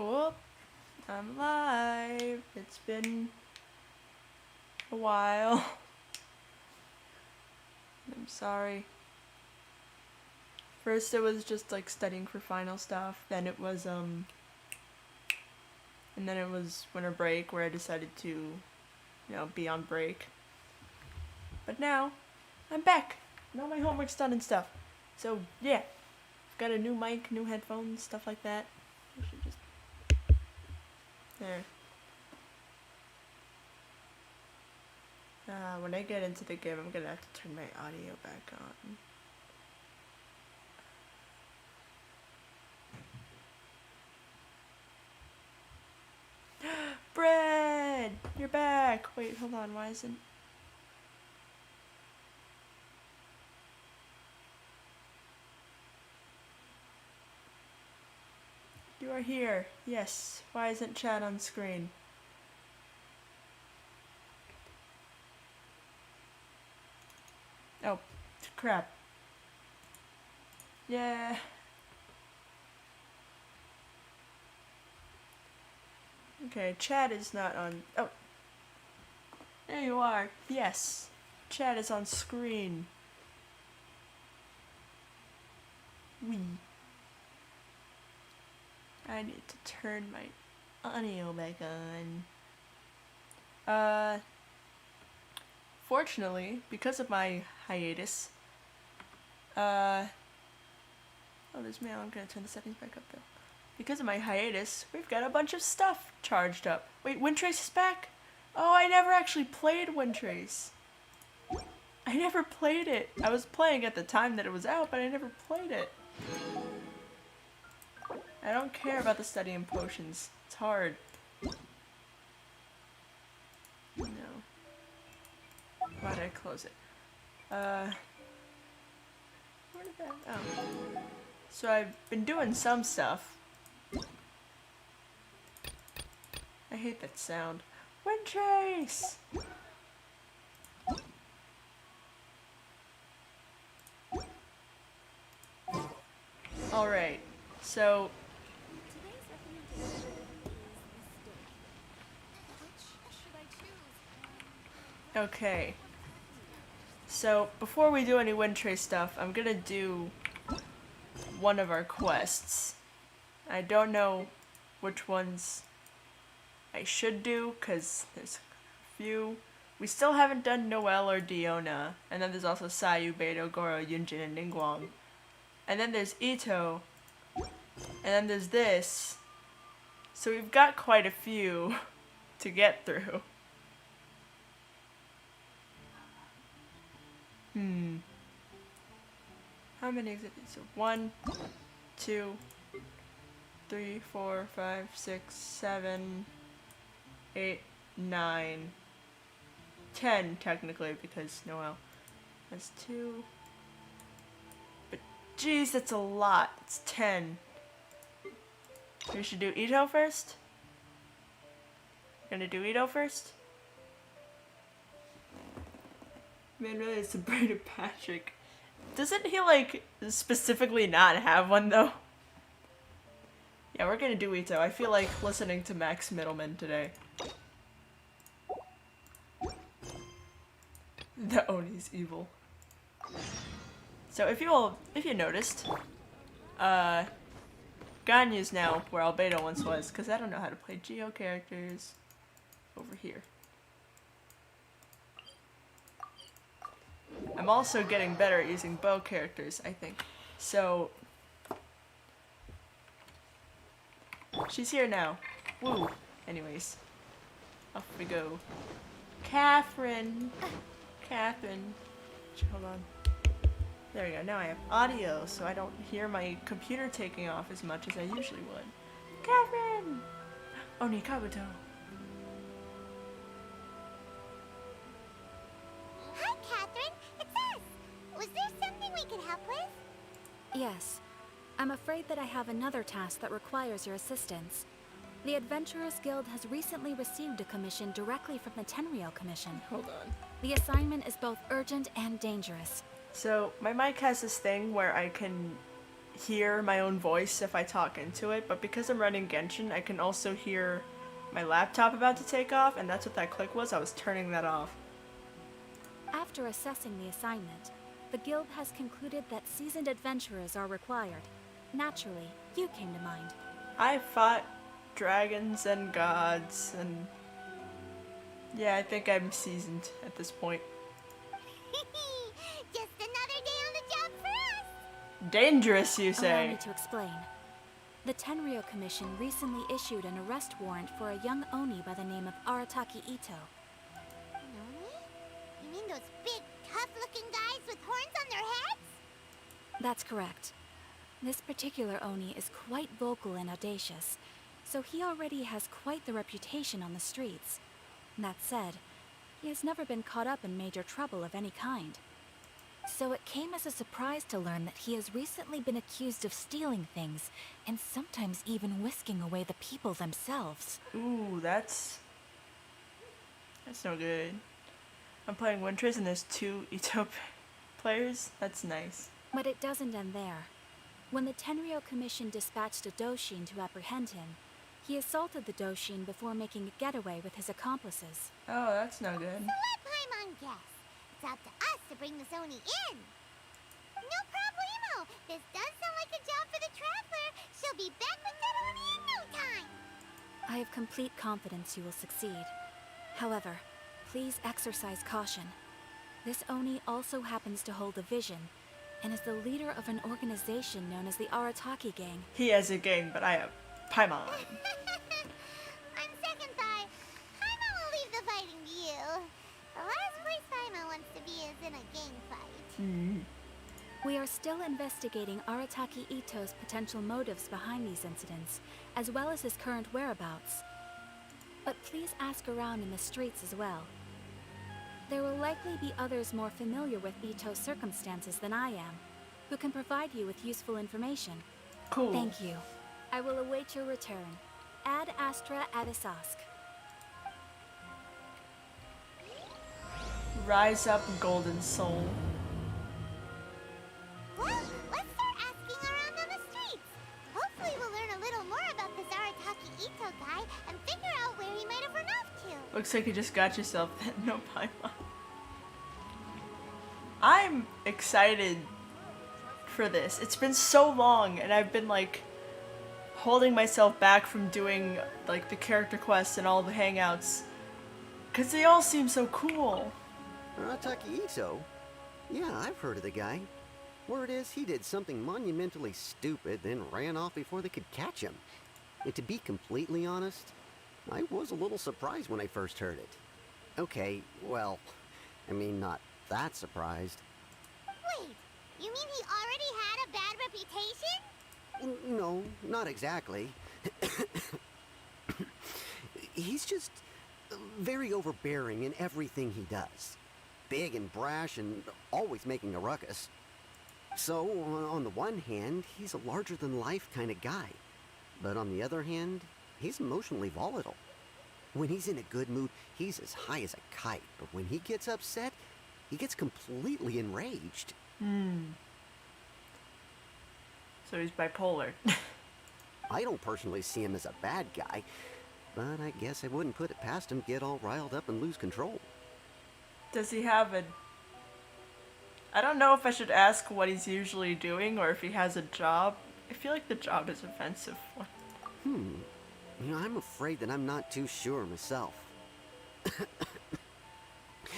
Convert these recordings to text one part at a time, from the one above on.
Oh, I'm live. It's been a while. I'm sorry. First it was just like studying for final stuff, then it was and then it was winter break where I decided to, be on break. But now I'm back. And all my homework's done and stuff. So yeah. I've got a new mic, new headphones, stuff like that. I should just there. When I get into the game, I'm gonna have to turn my audio back on. Bread! You're back! Wait, hold on, why isn't... You are here. Yes. Why isn't chat on screen? Oh, crap. Yeah. Okay, chat is not on... Oh. There you are. Yes. Chat is on screen. Wee. I need to turn my audio back on. Fortunately, because of my hiatus, oh, there's mail. I'm gonna turn the settings back up though. Because of my hiatus, we've got a bunch of stuff charged up. Wait, Windtrace is back? Oh, I never actually played Windtrace. I never played it. I was playing at the time that it was out, but I never played it. I don't care about the studying potions. It's hard. No. Why did I close it? Where did that... Oh. So I've been doing some stuff. I hate that sound. Windtrace! Alright, so... Okay. So, before we do any Windtrace stuff, I'm gonna do one of our quests. I don't know which ones I should do, because there's a few. We still haven't done Noelle or Diona, and then there's also Sayu, Beidou, Goro, Yunjin, and Ningguang. And then there's Ito, and then there's this. So we've got quite a few to get through. How many is it? So 1, 2, 3, 4, 5, 6, 7, 8, 9, 10 technically because Noelle. That's 2. But geez, that's a lot. It's 10. We should do Ito first? Gonna do Ito first? Man, really, it's Sabrina Patrick. Doesn't he, like, specifically not have one, though? Yeah, we're gonna do Ito. I feel like listening to Max Middleman today. The Oni's evil. So if you noticed, Ganyu's now where Albedo once was, because I don't know how to play Geo characters over here. I'm also getting better at using bow characters, I think. So, she's here now. Woo! Anyways, off we go. Catherine! Catherine. Hold on. There we go. Now I have audio, so I don't hear my computer taking off as much as I usually would. Catherine! Oni Kabuto. Hi, Catherine. It's us. Was there something we could help with? Yes. I'm afraid that I have another task that requires your assistance. The Adventurers Guild has recently received a commission directly from the Tenryou Commission. Hold on. The assignment is both urgent and dangerous. So, my mic has this thing where I can hear my own voice if I talk into it, but because I'm running Genshin, I can also hear my laptop about to take off, and that's what that click was. I was turning that off. After assessing the assignment, the guild has concluded that seasoned adventurers are required. Naturally, you came to mind. I fought dragons and gods, and yeah, I think I'm seasoned at this point. Just another day on the job for us. Dangerous, you Allow say? me to explain. The Tenryou Commission recently issued an arrest warrant for a young Oni by the name of Aaaaah Ito. Noni? You mean those big, tough-looking guys with horns on their heads? That's correct. This particular Oni is quite vocal and audacious, so he already has quite the reputation on the streets. That said, he has never been caught up in major trouble of any kind. So it came as a surprise to learn that he has recently been accused of stealing things, and sometimes even whisking away the people themselves. Ooh, that's no good. I'm playing Winters and there's 2 Ito players. That's nice. But it doesn't end there. When the Tenryou Commission dispatched a Doshin to apprehend him, he assaulted the Doshin before making a getaway with his accomplices. Oh, that's no good. Let Paimon guess. It's up to us to bring this Oni in. No problemo. This does sound like a job for the Traveler. She'll be back with that Oni in no time. I have complete confidence you will succeed. However, please exercise caution. This Oni also happens to hold a vision, and is the leader of an organization known as the Arataki Gang. He has a gang, but I have Paimon. On second thought, Paimon will leave the fighting to you. The last place Paimon wants to be is in a gang fight. We are still investigating Arataki Ito's potential motives behind these incidents, as well as his current whereabouts. But please ask around in the streets as well. There will likely be others more familiar with Ito's circumstances than I am, who can provide you with useful information. Cool. Thank you. I will await your return. Ad Astra Adisask. Rise up, golden soul. Well, let's start asking around on the streets. Hopefully we'll learn a little more about this Arataki Ito guy and figure out where he might have run off to. Looks like you just got yourself that no Paimon. I'm excited for this. It's been so long, and I've been like holding myself back from doing like the character quests and all the hangouts, cause they all seem so cool. Arataki Ito? Yeah, I've heard of the guy. Word is he did something monumentally stupid, then ran off before they could catch him. And to be completely honest, I was a little surprised when I first heard it. Okay, well, I mean, not that surprised. Wait, you mean he already had a bad reputation? No, not exactly. He's just very overbearing in everything he does. Big and brash and always making a ruckus. So, on the one hand, he's a larger-than-life kind of guy. But on the other hand, he's emotionally volatile. When he's in a good mood, he's as high as a kite. But when he gets upset, he gets completely enraged. So he's bipolar. I don't personally see him as a bad guy, but I guess I wouldn't put it past him to get all riled up and lose control. Does he have a... I don't know if I should ask what he's usually doing or if he has a job. I feel like the job is offensive. You know, I'm afraid that I'm not too sure myself.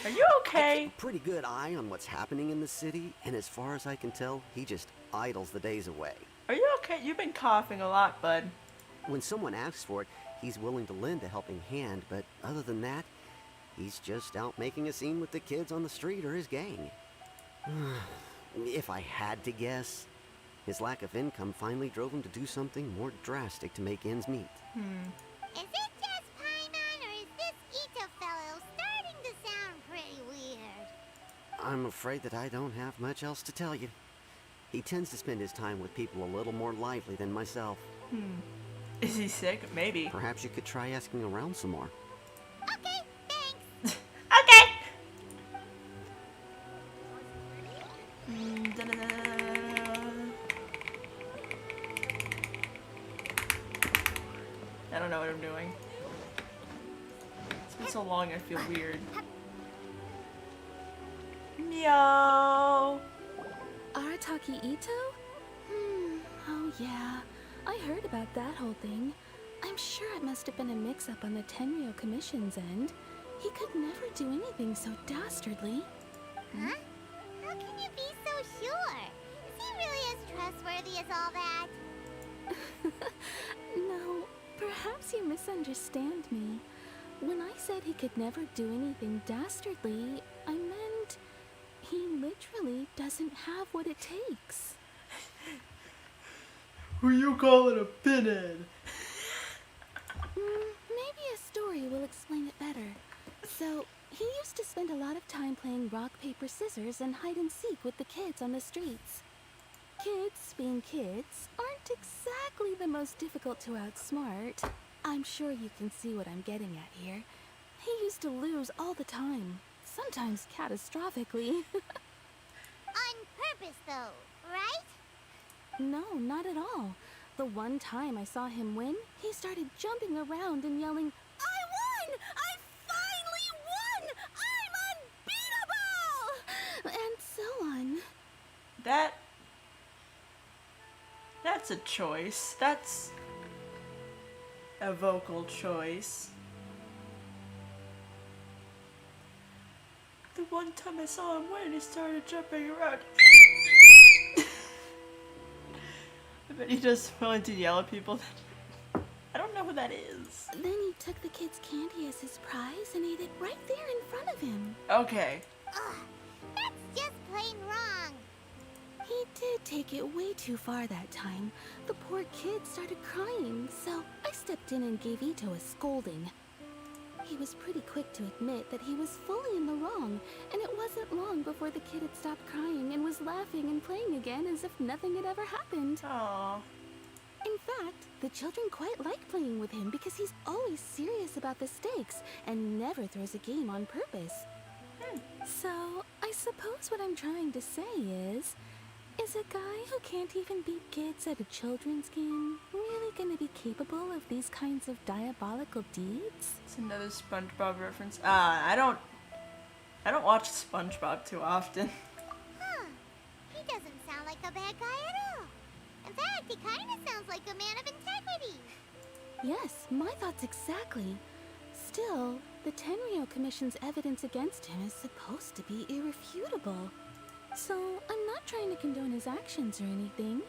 Are you I okay? keep a pretty good eye on what's happening in the city, and as far as I can tell, he just idles the days away. Are you okay? You've been coughing a lot, bud. When someone asks for it, he's willing to lend a helping hand, but other than that, he's just out making a scene with the kids on the street or his gang. If I had to guess, his lack of income finally drove him to do something more drastic to make ends meet. Is it just Paimon, or is this Ito fellow starting to sound pretty weird? I'm afraid that I don't have much else to tell you. He tends to spend his time with people a little more lively than myself. Is he sick? Maybe. Perhaps you could try asking around some more. Okay, thanks. Okay! know what I'm doing. It's been so long, I feel weird. Meow! Arataki Ito? Oh yeah. I heard about that whole thing. I'm sure it must have been a mix-up on the Tenryo Commission's end. He could never do anything so dastardly. Huh? How can you be so sure? Is he really as trustworthy as all that? No, perhaps you misunderstand me. When I said he could never do anything dastardly, I meant he literally doesn't have what it takes. Who you calling a pinhead? Maybe a story will explain it better. So, he used to spend a lot of time playing rock, paper, scissors and hide and seek with the kids on the streets. Kids, being kids, aren't exactly the most difficult to outsmart. I'm sure you can see what I'm getting at here. He used to lose all the time, sometimes catastrophically. On purpose, though, right? No, not at all. The one time I saw him win, he started jumping around and yelling, "I won! I finally won! I'm unbeatable!" And so on. That's a choice. That's a vocal choice. The one time I saw him win, he started jumping around. I bet he just wanted to yell at people. I don't know who that is. Then he took the kid's candy as his prize and ate it right there in front of him. Okay. Ugh, that's just plain wrong. He did take it way too far that time. The poor kid started crying, so I stepped in and gave Ito a scolding. He was pretty quick to admit that he was fully in the wrong, and it wasn't long before the kid had stopped crying and was laughing and playing again as if nothing had ever happened. Aww. In fact, the children quite like playing with him because he's always serious about the stakes and never throws a game on purpose. So, I suppose what I'm trying to say is a guy who can't even beat kids at a children's game really gonna be capable of these kinds of diabolical deeds? It's another SpongeBob reference. I don't watch SpongeBob too often. Huh. He doesn't sound like a bad guy at all. In fact, he kind of sounds like a man of integrity. Yes, my thoughts exactly. Still, the Tenryo Commission's evidence against him is supposed to be irrefutable. So, I'm not trying to condone his actions or anything.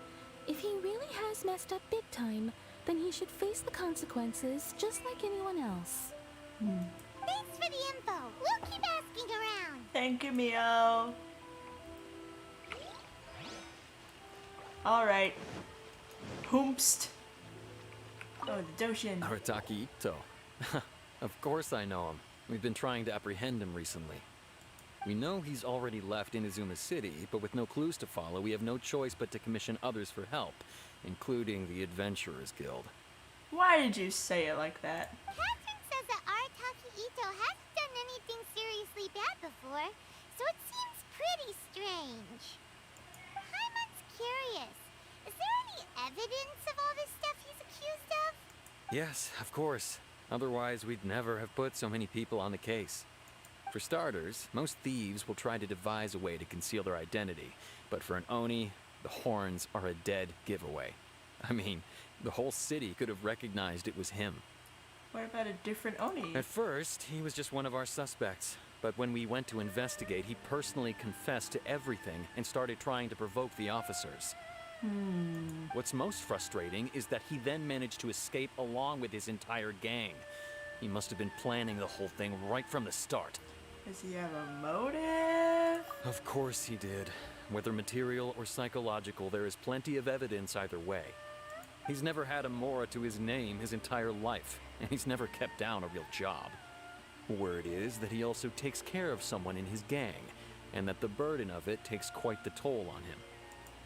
If he really has messed up big time, then he should face the consequences just like anyone else. Thanks for the info. We'll keep asking around. Thank you, Meow. Alright. Hoomst. Oh, the Doshin. Arataki Ito. Of course I know him. We've been trying to apprehend him recently. We know he's already left Inazuma City, but with no clues to follow, we have no choice but to commission others for help, including the Adventurers Guild. Why did you say it like that? Captain says that Arataki Ito hasn't done anything seriously bad before, so it seems pretty strange. Paimon's curious. Is there any evidence of all this stuff he's accused of? Yes, of course. Otherwise, we'd never have put so many people on the case. For starters, most thieves will try to devise a way to conceal their identity, but for an Oni, the horns are a dead giveaway. I mean, the whole city could have recognized it was him. What about a different Oni? At first, he was just one of our suspects, but when we went to investigate, he personally confessed to everything and started trying to provoke the officers. What's most frustrating is that he then managed to escape along with his entire gang. He must have been planning the whole thing right from the start. Does he have a motive? Of course he did. Whether material or psychological, there is plenty of evidence either way. He's never had a Mora to his name his entire life, and he's never kept down a real job. Word is that he also takes care of someone in his gang, and that the burden of it takes quite the toll on him.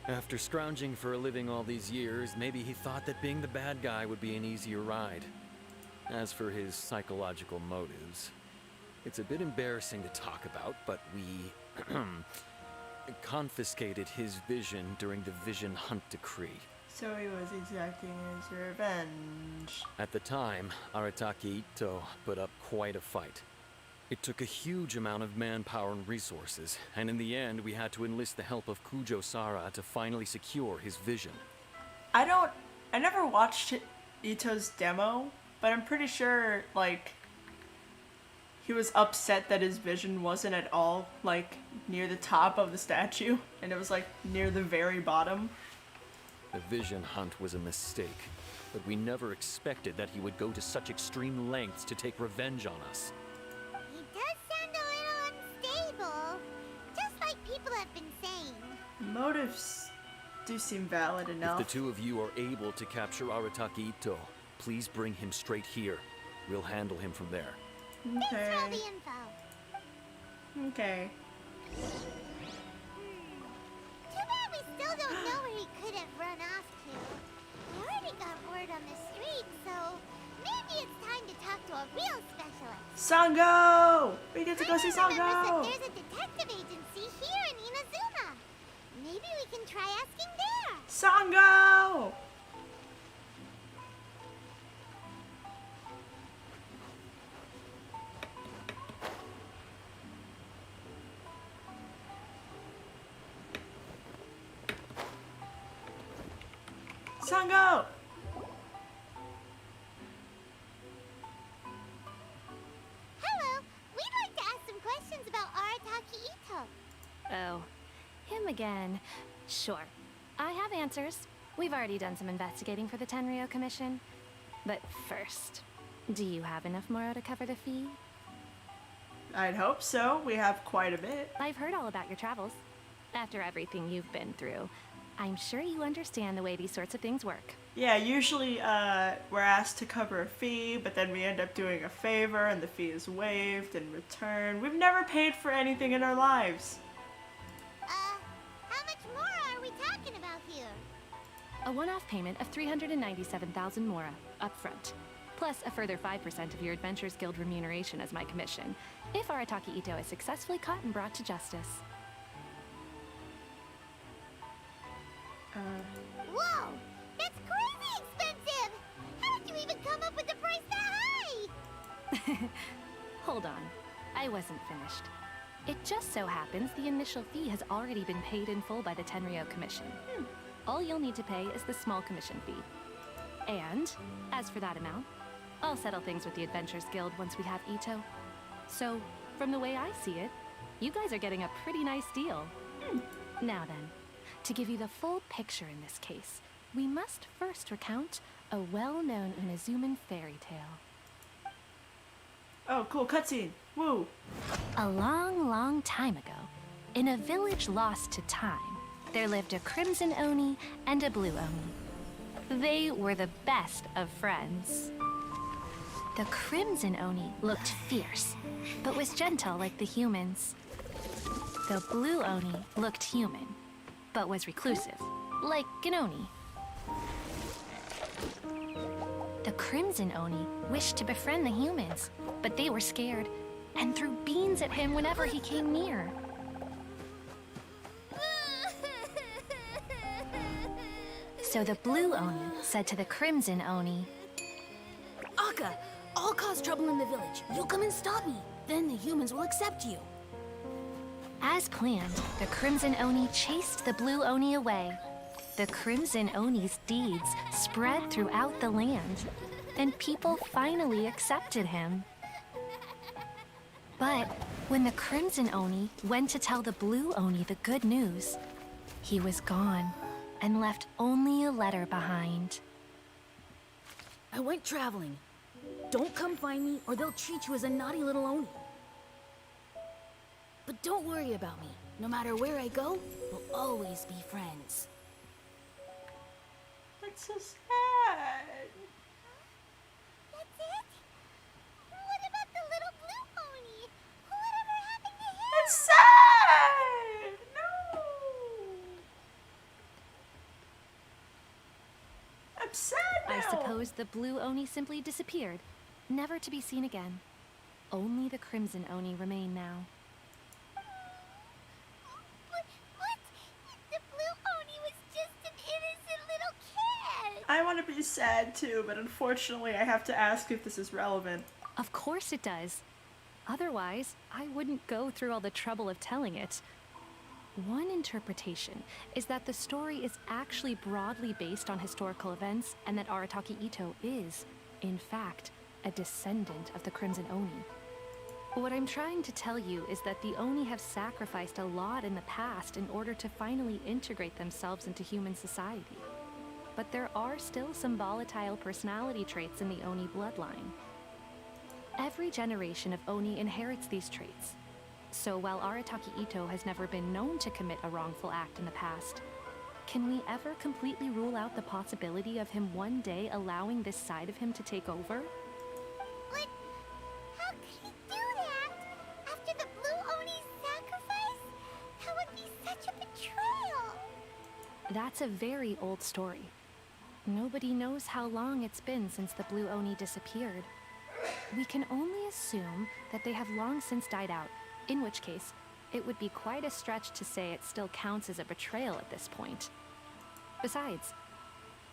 After scrounging for a living all these years, maybe he thought that being the bad guy would be an easier ride. As for his psychological motives, it's a bit embarrassing to talk about, but we confiscated his vision during the Vision Hunt Decree. So he was exacting his revenge. At the time, Arataki Ito put up quite a fight. It took a huge amount of manpower and resources, and in the end we had to enlist the help of Kujo Sara to finally secure his vision. I never watched Ito's demo, but I'm pretty sure, like, he was upset that his vision wasn't at all, like, near the top of the statue, and it was, like, near the very bottom. The vision hunt was a mistake, but we never expected that he would go to such extreme lengths to take revenge on us. He does sound a little unstable, just like people have been saying. Motives do seem valid enough. If the two of you are able to capture Arataki Ito, please bring him straight here. We'll handle him from there. Thanks for all Okay. the info. Okay. Too bad we still don't know where he could have run off to. We already got word on the street, so maybe it's time to talk to a real specialist. Sango! We get to go see I remember Sango! there's a detective agency here in Inazuma. Maybe we can try asking there. Sango! Sango! Hello, we'd like to ask some questions about Arataki Ito. Oh, him again. Sure. I have answers. We've already done some investigating for the Tenryo Commission. But first, do you have enough Moro to cover the fee? I'd hope so. We have quite a bit. I've heard all about your travels. After everything you've been through, I'm sure you understand the way these sorts of things work. Yeah, usually we're asked to cover a fee, but then we end up doing a favor and the fee is waived in return. We've never paid for anything in our lives. How much more are we talking about here? A one-off payment of 397,000 Mora, upfront. Plus a further 5% of your Adventures Guild remuneration as my commission, if Arataki Ito is successfully caught and brought to justice. Whoa! That's crazy expensive! How did you even come up with the price that high? Hold on. I wasn't finished. It just so happens the initial fee has already been paid in full by the Tenryo Commission. All you'll need to pay is the small commission fee. And, as for that amount, I'll settle things with the Adventures Guild once we have Ito. So, from the way I see it, you guys are getting a pretty nice deal. Now then, to give you the full picture in this case, we must first recount a well-known Unazuman fairy tale. Oh, cool, cutscene. Woo! A long, long time ago, in a village lost to time, there lived a Crimson Oni and a Blue Oni. They were the best of friends. The Crimson Oni looked fierce, but was gentle like the humans. The Blue Oni looked human, but was reclusive, like an Oni. The Crimson Oni wished to befriend the humans, but they were scared and threw beans at him whenever he came near. So the Blue Oni said to the Crimson Oni, Aaaaah! I'll cause trouble in the village. You come and stop me. Then the humans will accept you. as planned, the Crimson Oni chased the Blue Oni away. The Crimson Oni's deeds spread throughout the land, and people finally accepted him. But when the Crimson Oni went to tell the Blue Oni the good news, he was gone and left only a letter behind. I went traveling. Don't come find me or they'll treat you as a naughty little Oni. But don't worry about me. No matter where I go, we'll always be friends. That's so sad. That's it? What about the little blue Oni? Whatever happened to him? It's sad! No! I'm sad now! I suppose the Blue Oni simply disappeared, never to be seen again. Only the Crimson Oni remain now. What? The blue Oni was just an innocent little kid. be sad too, but unfortunately I have to ask if this is relevant. Of course it does. Otherwise, I wouldn't go through all the trouble of telling it. One interpretation is that the story is actually broadly based on historical events and that Arataki Ito is, in fact, a descendant of the Crimson Oni. What I'm trying to tell you is that the Oni have sacrificed a lot in the past in order to finally integrate themselves into human society. But there are still some volatile personality traits in the Oni bloodline. Every generation of Oni inherits these traits. So while Arataki Ito has never been known to commit a wrongful act in the past, can we ever completely rule out the possibility of him one day allowing this side of him to take over? But how could he do that? After the Blue Oni's sacrifice? That would be such a betrayal. That's a very old story. Nobody knows how long it's been since the Blue Oni disappeared. We can only assume that they have long since died out, in which case, it would be quite a stretch to say it still counts as a betrayal at this point. Besides,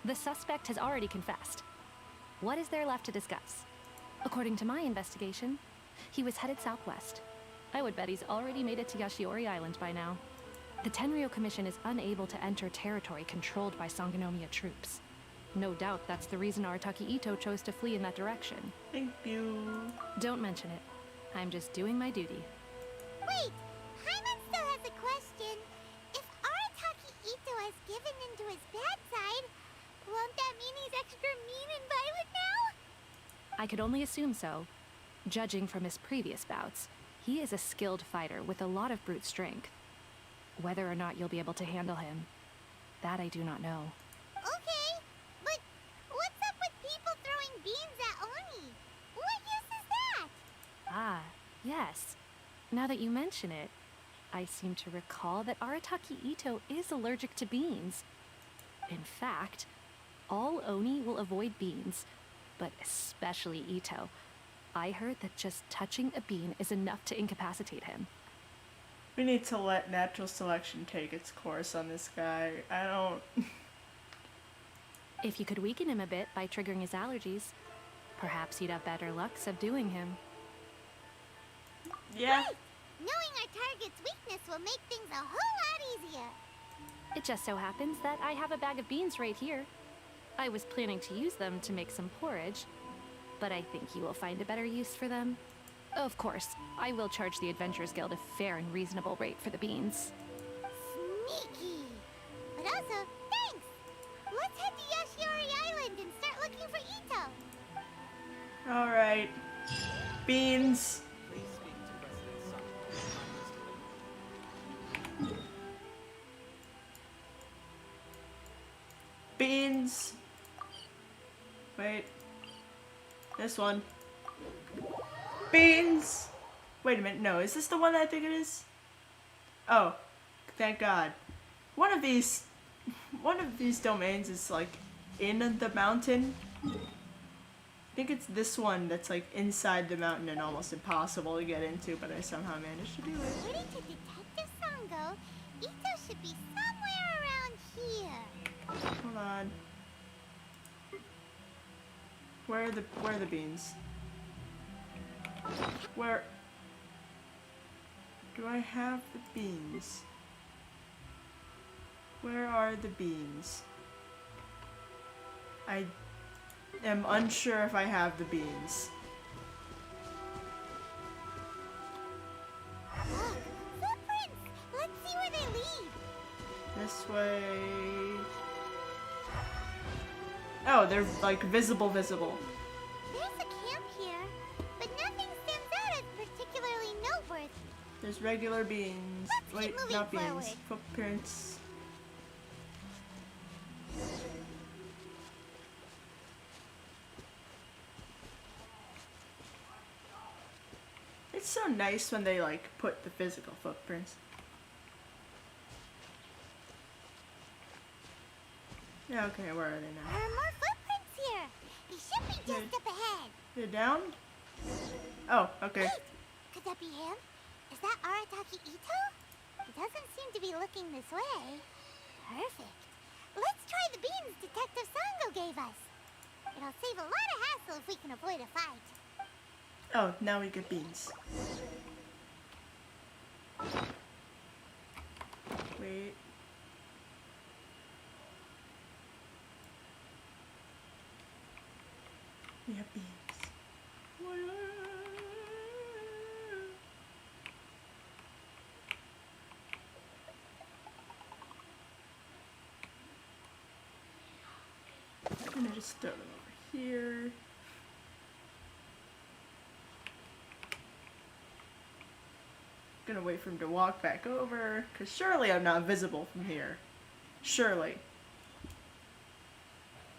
the suspect has already confessed. What is there left to discuss? According to my investigation, he was headed southwest. I would bet he's already made it to Yashiori Island by now. The Tenryou Commission is unable to enter territory controlled by Sangonomiya troops. No doubt that's the reason Arataki Ito chose to flee in that direction. Thank you. Don't mention it. I'm just doing my duty. Wait, Hyman still has a question. If Arataki Ito has given in to his bad side, won't that mean he's extra mean and violent now? I could only assume so. Judging from his previous bouts, he is a skilled fighter with a lot of brute strength. Whether or not you'll be able to handle him, that I do not know. Okay, but what's up with people throwing beans at Oni? What use is that? Ah, yes. Now that you mention it, I seem to recall that Arataki Ito is allergic to beans. In fact, all Oni will avoid beans, but especially Ito. I heard that just touching a bean is enough to incapacitate him. We need to let natural selection take its course on this guy. I don't... If you could weaken him a bit by triggering his allergies, perhaps you'd have better luck subduing him. Yeah. Right! Knowing our target's weakness will make things a whole lot easier. It just so happens that I have a bag of beans right here. I was planning to use them to make some porridge, but I think you will find a better use for them. Of course, I will charge the Adventurers Guild a fair and reasonable rate for the beans. Sneaky! But also, thanks! Let's head to Yashiori Island and start looking for Ito. Alright. Beans. Beans. Wait. This one. Beans. Wait a minute. No, is this the one I think it is? Oh, thank God. One of these domains is like in the mountain. I think it's this one that's like inside the mountain and almost impossible to get into, but I somehow managed to do it. According to Detective Sango, Ito should be somewhere around here. Hold on. Where are the beans? Where do I have the beans? Where are the beans? I am unsure if I have the beans. Look, footprints! Let's see where they lead. This way. Oh, they're like visible. There's a camp here, but nothing stands out as particularly noteworthy. There's regular beans. Let's keep Wait, moving not beans. forward. Footprints. It's so nice when they like put the physical footprints. Yeah, okay, where are they There now? are more footprints here. He should be just up ahead. They're down? Oh, okay. Wait, could that be him? Is that Arataki Ito? He doesn't seem to be looking this way. Perfect. Let's try the beans Detective Sango gave us. careful if we can avoid a fight. Oh, now we get beans. Wait. We have beans. I'm gonna just throw them over here. Gonna wait for him to walk back over, because surely I'm not visible from here. Surely.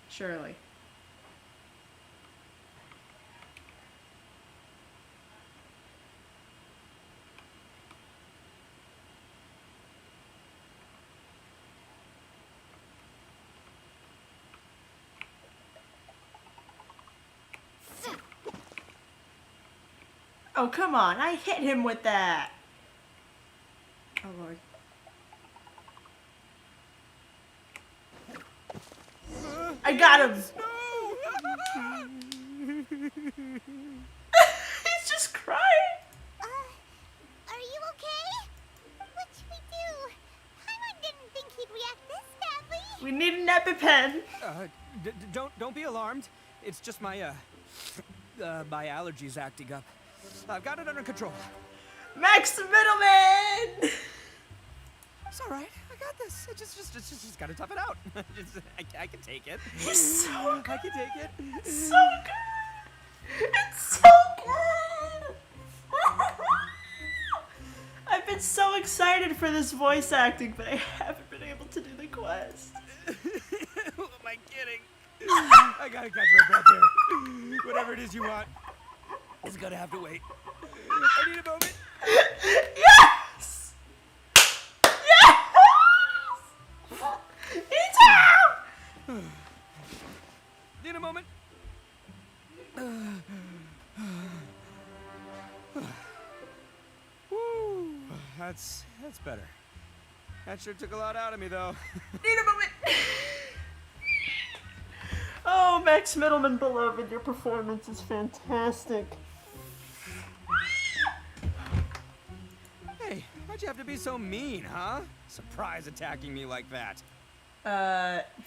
Surely. Oh, come on. I hit him with that. Oh, Lord. I got him. He's just crying. Are you okay? What should we do? Paimon didn't think he'd react this badly. We need an EpiPen. Don't be alarmed. It's just my my allergies acting up. I've got it under control. Max the Middleman. It's all right. I got this. Just gotta tough it out. I can take it. He's so good. I can take it. So good. It's so good. I've been so excited for this voice acting, but I haven't been able to do the quest. Who am I kidding? I gotta catch my breath here. Whatever it is you want, it's gonna have to wait. I need a moment. Yes! Yes! It's out! Need a moment. Woo, that's better. That sure took a lot out of me, though. Need a moment. Oh, Max Middleman, beloved, your performance is fantastic. Hey, why'd you have to be so mean, huh? Surprise attacking me like that.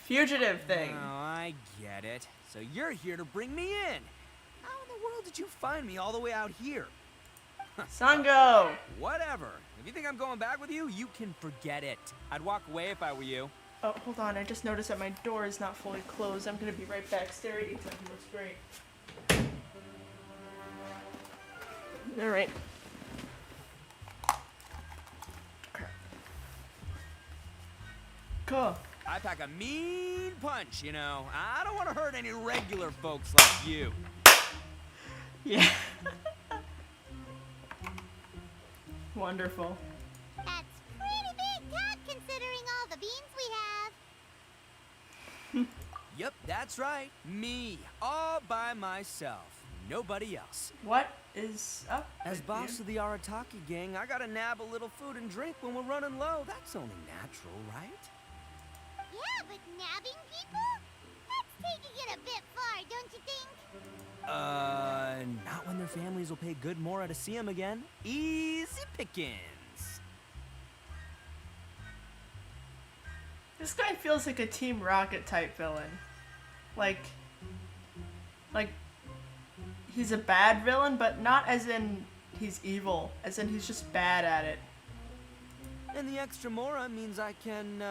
Fugitive thing. Oh, I get it. So you're here to bring me in. How in the world did you find me all the way out here? Sango! Whatever. If you think I'm going back with you, you can forget it. I'd walk away if I were you. Oh, hold on, I just noticed that my door is not fully closed. I'm gonna be right back. Stare at each other, looks great. Alright. Cool. I pack a mean punch, you know. I don't want to hurt any regular folks like you. Yeah. Wonderful. That's pretty big talk considering all the beans we have. Yep, that's right. Me, all by myself. Nobody else. What is up? As with boss you? of the Aaaaah gang, I gotta nab a little food and drink when we're running low. That's only natural, right? Yeah, but nabbing people? That's taking it a bit far, don't you think? Not when their families will pay good more to see them again. Easy pickings. This guy feels like a Team Rocket type villain. Like he's a bad villain, but not as in he's evil, as in he's just bad at it. And the extra mora means I can,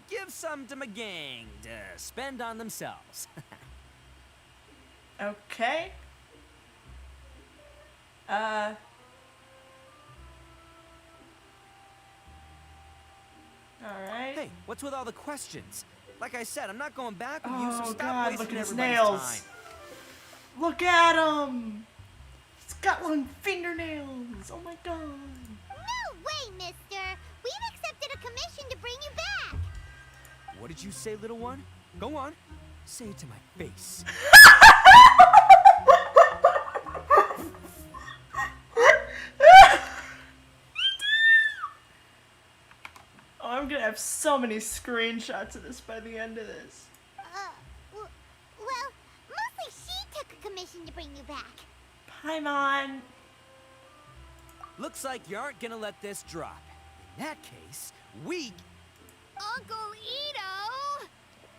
give some to my gang to spend on themselves. Okay. Alright. Hey, what's with all the questions? Like I said, I'm not going back with you, so Oh stop god, wasting look at his everybody's nails. time. Look at him! He's got long fingernails! Oh my god. No way, mister! We've accepted a commission to bring you back! What did you say, little one? Go on. Say it to my face. Oh, I'm gonna have so many screenshots of this by the end of this. Well, commission to bring you back. Paimon. Looks like you aren't gonna let this drop. In that case, we... Uncle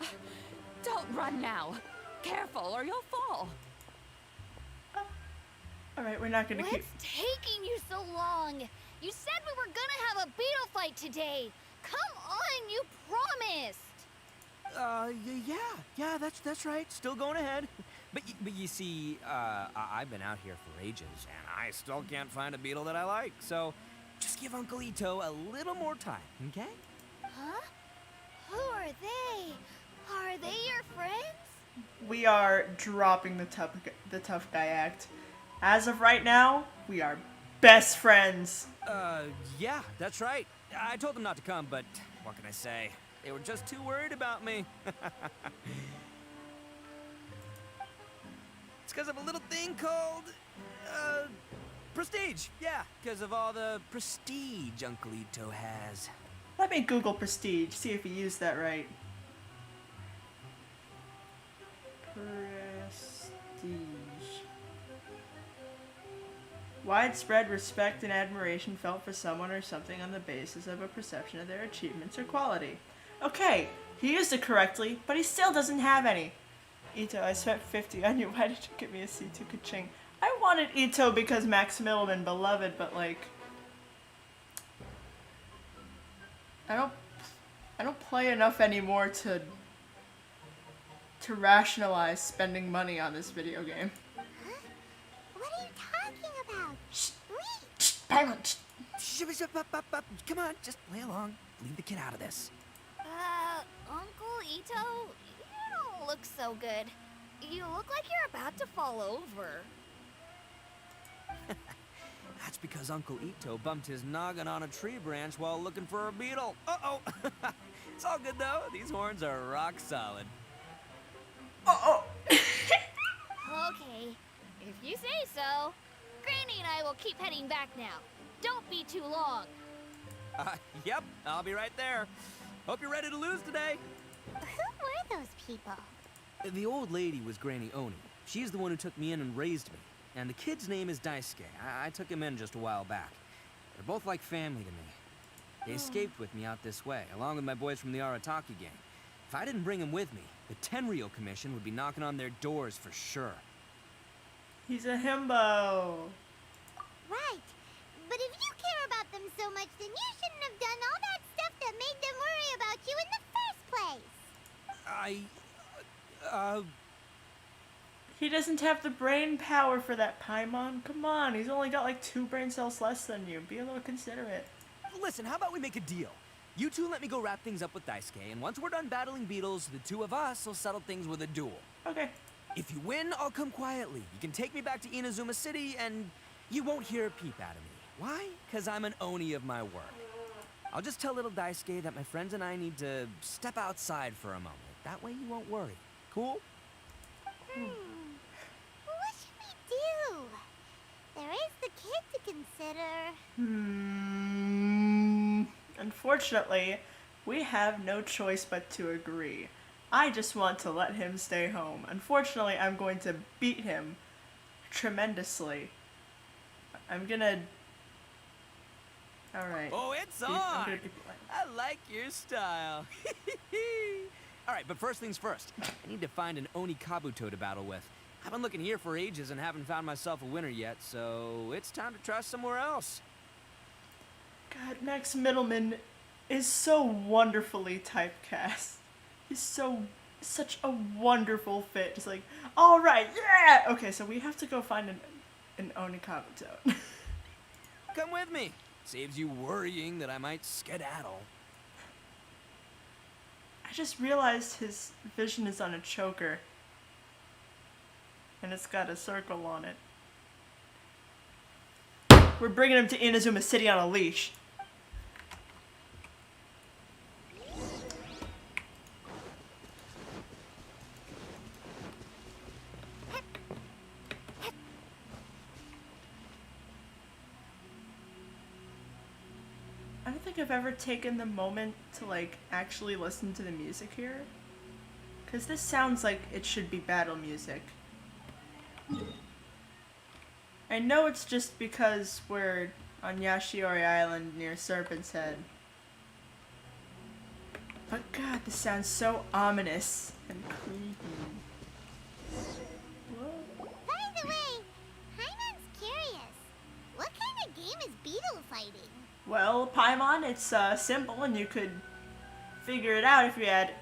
Ito! Don't run now. Careful or you'll fall. Alright, we're not gonna What's keep... taking you so long? You said we were gonna have a beetle fight today. Come on, you promised. Yeah, that's right. Still going ahead. But you see, I've been out here for ages, and I still can't find a beetle that I like. So, just give Uncle Ito a little more time, okay? Huh? Who are they? Are they your friends? We are dropping the tough guy act. As of right now, we are best friends. Yeah, that's right. I told them not to come, but what can I say? They were just too worried about me. It's because of a little thing called, prestige. Yeah, because of all the prestige Uncle Ito has. Let me Google prestige, see if he used that right. Prestige. Widespread respect and admiration felt for someone or something on the basis of a perception of their achievements or quality. Okay, he used it correctly, but he still doesn't have any. Ito, I spent 50 on you. Why did you give me a C2 ka-ching? I wanted Ito because Max Middleman beloved, but like... I don't play enough anymore to rationalize spending money on this video game. Huh? What are you talking about? Shh. Wait! Shh, Paimon, shh. Come on, just play along. Leave the kid out of this. Uncle Ito, you don't look so good. You look like you're about to fall over. That's because Uncle Ito bumped his noggin on a tree branch while looking for a beetle. Uh-oh. It's all good, though. These horns are rock solid. Oh. Okay, if you say so. Granny and I will keep heading back now. Don't be too long. Yep, I'll be right there. Hope you're ready to lose today. Who were those people? The old lady was Granny Oni. She's the one who took me in and raised me. And the kid's name is Daisuke. I took him in just a while back. They're both like family to me. They escaped with me out this way, along with my boys from the Aaaaah gang. If I didn't bring them with me, the Tenryou Commission would be knocking on their doors for sure. He's a himbo. Right. But if you care about them so much, then you shouldn't have done all that stuff that made them worry about you in the first place. He doesn't have the brain power for that, Paimon. Come on, he's only got like 2 brain cells less than you. Be a little considerate. Listen, how about we make a deal? You two let me go wrap things up with Daisuke, and once we're done battling beetles, the two of us will settle things with a duel. Okay. If you win, I'll come quietly. You can take me back to Inazuma City, and you won't hear a peep out of me. Why? Because I'm an Oni of my work. I'll just tell little Daisuke that my friends and I need to step outside for a moment. That way you won't worry. Cool? What should we do? There is the kid to consider. Unfortunately, we have no choice but to agree. I just want to let him stay home. Unfortunately, I'm going to beat him tremendously. I'm gonna... Alright. Oh, it's I'm on! gonna be... I like your style. Alright, but first things first. I need to find an Oni Kabuto to battle with. I've been looking here for ages and haven't found myself a winner yet, so it's time to try somewhere else. God, Max Middleman is so wonderfully typecast. He's such a wonderful fit. Just like, alright, yeah! Okay, so we have to go find an Oni Kabuto. Come with me. Saves you worrying that I might skedaddle. I just realized his vision is on a choker. And it's got a circle on it. We're bringing him to Inazuma City on a leash. I don't think I've ever taken the moment to like actually listen to the music here. Cause this sounds like it should be battle music. I know it's just because we're on Yashiori Island near Serpent's Head. But god, this sounds so ominous and creepy. By the way, Paimon's curious. What kind of game is beetle fighting? Well, Paimon, it's simple and you could figure it out if you had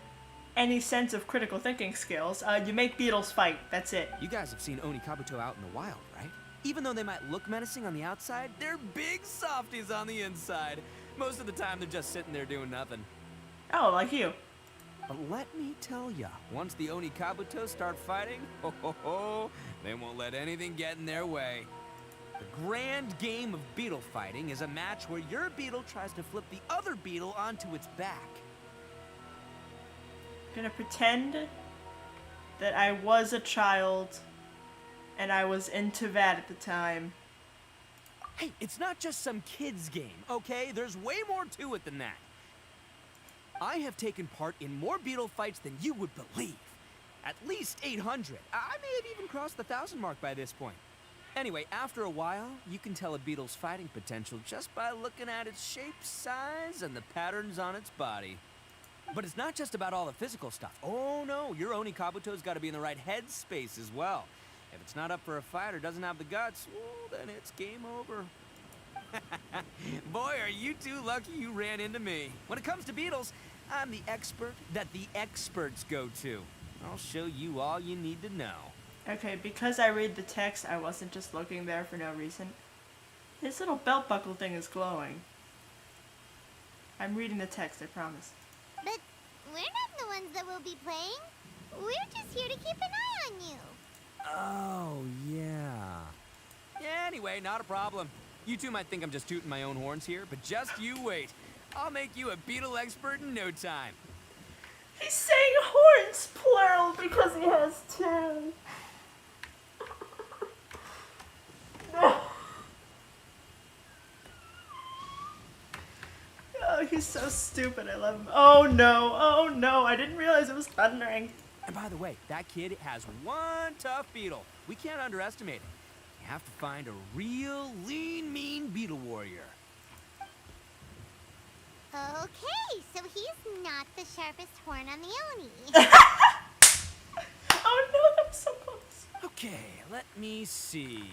any sense of critical thinking skills. You make beetles fight, that's it. You guys have seen Oni Kabuto out in the wild, right? Even though they might look menacing on the outside, they're big softies on the inside. Most of the time, they're just sitting there doing nothing. Oh, like you. But let me tell ya, once the Oni Kabuto start fighting, they won't let anything get in their way. The grand game of beetle fighting is a match where your beetle tries to flip the other beetle onto its back. Gonna pretend that I was a child and I was into that at the time. Hey, it's not just some kid's game, okay? There's way more to it than that. I have taken part in more beetle fights than you would believe. At least 800. I may have even crossed the 1,000 mark by this point. Anyway, after a while, you can tell a beetle's fighting potential just by looking at its shape, size, and the patterns on its body. But it's not just about all the physical stuff. Oh no, your Oni Kabuto's got to be in the right headspace as well. If it's not up for a fight or doesn't have the guts, well, then it's game over. Boy, are you two lucky you ran into me. When it comes to beetles, I'm the expert that the experts go to. I'll show you all you need to know. Okay, because I read the text, I wasn't just looking there for no reason. This little belt buckle thing is glowing. I'm reading the text, I promise. But we're not the ones that will be playing. We're just here to keep an eye on you. Oh, yeah. Yeah, anyway, not a problem. You two might think I'm just tooting my own horns here, but just you wait. I'll make you a beetle expert in no time. He's saying horns plural because he has two. Oh, he's so stupid. I love him. Oh no, I didn't realize it was thundering. And by the way, that kid has one tough beetle. We can't underestimate it. You have to find a real lean, mean beetle warrior. Okay, so he's not the sharpest horn on the Oni. Oh no, I'm so close. Okay, let me see.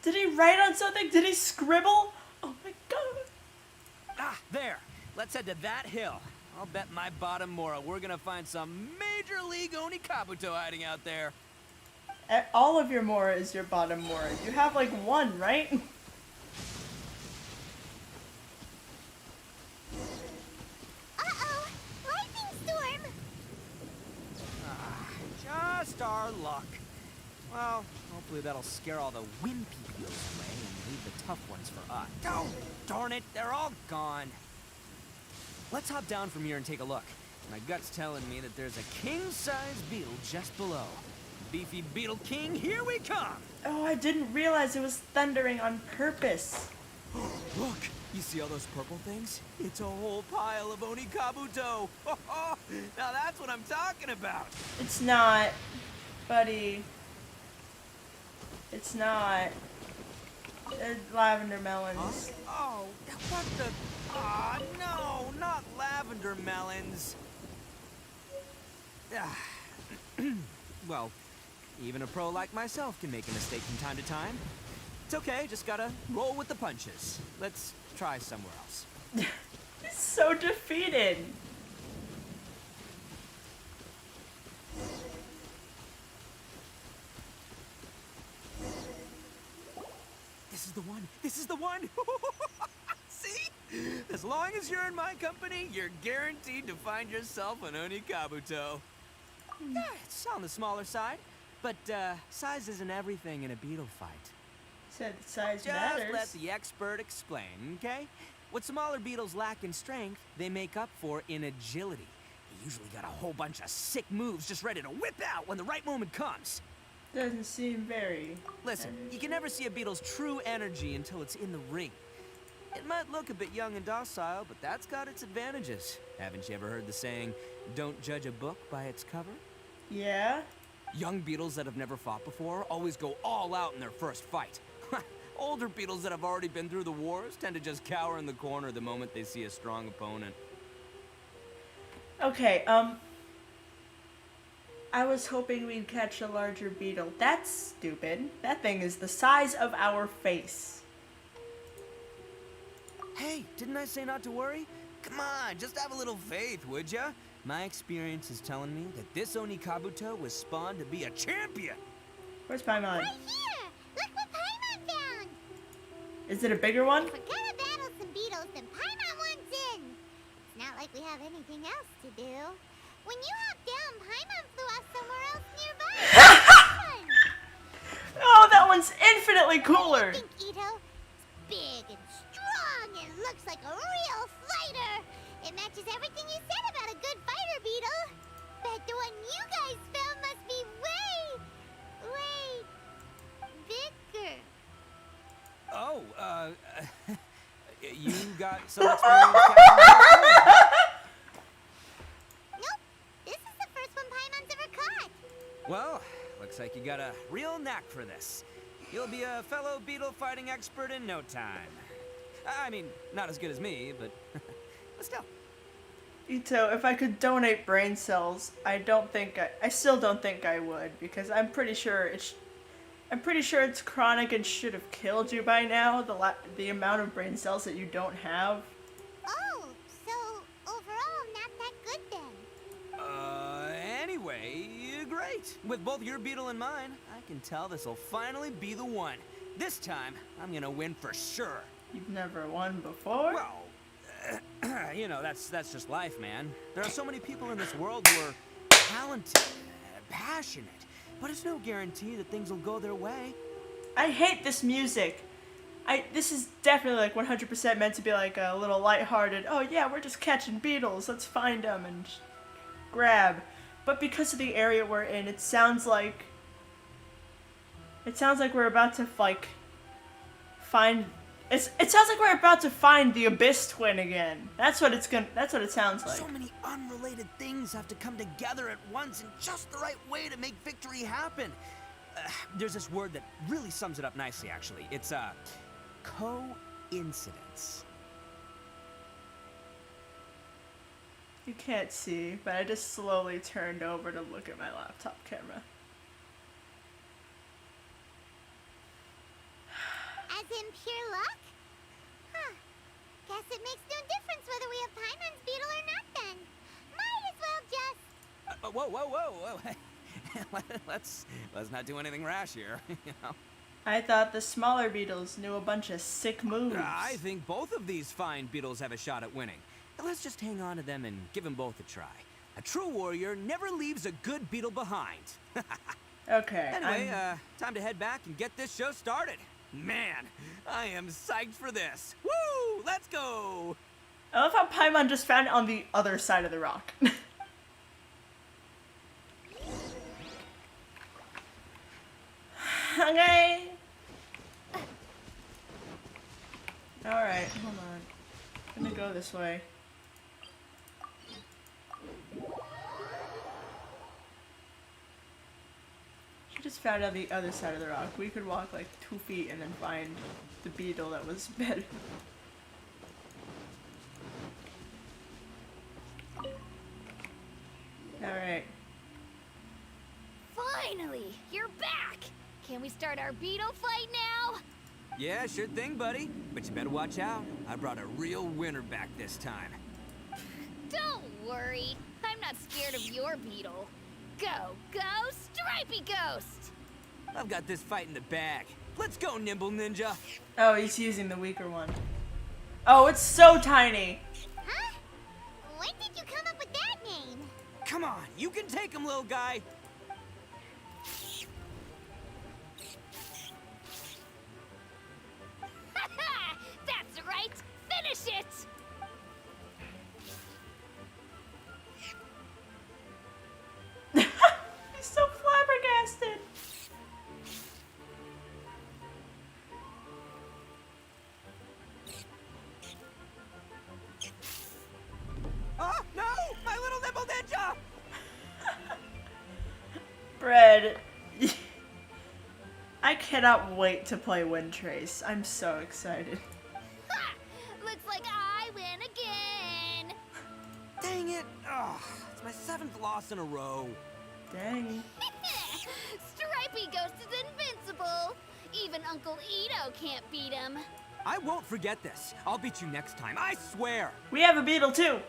Did he write on something? Did he scribble? Oh my god. Ah, there. Let's head to that hill. I'll bet my bottom Mora we're gonna find some major league Oni Kabuto hiding out there. All of your Mora is your bottom Mora. You have like one, right? Uh-oh! Lightning storm! Just our luck. Well, hopefully that'll scare all the wimpy beetles away and leave the tough ones for us. Oh, darn it, they're all gone. Let's hop down from here and take a look. My gut's telling me that there's a king-size beetle just below. Beefy Beetle King, here we come! Oh, I didn't realize it was thundering on purpose. Look, you see all those purple things? It's a whole pile of Oni Kabuto. Now that's what I'm talking about. It's not, buddy. It's not. Lavender melons. Oh, what the? Ah, no, not lavender melons. Well, even a pro like myself can make a mistake from time to time. It's okay, just gotta roll with the punches. Let's try somewhere else. He's so defeated. This is the one! This is the one! See? As long as you're in my company, you're guaranteed to find yourself an Oni Kabuto. Yeah, it's on the smaller side, but size isn't everything in a beetle fight. Said size Just matters. let the expert explain, okay? What smaller beetles lack in strength, they make up for in agility. They usually got a whole bunch of sick moves just ready to whip out when the right moment comes. Doesn't seem very. Listen, you can never see a beetle's true energy until it's in the ring. It might look a bit young and docile, but that's got its advantages. Haven't you ever heard the saying, don't judge a book by its cover? Yeah? Young beetles that have never fought before always go all out in their first fight. Older beetles that have already been through the wars tend to just cower in the corner the moment they see a strong opponent. Okay, I was hoping we'd catch a larger beetle. That's stupid. That thing is the size of our face. Hey, didn't I say not to worry? Come on, just have a little faith, would ya? My experience is telling me that this Oni Kabuto was spawned to be a champion. Where's Paimon? Right here! Look what Paimon found! Is it a bigger one? Forget a battle some beetles and Paimon wants in! It's not like we have anything else to do. When you hop down, Paimon flew off somewhere else nearby. Oh, that one's infinitely cooler! What do you think, Ito? It's big and strong and looks like a real fighter. It matches everything you said about a good fighter beetle. Bet the one you guys found must be way bigger. Oh, you got some experience catching Nope, this is the first one Paimon's ever caught. Well, looks like you got a real knack for this. You'll be a fellow beetle fighting expert in no time. I mean, not as good as me, but still. Ito, if I could donate brain cells, I still don't think I would, because I'm pretty sure it's chronic and should have killed you by now, the amount of brain cells that you don't have. Oh, so overall not that good then. Anyway, great. With both your beetle and mine, I can tell this'll finally be the one. This time, I'm gonna win for sure. You've never won before? Well, you know, that's just life, man. There are so many people in this world who are talented, passionate, but it's no guarantee that things will go their way. I hate this music. This is definitely like 100% meant to be like a little lighthearted, oh yeah, we're just catching beetles, let's find them and grab. But because of the area we're in, it sounds like we're about to like find it sounds like we're about to find the Abyss Twin again. That's what it sounds like. So many unrelated things have to come together at once in just the right way to make victory happen. There's this word that really sums it up nicely, actually. It's coincidence. You can't see, but I just slowly turned over to look at my laptop camera. As in pure luck? Huh. Guess it makes no difference whether we have Paimon's beetle or not then. Might as well just... Whoa. let's not do anything rash here, you know. I thought the smaller beetles knew a bunch of sick moves. I think both of these fine beetles have a shot at winning. Let's just hang on to them and give them both a try. A true warrior never leaves a good beetle behind. Okay. Anyway, time to head back and get this show started. Man, I am psyched for this. Woo! Let's go! I love how Paimon just found it on the other side of the rock. Okay. Alright, hold on. I'm gonna go this way. She just found out the other side of the rock. We could walk like 2 feet and then find the beetle that was better. Alright. Finally, you're back! Can we start our beetle fight now? Yeah, sure thing, buddy. But you better watch out. I brought a real winner back this time. Don't worry. I'm not scared of your beetle. Go, Stripey Ghost! I've got this fight in the bag. Let's go, Nimble Ninja. Oh, he's using the weaker one. Oh, it's so tiny. Huh? When did you come up with that name? Come on, you can take him, little guy. That's right! Finish it! He's so flabbergasted. Oh, no! My little Nimble Ninja! Red, I cannot wait to play Wind Trace. I'm so excited. Ha! Looks like I win again. Dang it! Ugh, it's my 7th loss in a row. Dang. Stripey Ghost is invincible. Even Uncle Ito can't beat him. I won't forget this. I'll beat you next time, I swear! We have a beetle too.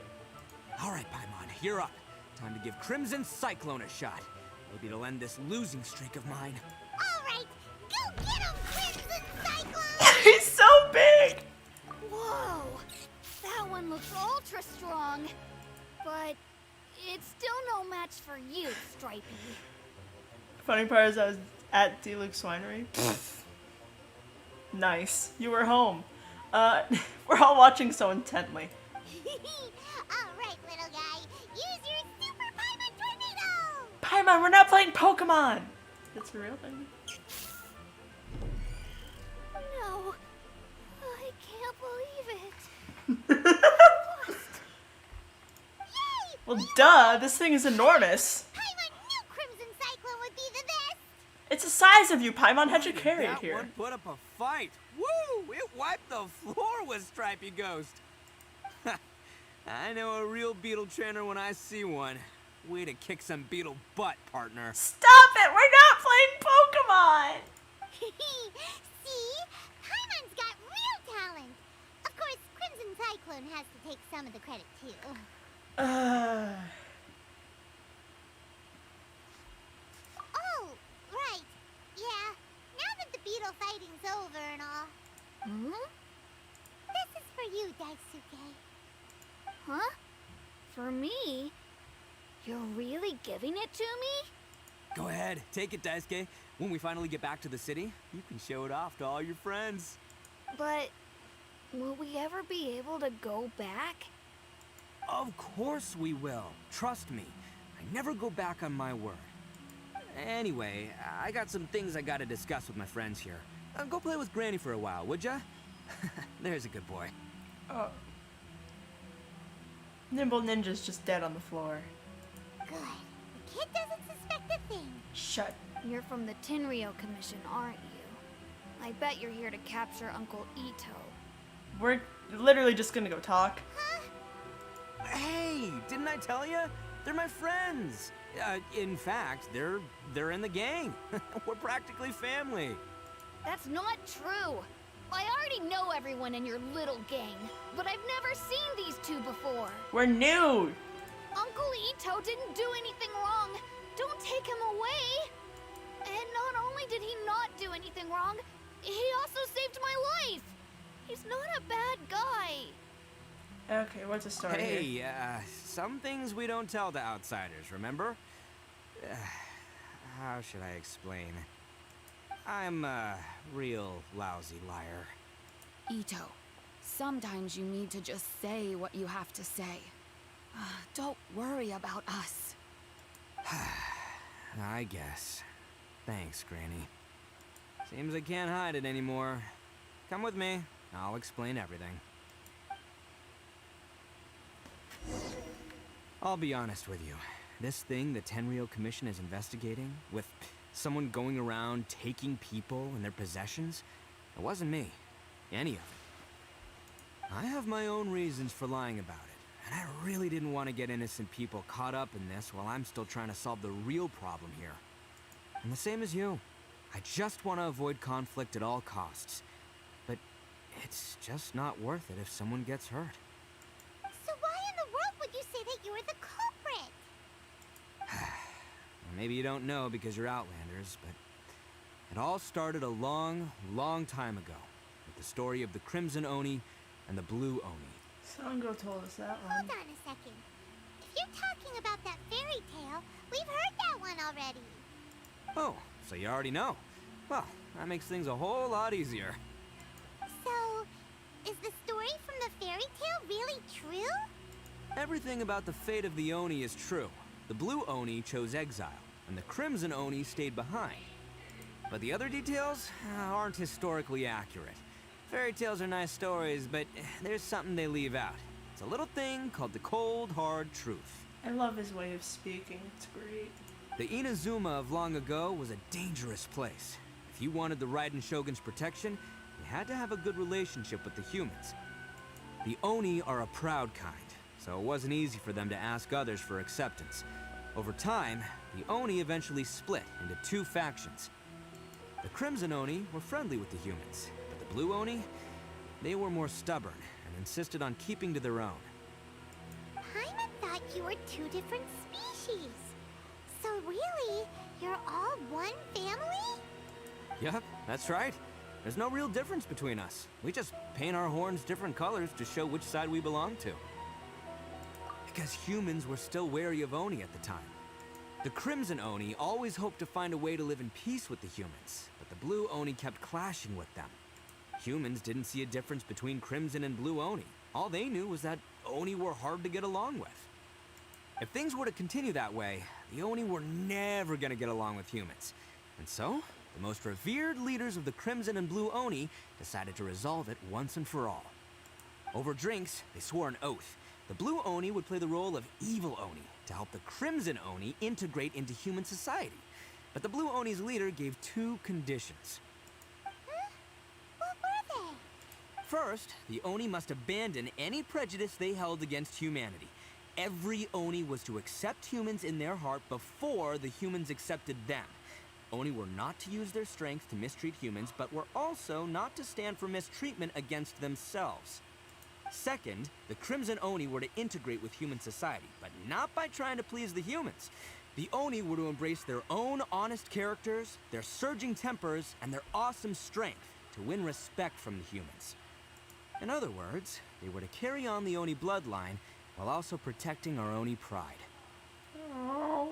Alright, Paimon, you're up. Time to give Crimson Cyclone a shot. Maybe it'll end this losing streak of mine. Alright, go get him, Crimson Cyclone! He's so big. Whoa, that one looks ultra strong. But it's still no match for you, Stripey. Funny part is I was at Deluxe Winery. Nice. You were home. We're all watching so intently. Alright, little guy, use your Super Paimon Tornado! Paimon, we're not playing Pokemon. That's a real thing. No, I can't believe it. Yay! Well, duh. This thing is enormous. Paimon knew Crimson Cyclone would be the best! It's the size of you, Paimon. How'd you carry it That here? one put up a fight. Woo! It wiped the floor with Stripey Ghost. I know a real beetle trainer when I see one. Way to kick some beetle butt, partner. Stop it! We're not playing Pokemon! See? Paimon's got real talent! Of course, Crimson Cyclone has to take some of the credit, too. Oh, right. Yeah, now that the beetle fighting's over and all, Hmm? this is for you, Daisuke. Huh? For me? You're really giving it to me? Go ahead, take it, Daisuke. When we finally get back to the city, you can show it off to all your friends. But will we ever be able to go back? Of course we will. Trust me. I never go back on my word. Anyway, I got some things I gotta discuss with my friends here. Go play with Granny for a while, would ya? There's a good boy. Oh. Nimble Ninja's just dead on the floor. Good. The kid doesn't suspect a thing. Shut. You're from the Tenryou Commission, aren't you? I bet you're here to capture Uncle Ito. We're literally just gonna go talk. Hey, didn't I tell you? They're my friends. In fact, they're in the gang. We're practically family. That's not true. I already know everyone in your little gang, but I've never seen these two before. We're new. Uncle Ito didn't do anything wrong. Don't take him away. And not only did he not do anything wrong, he also saved my life. He's not a bad guy. Okay, what's the story here? Hey, some things we don't tell to outsiders, remember? How should I explain? I'm a real lousy liar. Ito, sometimes you need to just say what you have to say. Don't worry about us. I guess. Thanks, Granny. Seems I can't hide it anymore. Come with me. I'll explain everything. I'll be honest with you. This thing the Tenryou Commission is investigating, with someone going around taking people and their possessions, it wasn't me. Any of it. I have my own reasons for lying about it, and I really didn't want to get innocent people caught up in this while I'm still trying to solve the real problem here. And the same as you. I just want to avoid conflict at all costs. But it's just not worth it if someone gets hurt. So why in the world would you say that you were the culprit? Maybe you don't know because you're Outlanders, but it all started a long, long time ago with the story of the Crimson Oni and the Blue Oni. Sango told us that one. Hold on a second. If you're talking about that fairy tale, we've heard that one already. Oh, so you already know. Well, that makes things a whole lot easier. So, is the story from the fairy tale really true? Everything about the fate of the Oni is true. The Blue Oni chose exile, and the Crimson Oni stayed behind. But the other details aren't historically accurate. Fairy tales are nice stories, but there's something they leave out. It's a little thing called the cold, hard truth. I love his way of speaking. It's great. The Inazuma of long ago was a dangerous place. If you wanted the Raiden Shogun's protection, you had to have a good relationship with the humans. The Oni are a proud kind, so it wasn't easy for them to ask others for acceptance. Over time, the Oni eventually split into two factions. The Crimson Oni were friendly with the humans, but the Blue Oni, they were more stubborn and insisted on keeping to their own. Paimon thought you were two different species. So really, you're all one family? Yep, that's right. There's no real difference between us. We just paint our horns different colors to show which side we belong to. Because humans were still wary of Oni at the time. The Crimson Oni always hoped to find a way to live in peace with the humans, but the Blue Oni kept clashing with them. Humans didn't see a difference between Crimson and Blue Oni. All they knew was that Oni were hard to get along with. If things were to continue that way, the Oni were never gonna get along with humans. And so, the most revered leaders of the Crimson and Blue Oni decided to resolve it once and for all. Over drinks, they swore an oath. The Blue Oni would play the role of evil Oni to help the Crimson Oni integrate into human society. But the Blue Oni's leader gave two conditions. Huh? What were they? First, the Oni must abandon any prejudice they held against humanity. Every Oni was to accept humans in their heart before the humans accepted them. Oni were not to use their strength to mistreat humans, but were also not to stand for mistreatment against themselves. Second, the Crimson Oni were to integrate with human society, but not by trying to please the humans. The Oni were to embrace their own honest characters, their surging tempers, and their awesome strength to win respect from the humans. In other words, they were to carry on the Oni bloodline while also protecting our Oni pride. Oh.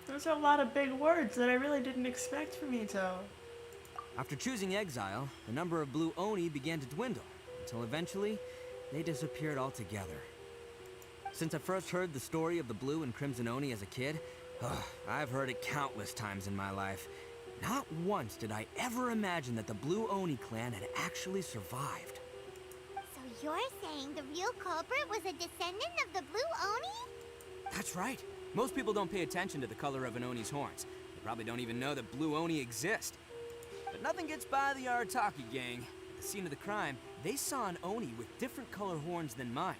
Those are a lot of big words that I really didn't expect from Ito. After choosing exile, the number of Blue Oni began to dwindle, until eventually, they disappeared altogether. Since I first heard the story of the Blue and Crimson Oni as a kid, I've heard it countless times in my life. Not once did I ever imagine that the Blue Oni clan had actually survived. So you're saying the real culprit was a descendant of the Blue Oni? That's right. Most people don't pay attention to the color of an Oni's horns. They probably don't even know that Blue Oni exist. But nothing gets by the Arataki gang. At the scene of the crime, they saw an Oni with different color horns than mine.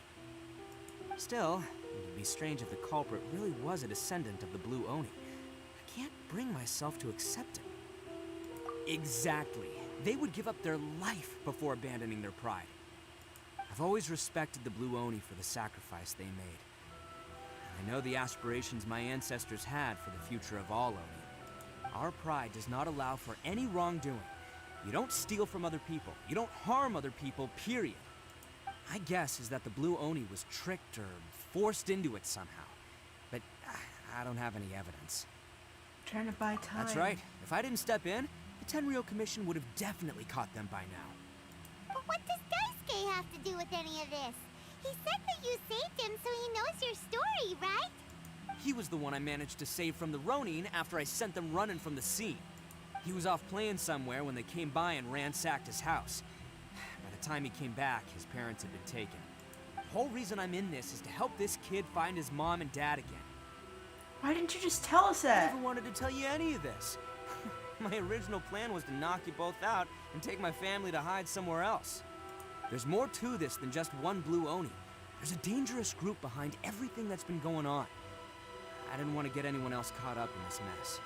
Still, it would be strange if the culprit really was a descendant of the Blue Oni. I can't bring myself to accept it. Exactly. They would give up their life before abandoning their pride. I've always respected the Blue Oni for the sacrifice they made. I know the aspirations my ancestors had for the future of all Oni. Our pride does not allow for any wrongdoing. You don't steal from other people. You don't harm other people, period. My guess is that the Blue Oni was tricked or forced into it somehow. But I don't have any evidence. Trying to buy time. That's right. If I didn't step in, the Tenryou Commission would have definitely caught them by now. But what does Daisuke have to do with any of this? He said that you saved him so he knows your story, right? He was the one I managed to save from the Ronin after I sent them running from the scene. He was off playing somewhere when they came by and ransacked his house. By the time he came back, his parents had been taken. The whole reason I'm in this is to help this kid find his mom and dad again. Why didn't you just tell us I that? never wanted to tell you any of this. My original plan was to knock you both out and take my family to hide somewhere else. There's more to this than just one Blue Oni. There's a dangerous group behind everything that's been going on. I didn't want to get anyone else caught up in this mess.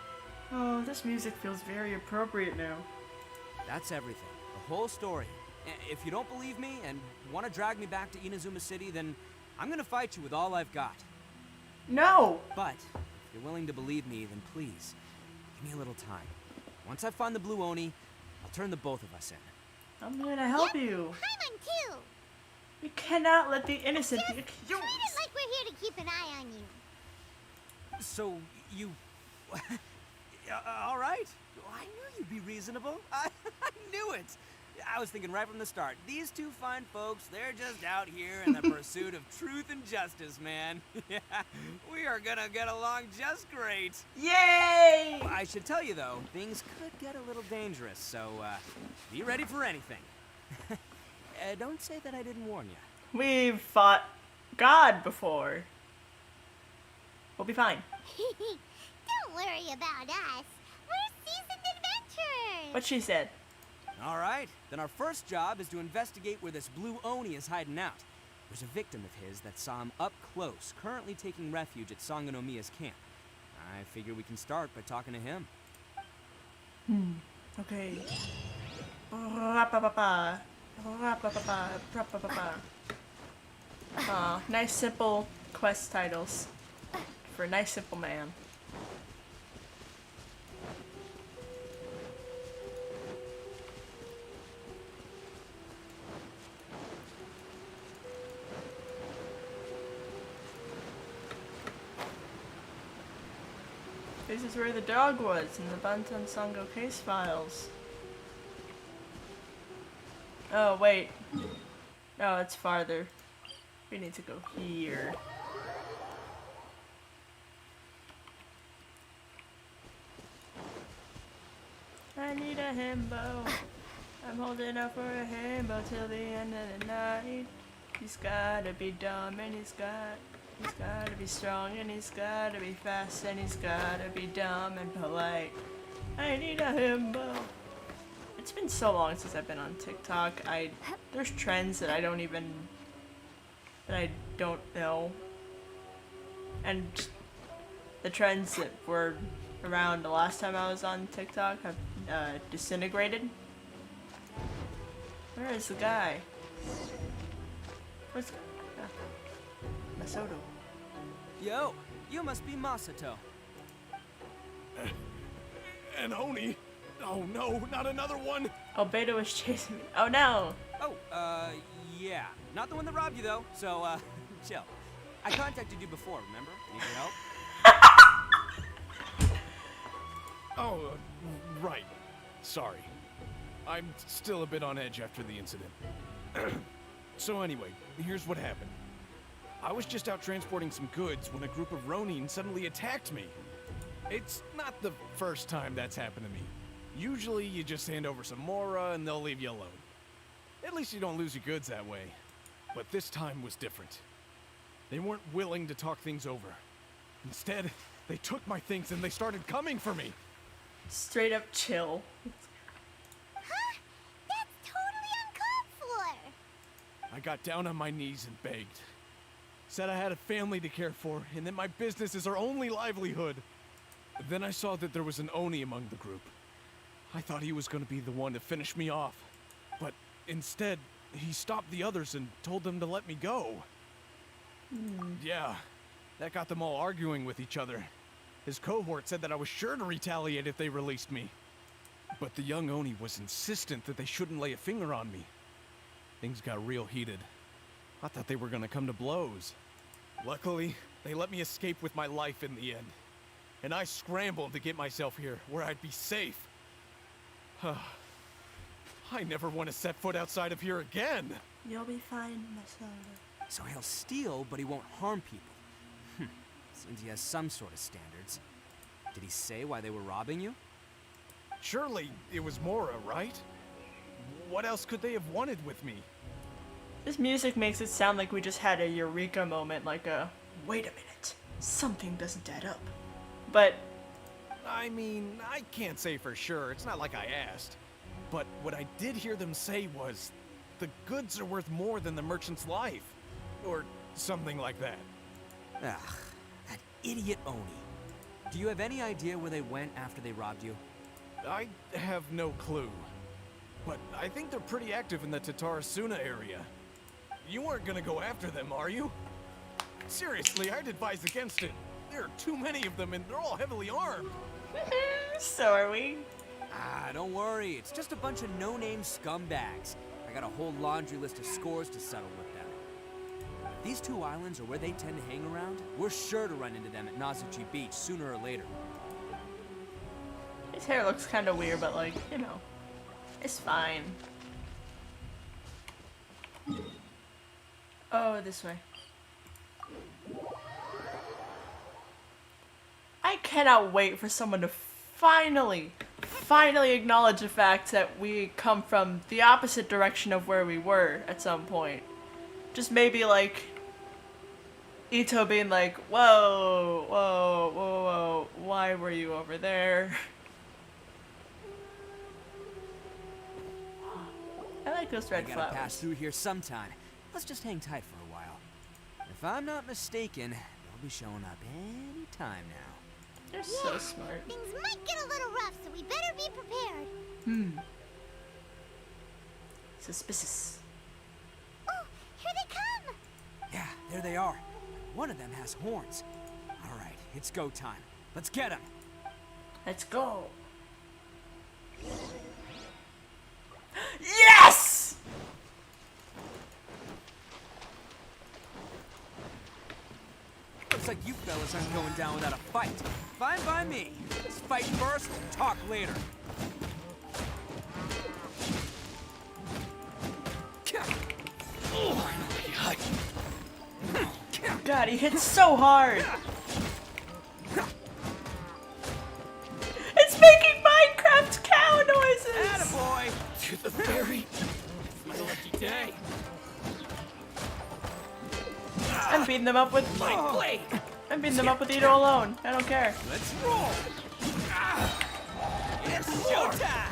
Oh, this music feels very appropriate now. That's everything. The whole story. If you don't believe me and want to drag me back to Inazuma City, then I'm gonna fight you with all I've got. No! But if you're willing to believe me, then please, give me a little time. Once I find the Blue Oni, I'll turn the both of us in. I'm gonna help you. Paimon too. We cannot let the innocent be Treat accused. it like we're here to keep an eye on you. So, you... all right. I knew you'd be reasonable. I knew it. I was thinking right from the start, these two fine folks, they're just out here in the pursuit of truth and justice, man. Yeah, we are gonna get along just great. Yay! I should tell you, though, things could get a little dangerous, so be ready for anything. Don't say that I didn't warn you. We've fought God before. We'll be fine. Don't worry about us. We're seasoned adventurers. What she said. All right, then our first job is to investigate where this blue Oni is hiding out. There's a victim of his that saw him up close, currently taking refuge at Sangonomiya's camp. I figure we can start by talking to him. Okay. Nice simple quest titles for a nice simple man. This is where the dog was in the Bantan Sango case files. Oh, wait. Oh, it's farther. We need to go here. I need a himbo. I'm holding out for a himbo till the end of the night. He's gotta be dumb and he's gotta be strong and he's gotta be fast and he's gotta be dumb and polite. I need a himbo. It's been so long since I've been on TikTok. There's trends that I don't know. And the trends that were around the last time I was on TikTok have disintegrated. Where is the guy? Where's Masato? Yo, you must be Masato. And Oni? Oh no, not another one! Oh, Beta was chasing me. Oh no! Oh, yeah. Not the one that robbed you, though, so, chill. I contacted you before, remember? Need your help? Oh, right. Sorry. I'm still a bit on edge after the incident. So anyway, here's what happened. I was just out transporting some goods when a group of Ronin suddenly attacked me. It's not the first time that's happened to me. Usually you just hand over some Mora and they'll leave you alone. At least you don't lose your goods that way. But this time was different. They weren't willing to talk things over. Instead, they took my things and they started coming for me. Straight up chill. Huh? That's totally uncalled for. I got down on my knees and begged. Said I had a family to care for and that my business is our only livelihood. Then I saw that there was an Oni among the group. I thought he was going to be the one to finish me off. But instead, he stopped the others and told them to let me go. Yeah, that got them all arguing with each other. His cohort said that I was sure to retaliate if they released me. But the young Oni was insistent that they shouldn't lay a finger on me. Things got real heated. I thought they were gonna come to blows. Luckily, they let me escape with my life in the end. And I scrambled to get myself here, where I'd be safe. I never want to set foot outside of here again. You'll be fine, Masato. So he'll steal, but he won't harm people. Seems he has some sort of standards. Did he say why they were robbing you? Surely it was Mora, right? What else could they have wanted with me? This music makes it sound like we just had a eureka moment, like a, wait a minute, something doesn't add up. But I mean, I can't say for sure. It's not like I asked. But what I did hear them say was, the goods are worth more than the merchant's life. Or something like that. Ugh, that idiot Oni. Do you have any idea where they went after they robbed you? I have no clue. But I think they're pretty active in the Tatarasuna area. You weren't gonna go after them, are you? Seriously, I'd advise against it. There are too many of them and they're all heavily armed. so are we. Ah, don't worry. It's just a bunch of no-name scumbags. I got a whole laundry list of scores to settle with them. If these two islands are where they tend to hang around, we're sure to run into them at Nazuchi Beach sooner or later. His hair looks kind of weird, but like, you know, it's fine. Oh, this way. I cannot wait for someone to finally acknowledge the fact that we come from the opposite direction of where we were at some point. Just maybe like Ito being like, whoa, whoa, whoa, whoa, why were you over there? I like those red I gotta pass flowers. through here sometime. Let's just hang tight for a while. If I'm not mistaken, they'll be showing up any time now. They're so smart. Things might get a little rough, so we better be prepared. Suspicious. Oh, here they come! Yeah, there they are. One of them has horns. All right, it's go time. Let's get them. Let's go. Yes! Looks like you fellas aren't going down without a fight. Fine by me. Let's fight first, talk later. God, he hits so hard. It's making Minecraft cow noises. Attaboy! To the ferry. My lucky day. I'm beating them up with My blade! I'm beating them up with Ito alone. I don't care. Let's roll! It's showtime!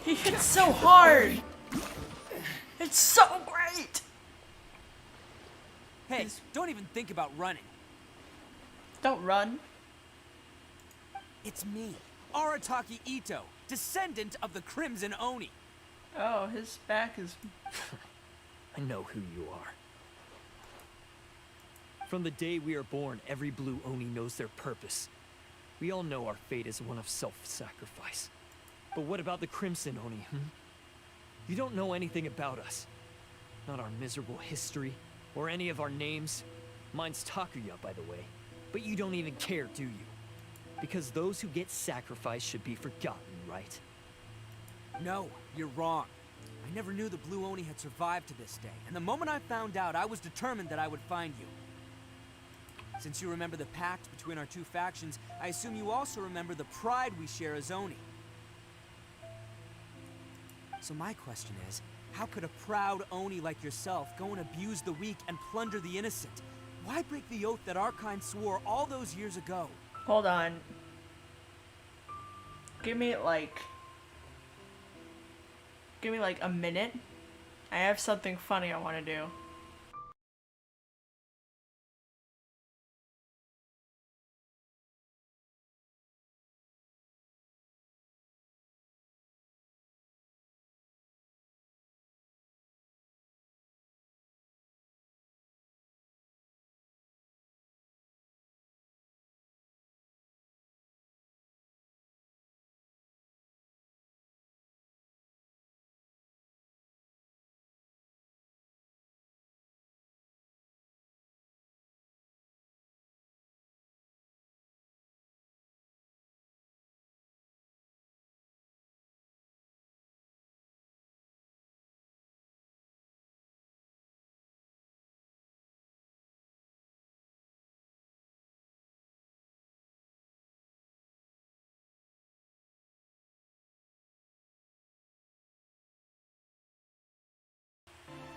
He hits so hard. It's so great. Hey, don't even think about running. Don't run. It's me, Aaaaah Ito, descendant of the Crimson Oni. Oh, his back is. I know who you are. From the day we are born, every blue Oni knows their purpose. We all know our fate is one of self-sacrifice. But what about the Crimson Oni, You don't know anything about us. Not our miserable history, or any of our names. Mine's Takuya, by the way. But you don't even care, do you? Because those who get sacrificed should be forgotten, right? No, you're wrong. I never knew the Blue Oni had survived to this day, and the moment I found out, I was determined that I would find you. Since you remember the pact between our two factions, I assume you also remember the pride we share as Oni. So my question is, how could a proud Oni like yourself go and abuse the weak and plunder the innocent? Why break the oath that our kind swore all those years ago? Hold on. Give me like a minute. I have something funny I want to do.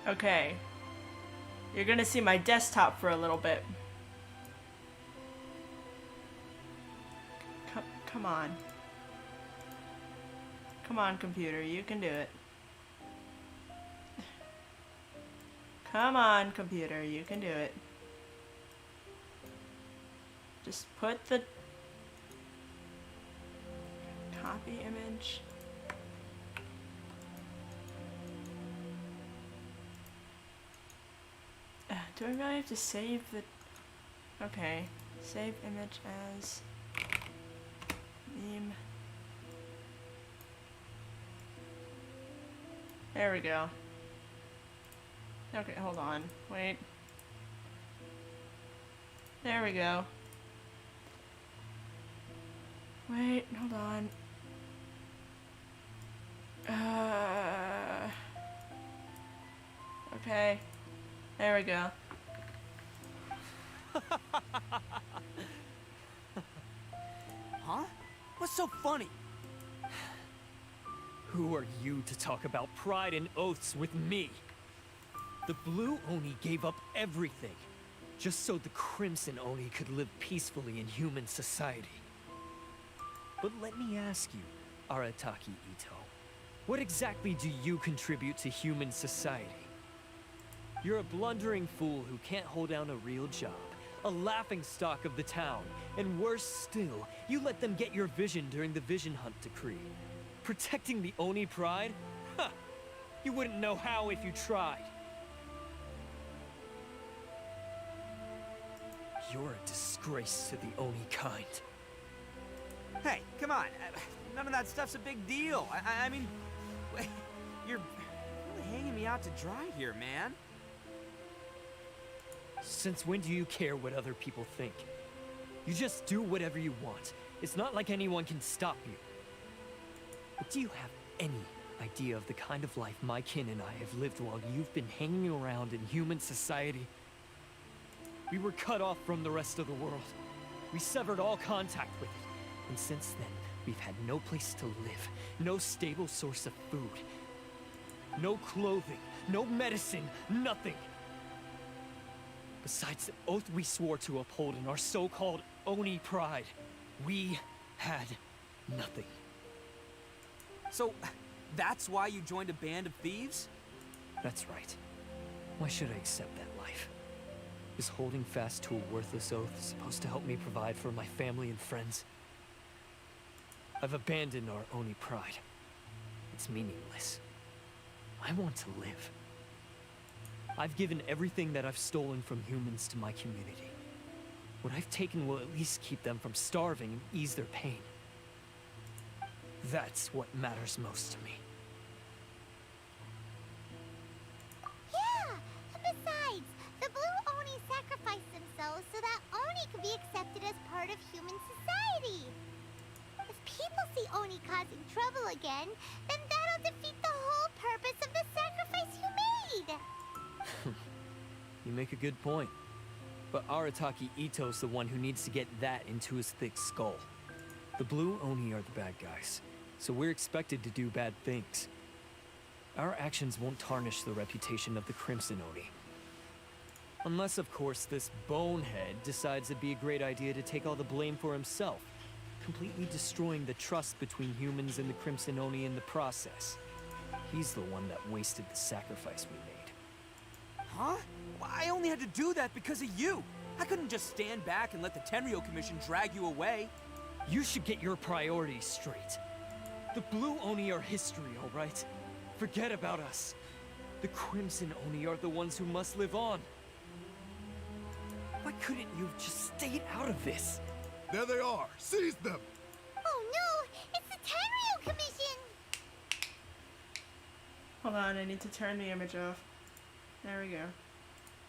Okay. You're gonna see my desktop for a little bit. Come on. Come on, computer, you can do it. Come on, computer, you can do it. Just put the copy image. Do I really have to save the... Okay. Save image as... meme. There we go. Okay, hold on. Wait. There we go. Wait, hold on. Okay. There we go. Huh? What's so funny? Who are you to talk about pride and oaths with me? The Blue Oni gave up everything, just so the Crimson Oni could live peacefully in human society. But let me ask you, Aaaaah Ito, what exactly do you contribute to human society? You're a blundering fool who can't hold down a real job, a laughingstock of the town, and worse still, you let them get your vision during the Vision Hunt decree. Protecting the Oni pride? Huh! You wouldn't know how if you tried. You're a disgrace to the Oni kind. Hey, come on. None of that stuff's a big deal. I mean, you're really hanging me out to dry here, man. Since when do you care what other people think? You just do whatever you want. It's not like anyone can stop you. But do you have any idea of the kind of life my kin and I have lived while you've been hanging around in human society? We were cut off from the rest of the world. We severed all contact with it. And since then, we've had no place to live, no stable source of food, no clothing, no medicine, nothing. Besides the oath we swore to uphold in our so-called Oni pride, we had nothing. So, that's why you joined a band of thieves? That's right. Why should I accept that life? Is holding fast to a worthless oath supposed to help me provide for my family and friends? I've abandoned our Oni pride. It's meaningless. I want to live. I've given everything that I've stolen from humans to my community. What I've taken will at least keep them from starving and ease their pain. That's what matters most to me. Yeah! Besides, the Blue Oni sacrificed themselves so that Oni could be accepted as part of human society. If people see Oni causing trouble again, then that'll defeat the whole purpose of the sacrifice you made! You make a good point. But Aaaaah Ito's the one who needs to get that into his thick skull. The Blue Oni are the bad guys, so we're expected to do bad things. Our actions won't tarnish the reputation of the Crimson Oni. Unless, of course, this bonehead decides it'd be a great idea to take all the blame for himself, completely destroying the trust between humans and the Crimson Oni in the process. He's the one that wasted the sacrifice we made. Huh? Well, I only had to do that because of you. I couldn't just stand back and let the Tenryo Commission drag you away. You should get your priorities straight. The Blue Oni are history, all right? Forget about us. The Crimson Oni are the ones who must live on. Why couldn't you have just stayed out of this? There they are. Seize them. Oh no! It's the Tenryo Commission! Hold on, I need to turn the image off. There we go.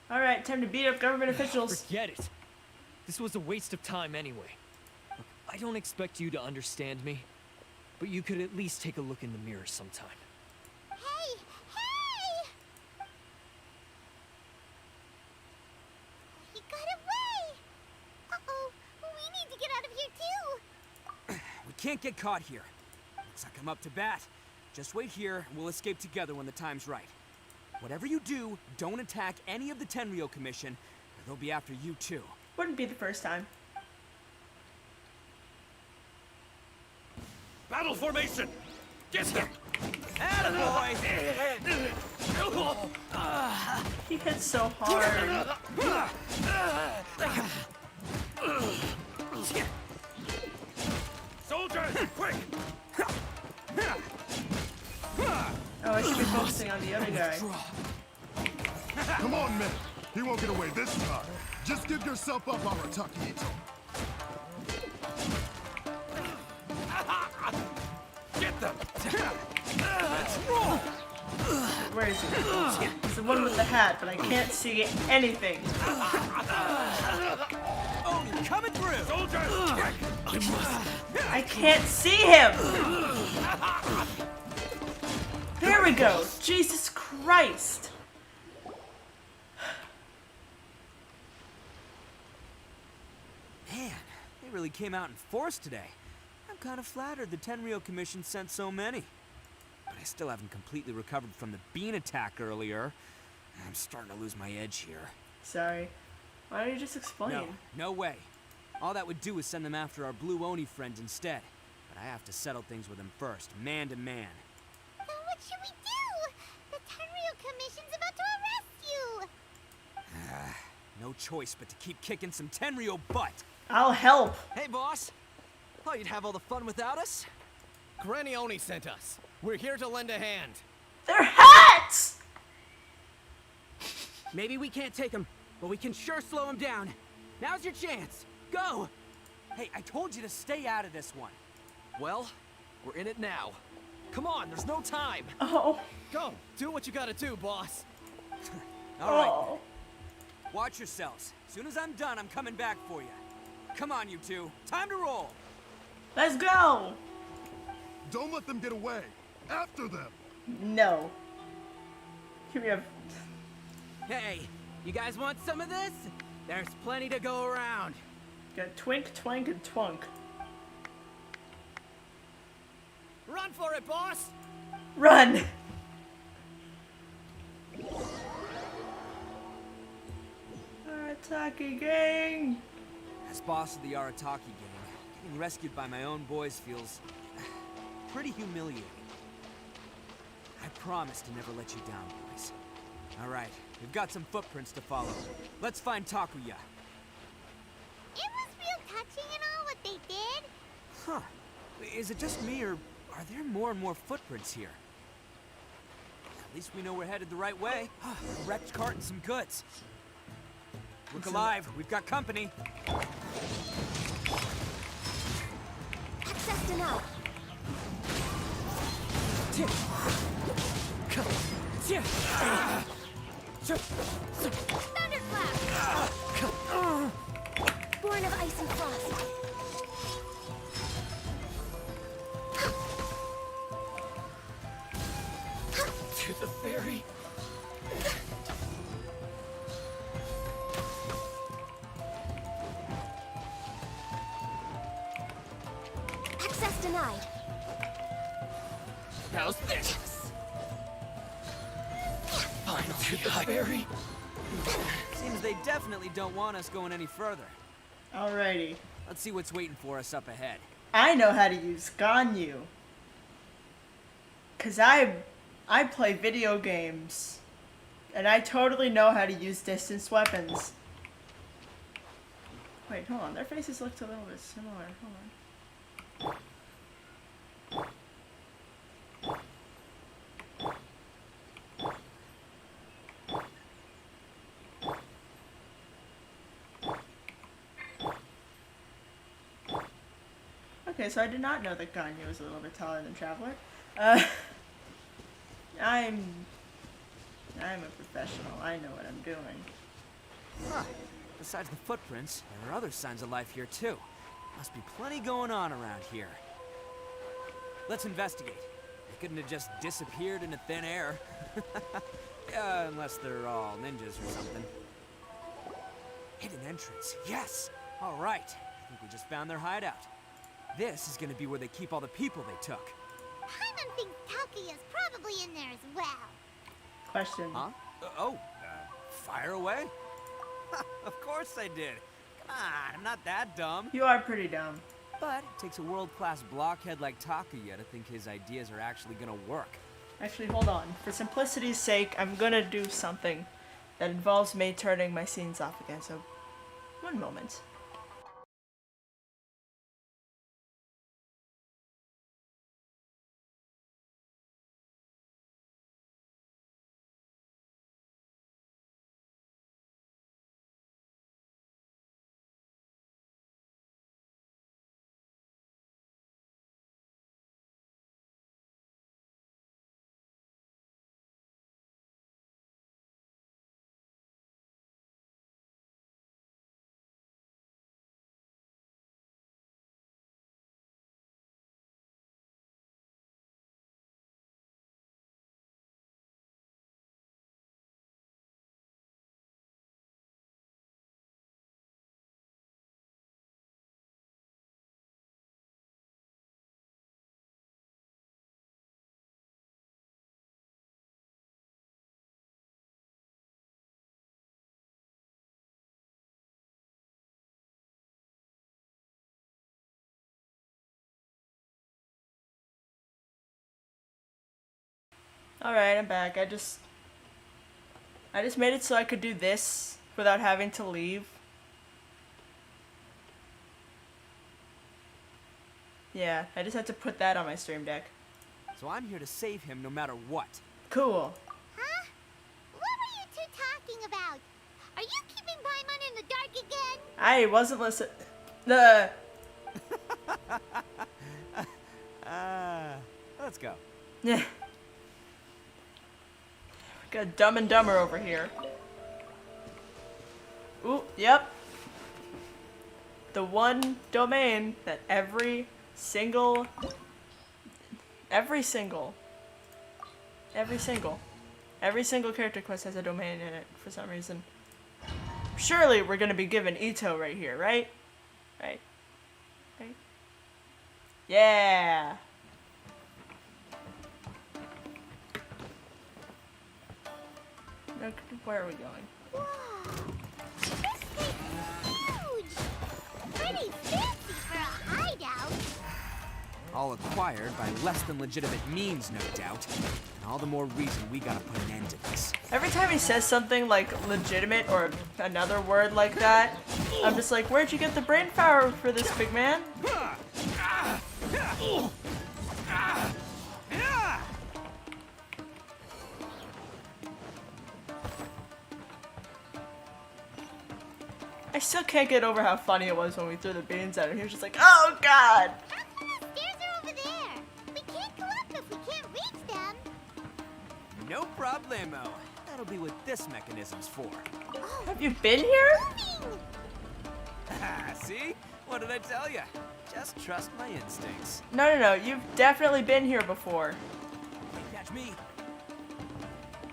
Alright, time to beat up government officials. Forget it. This was a waste of time anyway. Look, I don't expect you to understand me, but you could at least take a look in the mirror sometime. Hey! Hey! He got away! Uh-oh, we need to get out of here too! We can't get caught here. Looks like I'm up to bat. Just wait here, and we'll escape together when the time's right. Whatever you do, don't attack any of the Tenryo Commission, or they'll be after you too. Wouldn't be the first time. Battle formation! Get him! Attaboy! He hits so hard. Soldiers, quick! Oh, I should be focusing on the other guy. Come on, men. He won't get away this time. Just give yourself up, Aaaaah Ito. Get them! Let's roll! Where is he? He's the one with the hat, but I can't see anything. Oh, you're coming through! Soldiers, quick! I can't see him! There we go! Jesus Christ! Man, they really came out in force today. I'm kind of flattered the Tenryo Commission sent so many. but I still haven't completely recovered from the bean attack earlier. I'm starting to lose my edge here. Sorry. Why don't you just explain? No, no way. All that would do is send them after our blue Oni friends instead. But I have to settle things with them first, man to man. Then what should we do? The Tenryu Commission's about to arrest you! No choice but to keep kicking some Tenryu butt. I'll help. Hey, boss. Thought you'd have all the fun without us? Granny Oni sent us. We're here to lend a hand. They're hats! Maybe we can't take him, but we can sure slow him down. Now's your chance. Go! Hey, I told you to stay out of this one. Well, we're in it now. Come on, there's no time. Oh. Go, do what you gotta do, boss. All right. Oh. Watch yourselves. As soon as I'm done, I'm coming back for you. Come on, you two. Time to roll. Let's go. Don't let them get away. After them. No. Here we have. Hey, you guys want some of this? There's plenty to go around. Got Twink, Twank, and Twunk. Run for it, boss! Run! Arataki gang! As boss of the Arataki gang, getting rescued by my own boys feels pretty humiliating. I promise to never let you down, boys. All right, we've got some footprints to follow. Let's find Takuya. It was real touching and all what they did. Huh. Is it just me, or are there more and more footprints here? At least we know we're headed the right way. A wrecked cart and some goods. Look alive, we've got company. Access denied. Thunderclap! Born of ice and frost. To the ferry. Access denied. How's this? Final to the ferry. Seems they definitely don't want us going any further. Alrighty. Let's see what's waiting for us up ahead. I know how to use Ganyu. Cause I play video games. And I totally know how to use distance weapons. Wait, hold on. Their faces looked a little bit similar. Hold on. Okay, so I did not know that Ganyu was a little bit taller than Traveler. I'm a professional. I know what I'm doing. Huh. Besides the footprints, there are other signs of life here too. Must be plenty going on around here. Let's investigate. They couldn't have just disappeared into thin air. Unless they're all ninjas or something. Hidden entrance. Yes! Alright. I think we just found their hideout. This is gonna be where they keep all the people they took. Paimon thinks Takuya's probably in there as well. Question. Huh? Fire away? Of course I did. Come on, I'm not that dumb. You are pretty dumb. But it takes a world-class blockhead like Takuya to think his ideas are actually gonna work. Actually, hold on. For simplicity's sake, I'm gonna do something that involves me turning my scenes off again, so one moment. Alright, I'm back. I just made it so I could do this without having to leave. Yeah, I just had to put that on my stream deck. So I'm here to save him no matter what. Cool. Huh? What were you two talking about? Are you keeping Paimon in the dark again? I wasn't listening. Let's go. Yeah. Got Dumb and Dumber over here. Ooh, yep. The one domain that every single character quest has a domain in it for some reason. Surely we're gonna be given Ito right here, right? Right. Right. Yeah. Okay, where are we going? Whoa! This place is huge! Pretty fancy for a hideout! All acquired by less than legitimate means, no doubt. And all the more reason we gotta put an end to this. Every time he says something like legitimate or another word like that, I'm just like, where'd you get the brain power for this, big man? I still can't get over how funny it was when we threw the beans at him. He was just like, oh god! How come the stairs are over there? We can't go up if we can't reach them. No problemo. That'll be what this mechanism's for. Oh, Have you been here? moving! See? What did I tell you? Just trust my instincts. No, you've definitely been here before. Can't catch me.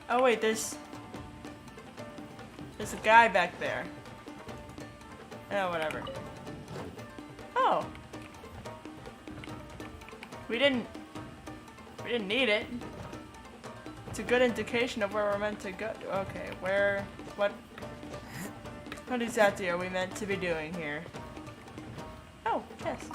Oh wait, there's a guy back there. Oh, whatever. Oh. We didn't need it. It's a good indication of where we're meant to go. Okay, what exactly are we meant to be doing here? Oh, yes.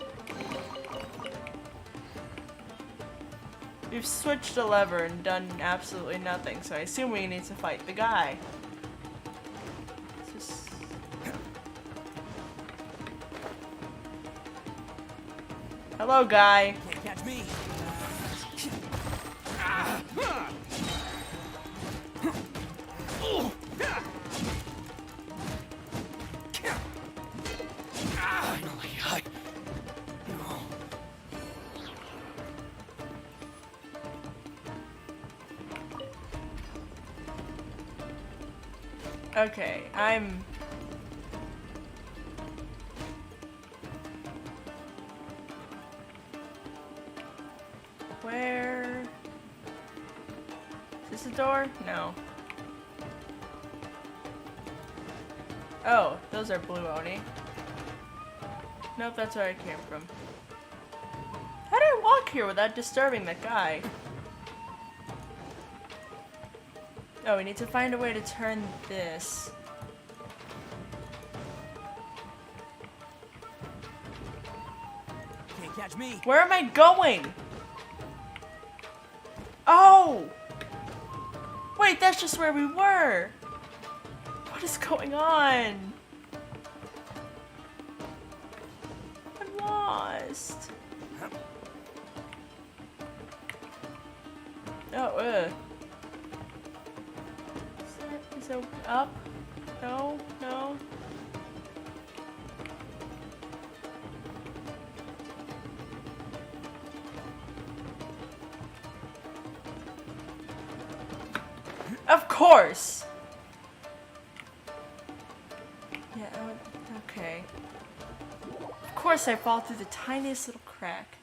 We've switched a lever and done absolutely nothing, so I assume we need to fight the guy. It's just... Hello, guy. Can't catch me. Okay, Where... Is this a door? No. Oh, those are blue Oni. Nope, that's where I came from. How do I walk here without disturbing that guy? Oh, we need to find a way to turn this. Can't catch me. Where am I going? Oh! Wait, that's just where we were. What is going on? I'm lost. Oh, Is it up? No, no. Of course! Yeah, okay. Of course I fall through the tiniest little crack.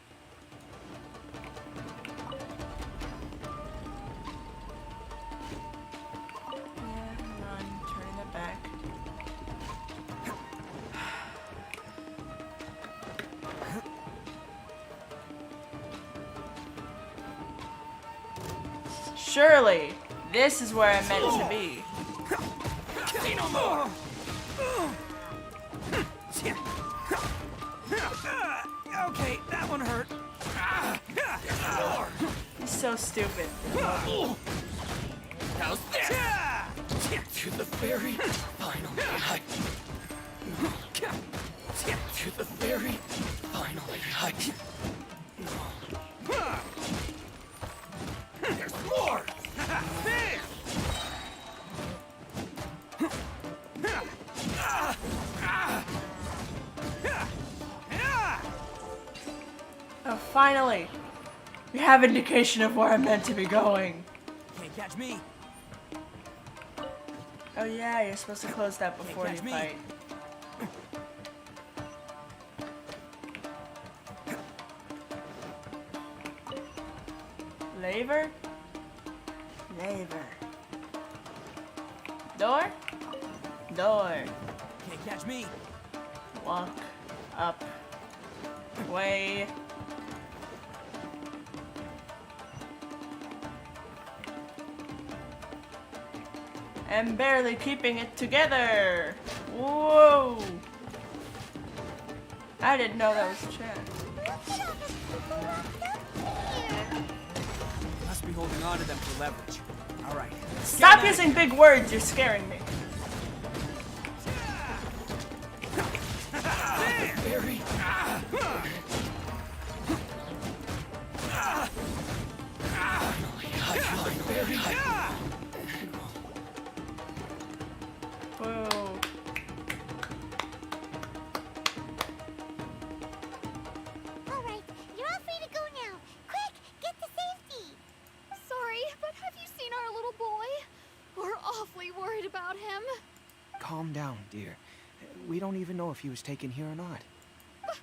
Surely, this is where I'm meant to be. Say no more. Okay, that one hurt. He's so stupid. How's this? To the very final high. To the very final high. There's more! Oh, finally! We have indication of where I'm meant to be going. Can't catch me. Oh yeah, you're supposed to close that before you catch me. fight. Lever? Lever. Door? Door. Can't catch me. Walk up. Way. I'm barely keeping it together. Whoa. I didn't know that was a chance. Must be holding on to them for leverage. All right. Stop using big words, you're scaring me. Very. Very high. Whoa. Alright, you're all free to go now. Quick, get to safety. Sorry, but have you seen our little boy? We're awfully worried about him. Calm down, dear. We don't even know if he was taken here or not. But...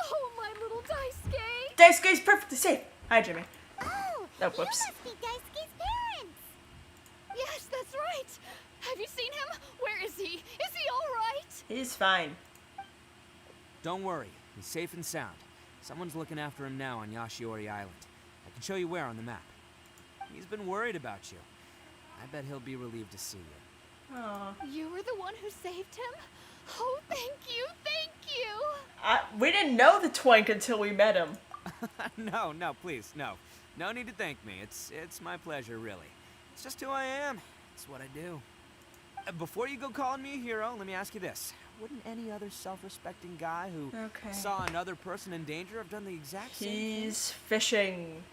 Oh, my little Daisuke! Daisuke's perfectly safe. Hi, Jimmy. Oh, Oh, whoops. you must be Daisuke's parents. Yes, that's right. Have you seen him? Where is he? Is he all right? He's fine. Don't worry. He's safe and sound. Someone's looking after him now on Yashiori Island. I can show you where on the map. He's been worried about you. I bet he'll be relieved to see you. Aw. You were the one who saved him? Oh, thank you, thank you! We didn't know the twink until we met him. No, please, no. No need to thank me. It's my pleasure, really. It's just who I am. It's what I do. Before you go calling me a hero, let me ask you this. Wouldn't any other self-respecting guy who Okay. saw another person in danger have done the exact same thing? He's fishing.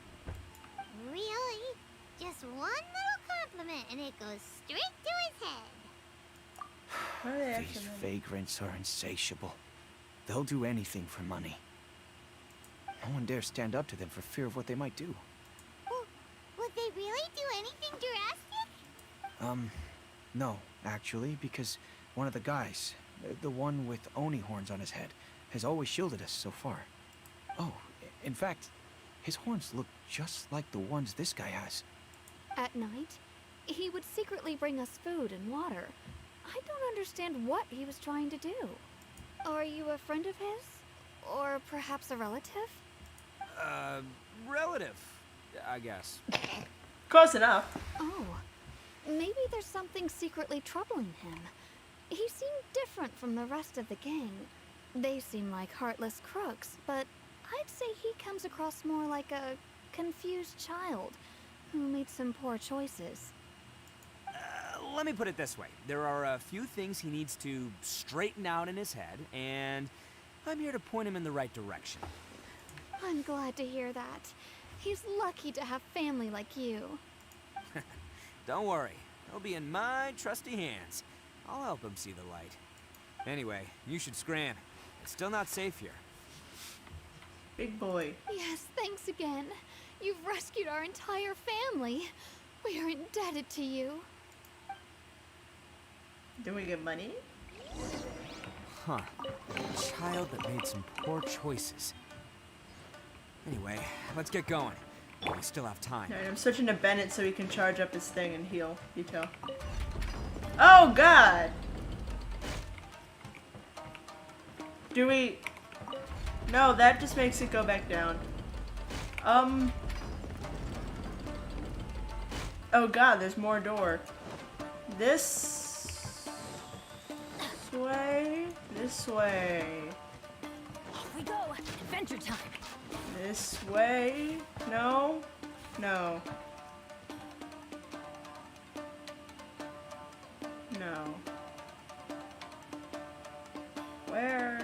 Really? Just one little compliment and it goes straight to his head. What are they These actually? vagrants are insatiable. They'll do anything for money. No one dares stand up to them for fear of what they might do. Well, would they really do anything drastic? No, actually, because one of the guys, the one with Oni horns on his head, has always shielded us so far. Oh, in fact, his horns look just like the ones this guy has. At night, he would secretly bring us food and water. I don't understand what he was trying to do. Are you a friend of his? Or perhaps a relative? Relative, I guess. Close enough. Oh, maybe there's something secretly troubling him. He seemed different from the rest of the gang. They seem like heartless crooks, but I'd say he comes across more like a confused child who made some poor choices. Let me put it this way. There are a few things he needs to straighten out in his head, and I'm here to point him in the right direction. I'm glad to hear that. He's lucky to have family like you. Don't worry. He'll be in my trusty hands. I'll help him see the light. Anyway, you should scram. It's still not safe here. Big boy. Yes, thanks again. You've rescued our entire family. We are indebted to you. Do we get money? Huh. A child that made some poor choices. Anyway, let's get going. We still have time. Alright, I'm switching to Bennett so he can charge up his thing and heal. Detail. Oh god! Do we... No, that just makes it go back down. Oh god, there's more door. This way. This way. Off we go! Adventure time! This way? No? No. No. Where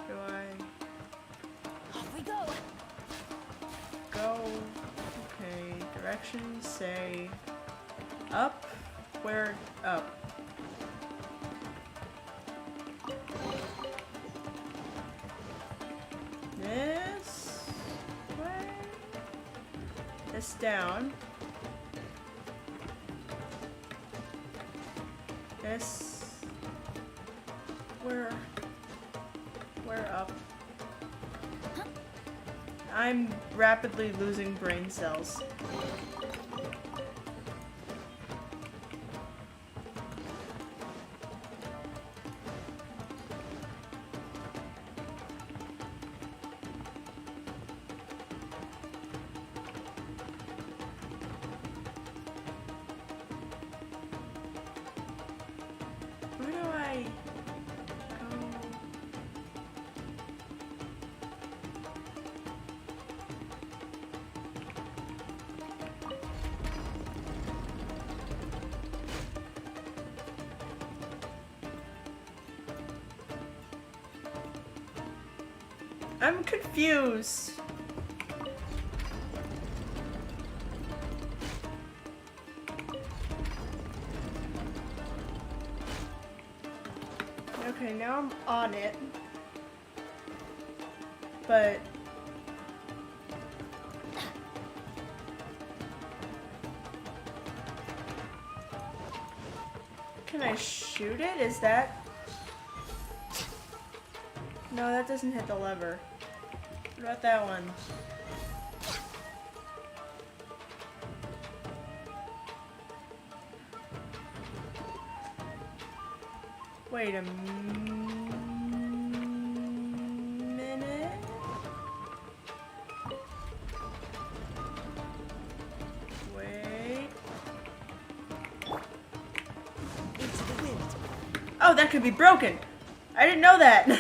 do I Off we go. go? Okay, directions say up. Where up? This way? This down. This. Where up? I'm rapidly losing brain cells. Where do I go? I'm confused. Okay, now I'm on it. But can I shoot it? Is that? No, that doesn't hit the lever. What about that one? Wait a minute. Wait. Oh, that could be broken. I didn't know that.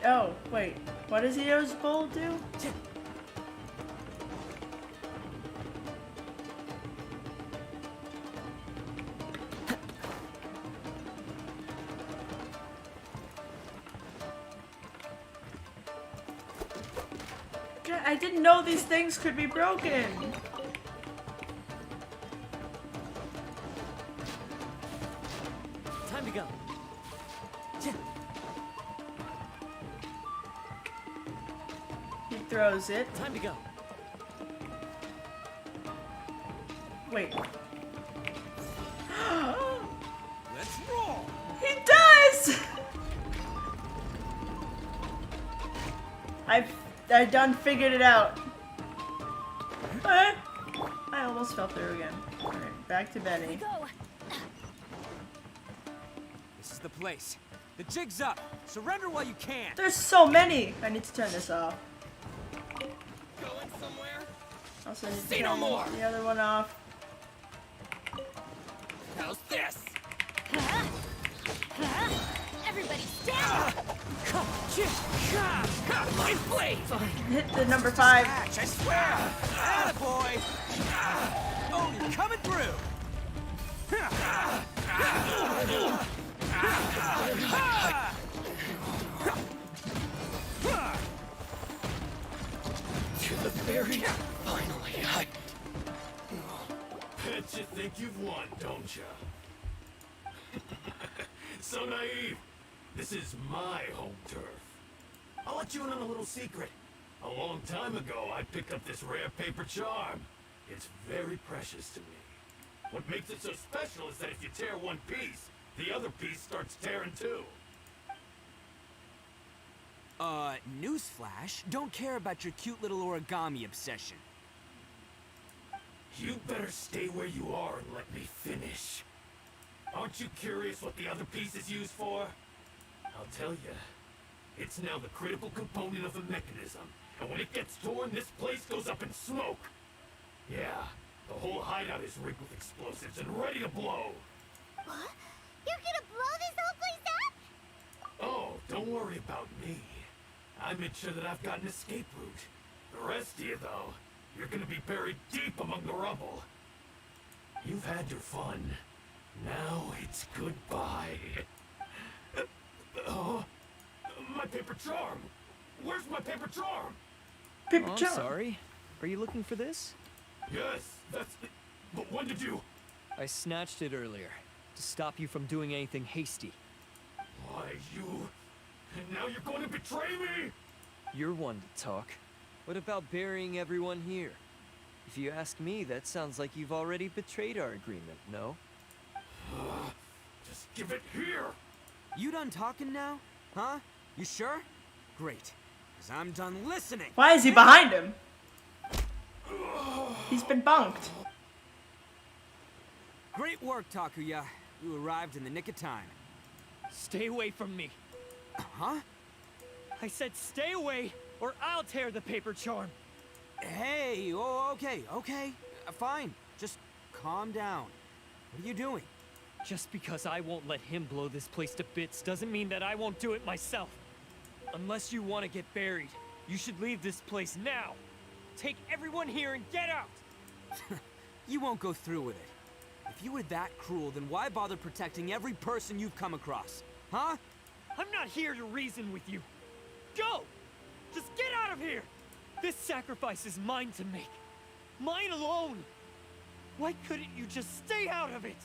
Oh, wait. What does Ito's bowl do? God, I didn't know these things could be broken. Time to go. He throws it. Time to go. Wait. Let's roll! He does! I done figured it out. What? I almost fell through again. Alright, back to Benny. Go. This is the place. The jig's up. Surrender while you can. There's so many! I need to turn this off. Going somewhere? Also need to Say no turn more. the other one off. How's this? Everybody stand. My blade! Hit the number 5. Catch, I swear! Attaboy! Oh, you're coming through! To the very finally, I... Bet you think you've won, don't ya? So naive. This is my home turf. I'll let you in on a little secret. A long time ago, I picked up this rare paper charm. It's very precious to me. What makes it so special is that if you tear one piece, the other piece starts tearing too. Newsflash, don't care about your cute little origami obsession. You better stay where you are and let me finish. Aren't you curious what the other piece is used for? I'll tell you. It's now the critical component of the mechanism, and when it gets torn, this place goes up in smoke. Yeah, the whole hideout is rigged with explosives and ready to blow. What? You're gonna blow this whole place up? Don't worry about me. I made sure that I've got an escape route. The rest of you, though, you're gonna be buried deep among the rubble. You've had your fun. Now it's goodbye. Oh, my paper charm! Where's my paper charm? Paper I'm charm. sorry. Are you looking for this? Yes, that's it. But when did you... I snatched it earlier, to stop you from doing anything hasty. Why, you... And now you're going to betray me? You're one to talk. What about burying everyone here? If you ask me, that sounds like you've already betrayed our agreement, no? Just give it here! You done talking now? Huh? You sure? Great. Because I'm done listening. Why is he behind him? He's been bunked. Great work, Takuya. You arrived in the nick of time. Stay away from me. Huh? I said stay away, or I'll tear the paper charm. Hey, oh, okay. Fine. Just calm down. What are you doing? Just because I won't let him blow this place to bits doesn't mean that I won't do it myself. Unless you want to get buried, you should leave this place now. Take everyone here and get out! You won't go through with it. If you were that cruel, then why bother protecting every person you've come across? Huh? I'm not here to reason with you. Go! Just get out of here! This sacrifice is mine to make. Mine alone! Why couldn't you just stay out of it?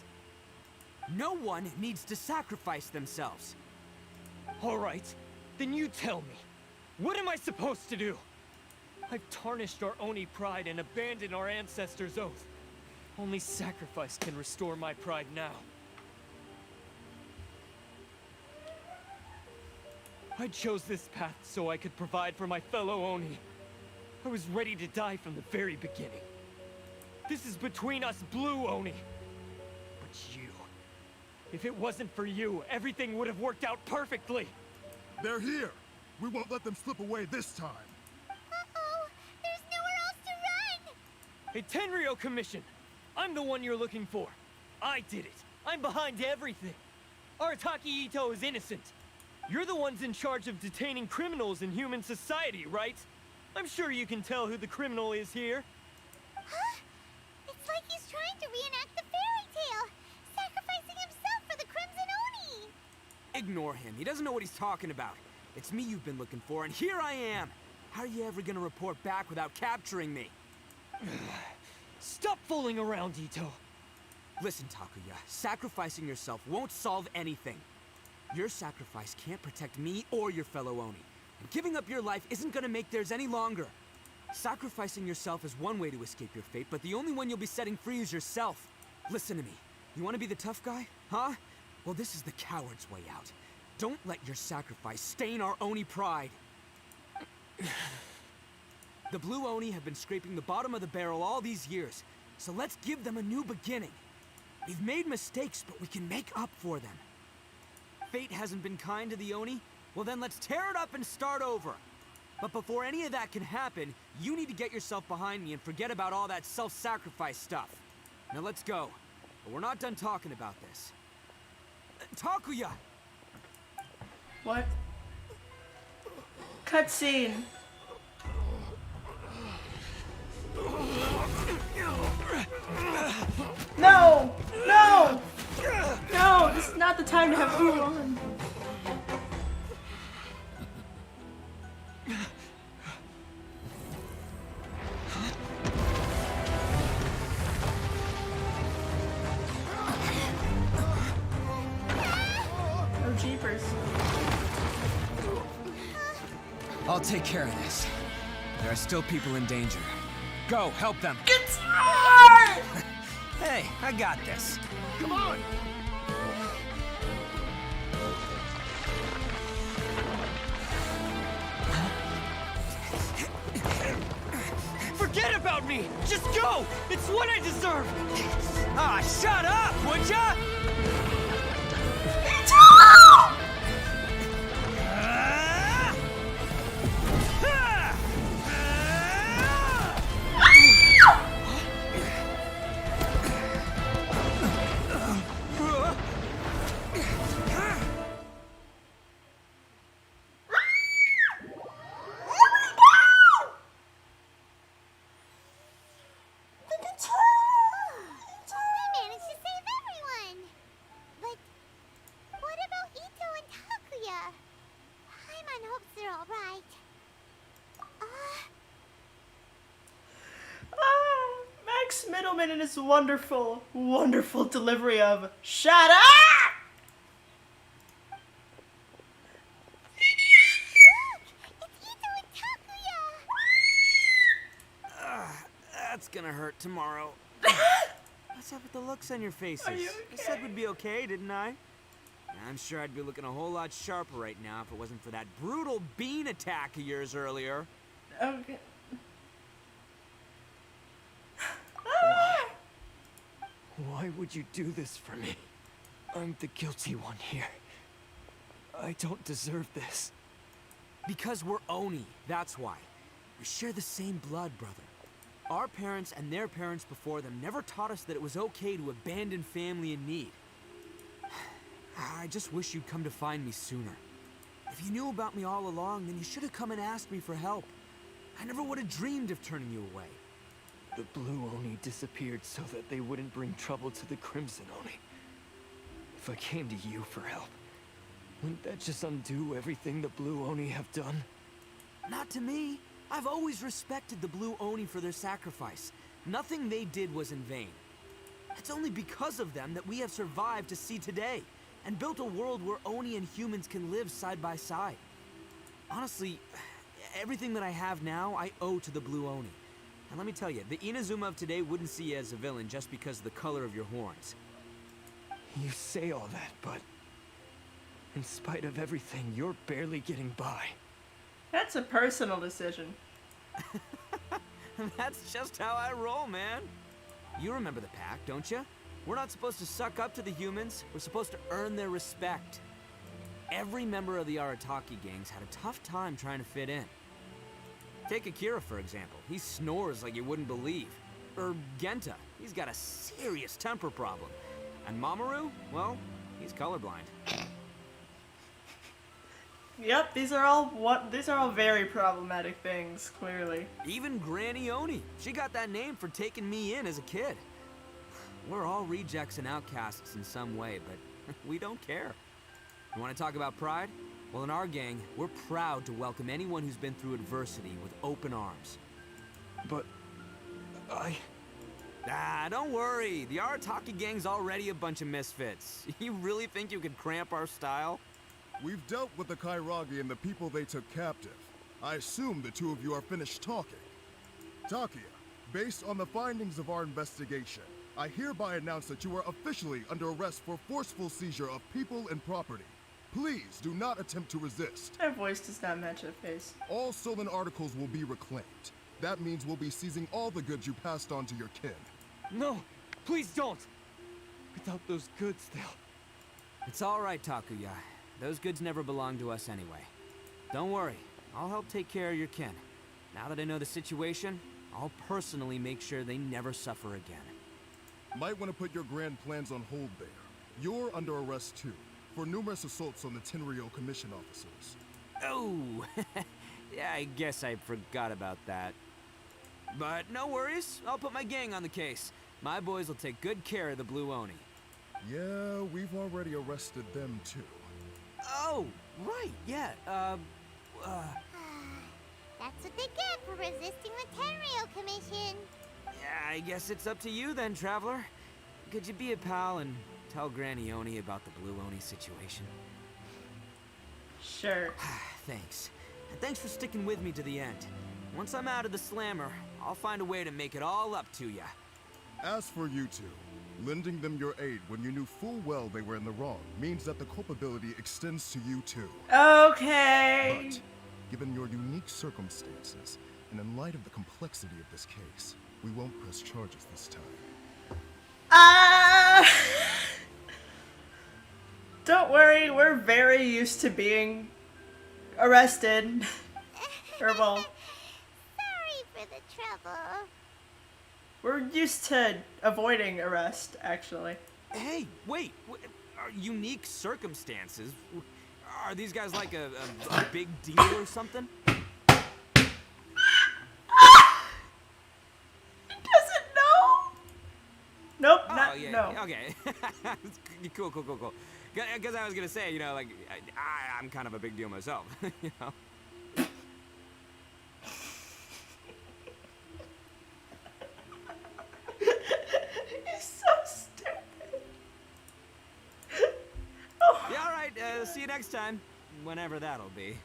No one needs to sacrifice themselves. All right, then you tell me. What am I supposed to do? I've tarnished our Oni pride and abandoned our ancestors' oath. Only sacrifice can restore my pride now. I chose this path so I could provide for my fellow Oni. I was ready to die from the very beginning. This is between us blue Oni. But you... If it wasn't for you, everything would have worked out perfectly. They're here. We won't let them slip away this time. Uh-oh! There's nowhere else to run! Hey, Tenryo Commission! I'm the one you're looking for. I did it. I'm behind everything. Arataki Ito is innocent. You're the ones in charge of detaining criminals in human society, right? I'm sure you can tell who the criminal is here. Huh? It's like he's trying to reenact the fairy tale, sacrificing himself for the Crimson Oni! Ignore him. He doesn't know what he's talking about. It's me you've been looking for, and here I am. How are you ever gonna report back without capturing me? Stop fooling around, Ito. Listen, Takuya, sacrificing yourself won't solve anything. Your sacrifice can't protect me or your fellow Oni. And giving up your life isn't gonna make theirs any longer. Sacrificing yourself is one way to escape your fate, but the only one you'll be setting free is yourself. Listen to me. You wanna be the tough guy? Huh? Well, this is the coward's way out. Don't let your sacrifice stain our Oni pride. The blue Oni have been scraping the bottom of the barrel all these years, so let's give them a new beginning. We've made mistakes, but we can make up for them. Fate hasn't been kind to the Oni? Well then let's tear it up and start over. But before any of that can happen, you need to get yourself behind me and forget about all that self-sacrifice stuff. Now let's go. But we're not done talking about this. Takuya! What? Cutscene. No! No! No! This is not the time to have Oolong. Oh, jeepers. I'll take care of this. There are still people in danger. Go, help them. Guitar! Hey, I got this. Come on! Forget about me! Just go! It's what I deserve! Ah, shut up, would ya? gentleman in his wonderful, wonderful delivery of "Shut up!" That's gonna hurt tomorrow. What's up with the looks on your faces? Are you I said we'd be okay, didn't I? I'm sure I'd be looking a whole lot sharper right now if it wasn't for that brutal bean attack of yours earlier. Okay. Why would you do this for me? I'm the guilty one here. I don't deserve this. Because we're Oni, that's why. We share the same blood, brother. Our parents and their parents before them never taught us that it was okay to abandon family in need. I just wish you'd come to find me sooner. If you knew about me all along, then you should have come and asked me for help. I never would have dreamed of turning you away. The Blue Oni disappeared so that they wouldn't bring trouble to the Crimson Oni. If I came to you for help, wouldn't that just undo everything the Blue Oni have done? Not to me. I've always respected the Blue Oni for their sacrifice. Nothing they did was in vain. It's only because of them that we have survived to see today, and built a world where Oni and humans can live side by side. Honestly, everything that I have now, I owe to the Blue Oni. And let me tell you, the Inazuma of today wouldn't see you as a villain just because of the color of your horns. You say all that, but in spite of everything, you're barely getting by. That's a personal decision. That's just how I roll, man. You remember the pack, don't you? We're not supposed to suck up to the humans. We're supposed to earn their respect. Every member of the Arataki gangs had a tough time trying to fit in. Take Akira, for example. He snores like you wouldn't believe. Or Genta. He's got a serious temper problem. And Mamoru, well, he's colorblind. Yep, these are all very problematic things, clearly. Even Granny Oni. She got that name for taking me in as a kid. We're all rejects and outcasts in some way, but we don't care. You want to talk about pride? Well, in our gang, we're proud to welcome anyone who's been through adversity with open arms. But don't worry. The Arataki gang's already a bunch of misfits. You really think you could cramp our style? We've dealt with the Kairagi and the people they took captive. I assume the two of you are finished talking. Takia, based on the findings of our investigation, I hereby announce that you are officially under arrest for forceful seizure of people and property. Please do not attempt to resist. Her voice does not match her face. All stolen articles will be reclaimed. That means we'll be seizing all the goods you passed on to your kin. no, please don't. Without those goods, they'll... It's all right, Takuya. Those goods never belonged to us anyway. Don't worry. I'll help take care of your kin. Now that I know the situation, I'll personally make sure they never suffer again. Might want to put your grand plans on hold there. You're under arrest too, for numerous assaults on the Tenryou Commission officers. Oh, yeah, I guess I forgot about that. But no worries, I'll put my gang on the case. My boys will take good care of the Blue Oni. Yeah, we've already arrested them too. Oh, right, yeah, That's what they get for resisting the Tenryou Commission. yeah, I guess it's up to you then, Traveler. Could you be a pal and tell Granny Oni about the Blue Oni situation? Sure. Thanks. And thanks for sticking with me to the end. Once I'm out of the slammer, I'll find a way to make it all up to ya. As for you two, lending them your aid when you knew full well they were in the wrong means that the culpability extends to you too. Okay. But, given your unique circumstances, and in light of the complexity of this case, we won't press charges this time. Don't worry, we're very used to being arrested. Or well, Sorry for the trouble. we're used to avoiding arrest, actually. Hey, wait! Are unique circumstances? Are these guys like a big deal or something? Doesn't know. Nope, Oh, not no. Okay. Cool. Because I was gonna say, you know, like, I'm kind of a big deal myself, you know? see you next time. Whenever that'll be.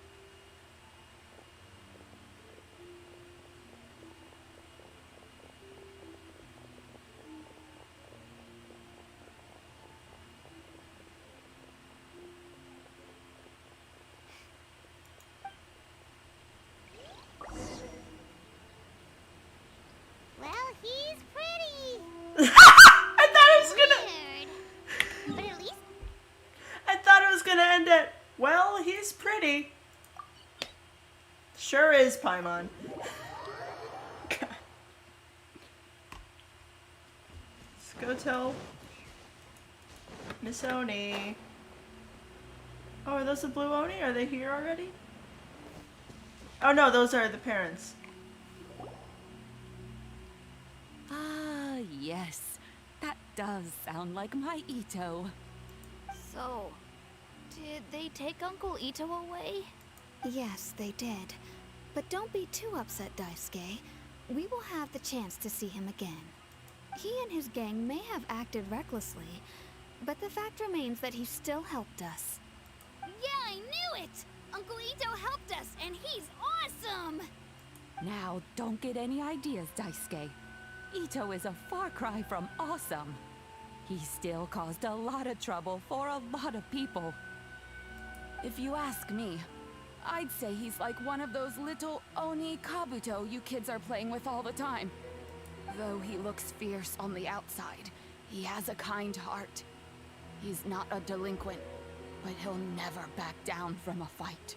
Well, he's pretty. I thought it was gonna. Weird. But at least I thought it was gonna end at, well, he's pretty. Sure is, Paimon. God. Let's go tell Miss Oni. Oh, are those the blue Oni? Are they here already? Oh no, those are the parents. Ah, yes. That does sound like my Ito. So, did they take Uncle Ito away? Yes, they did. But don't be too upset, Daisuke. We will have the chance to see him again. He and his gang may have acted recklessly, but the fact remains that he still helped us. Yeah, I knew it! Uncle Ito helped us, and he's awesome! Now, don't get any ideas, Daisuke. Ito is a far cry from awesome. He still caused a lot of trouble for a lot of people. If you ask me, I'd say he's like one of those little Oni Kabuto you kids are playing with all the time. Though he looks fierce on the outside, he has a kind heart. He's not a delinquent, but he'll never back down from a fight.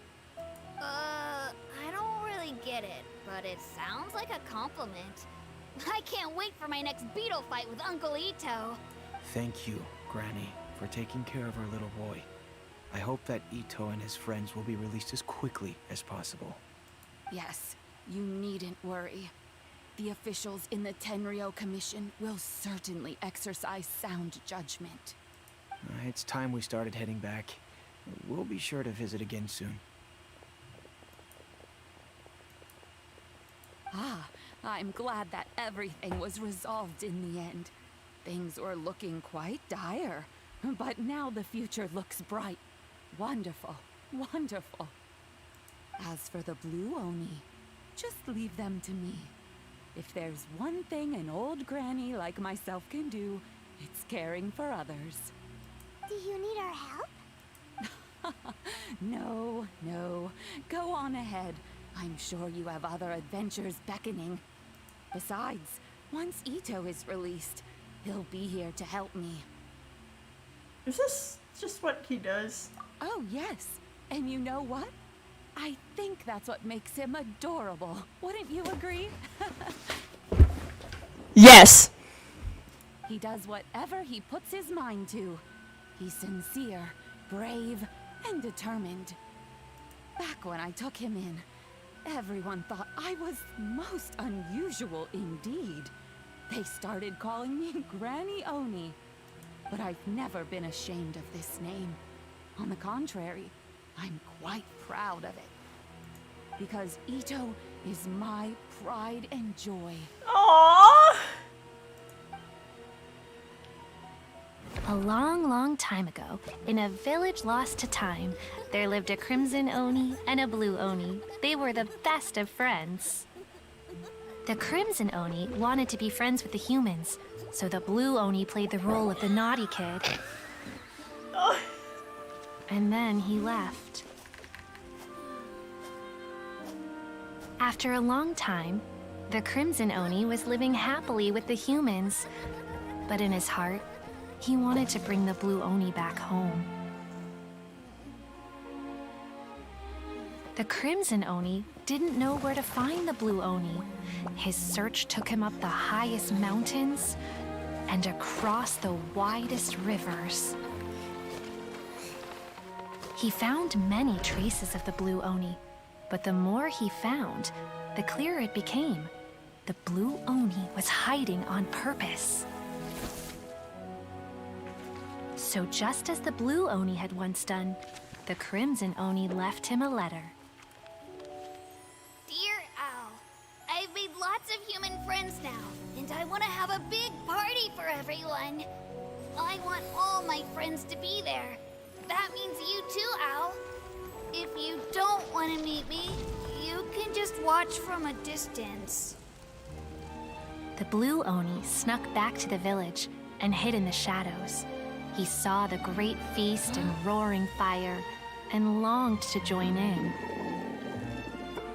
I don't really get it, but it sounds like a compliment. I can't wait for my next beetle fight with Uncle Ito. Thank you, Granny, for taking care of our little boy. I hope that Ito and his friends will be released as quickly as possible. Yes, you needn't worry. The officials in the Tenryo Commission will certainly exercise sound judgment. It's time we started heading back. We'll be sure to visit again soon. Ah, I'm glad that everything was resolved in the end. Things were looking quite dire, but now the future looks bright. Wonderful, wonderful. As for the blue Oni, just leave them to me. If there's one thing an old granny like myself can do, it's caring for others. do you need our help? No, no. Go on ahead. I'm sure you have other adventures beckoning. Besides, once Ito is released, he'll be here to help me. Is this just what he does? Oh, yes. And you know what? I think that's what makes him adorable. Wouldn't you agree? Yes. He does whatever he puts his mind to. He's sincere, brave, and determined. Back when I took him in, everyone thought I was most unusual indeed. They started calling me Granny Oni. But I've never been ashamed of this name. On the contrary, I'm quite proud of it. Because Ito is my pride and joy. Aww. A long, long time ago, in a village lost to time, there lived a crimson Oni and a blue Oni. They were the best of friends. The crimson Oni wanted to be friends with the humans, so the blue Oni played the role of the naughty kid. And then he left. After a long time, the crimson Oni was living happily with the humans, but in his heart, he wanted to bring the blue Oni back home. The crimson Oni didn't know where to find the blue Oni. His search took him up the highest mountains and across the widest rivers. He found many traces of the blue Oni, but the more he found, the clearer it became. The blue Oni was hiding on purpose. So just as the blue Oni had once done, the crimson Oni left him a letter. Dear Al, I've made lots of human friends now, and I want to have a big party for everyone. I want all my friends to be there. that means you too, Owl. If you don't want to meet me, you can just watch from a distance. The blue Oni snuck back to the village and hid in the shadows. He saw the great feast and roaring fire and longed to join in.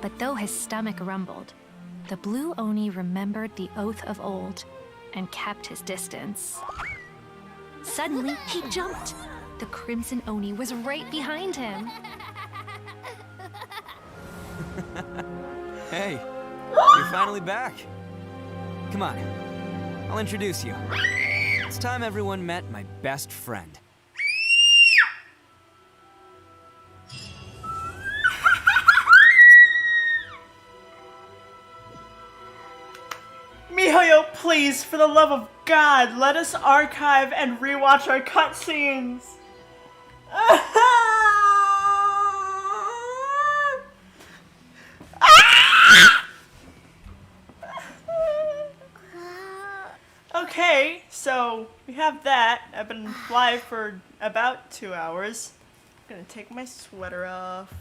But though his stomach rumbled, the blue Oni remembered the oath of old and kept his distance. Suddenly, he jumped. The Crimson Oni was right behind him. Hey, you're finally back. Come on, I'll introduce you. It's time everyone met my best friend. Mihoyo, please, for the love of God, let us archive and rewatch our cutscenes. Okay, so we have that. I've been live for about 2 hours. I'm gonna take my sweater off.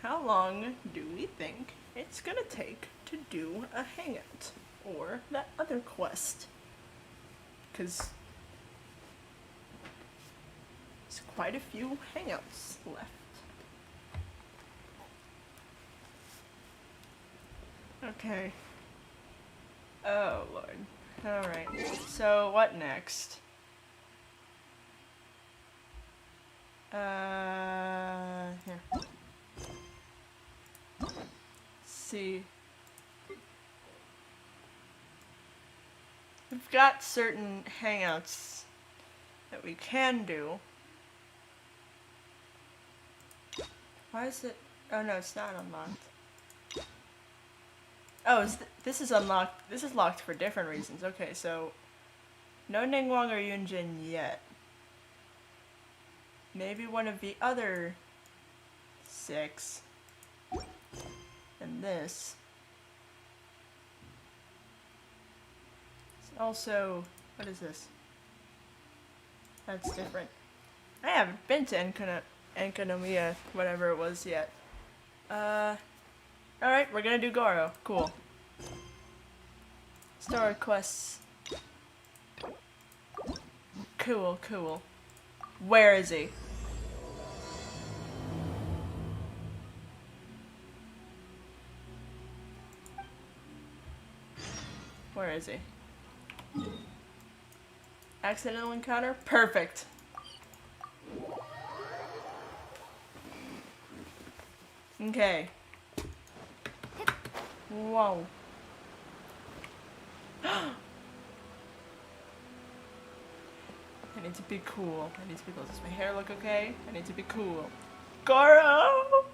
How long do we think it's gonna take to do a hangout or that other quest? Because there's quite a few hangouts left. Okay. Oh lord. Alright. So what next? Here. Let's see. We've got certain hangouts that we can do. Why is it? Oh no, it's not unlocked. Oh, this is unlocked. This is locked for different reasons. Okay, so no Ningguang or Yunjin yet. Maybe one of the other 6. And this. It's also, what is this? That's different. I haven't been to Enkanomiya, whatever it was yet. Alright, we're gonna do Goro. Cool. Star quests. Cool, cool. Where is he? Where is he? Accidental encounter? Perfect. Okay. Whoa. I need to be cool. I need to be cool. Does my hair look okay? I need to be cool. Goro!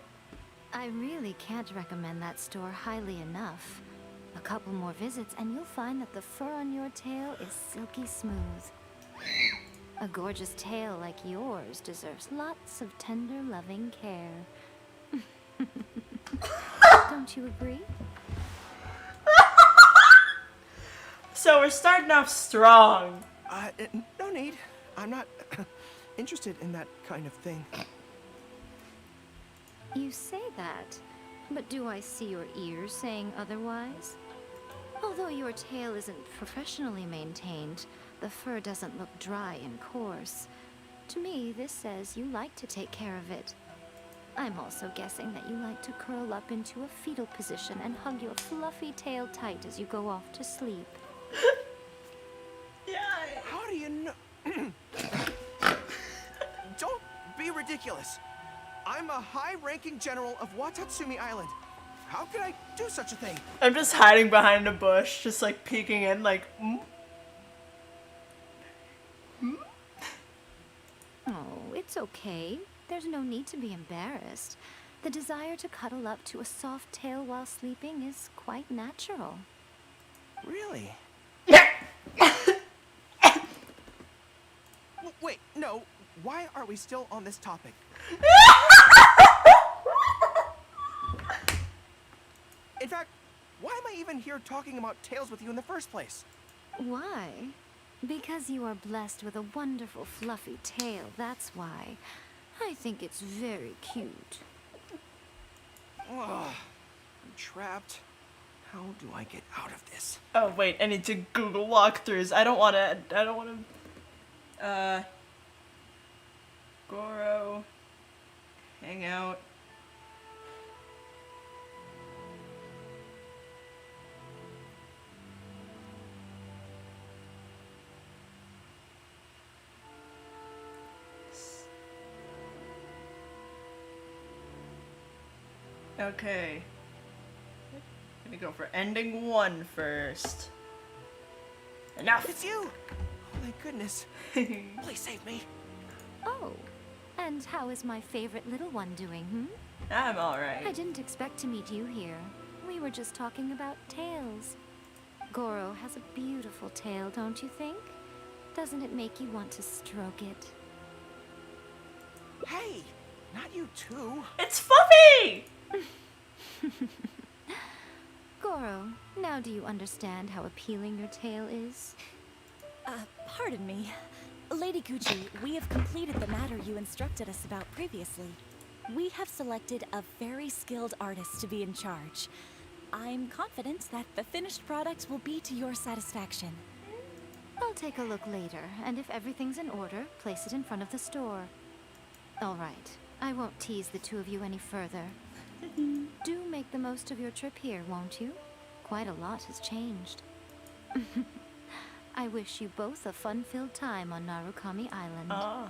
I really can't recommend that store highly enough. A couple more visits and you'll find that the fur on your tail is silky smooth. A gorgeous tail like yours deserves lots of tender, loving care. Don't you agree? So we're starting off strong. No need. I'm not interested in that kind of thing. You say that, but do I see your ears saying otherwise? Although your tail isn't professionally maintained, the fur doesn't look dry and coarse. To me, this says you like to take care of it. I'm also guessing that you like to curl up into a fetal position and hug your fluffy tail tight as you go off to sleep. Yeah. How do you know? Don't be ridiculous. I'm a high-ranking general of Watatsumi Island. How could I do such a thing? I'm just hiding behind a bush, just like peeking in, like, Oh, it's okay. There's no need to be embarrassed. The desire to cuddle up to a soft tail while sleeping is quite natural. Really? Wait, no. Why are we still on this topic? In fact, why am I even here talking about tails with you in the first place? Why? Because you are blessed with a wonderful fluffy tail, that's why. I think it's very cute. Ugh, I'm trapped. How do I get out of this? Oh wait, I need to Google walkthroughs. I don't wanna, Goro, hang out. Okay. Gonna go for ending 1 first. Enough! It's you! Oh my goodness. Please save me. Oh, and how is my favorite little one doing, I'm alright. I didn't expect to meet you here. We were just talking about tails. Goro has a beautiful tail, don't you think? Doesn't it make you want to stroke it? Hey, not you too. It's Fluffy! Goro, now do you understand how appealing your tail is? Pardon me. Lady Gucci, we have completed the matter you instructed us about previously. We have selected a very skilled artist to be in charge. I'm confident that the finished product will be to your satisfaction. I'll take a look later, and if everything's in order, place it in front of the store. All right, I won't tease the two of you any further. Do make the most of your trip here, won't you? Quite a lot has changed. I wish you both a fun-filled time on Narukami Island. Ah.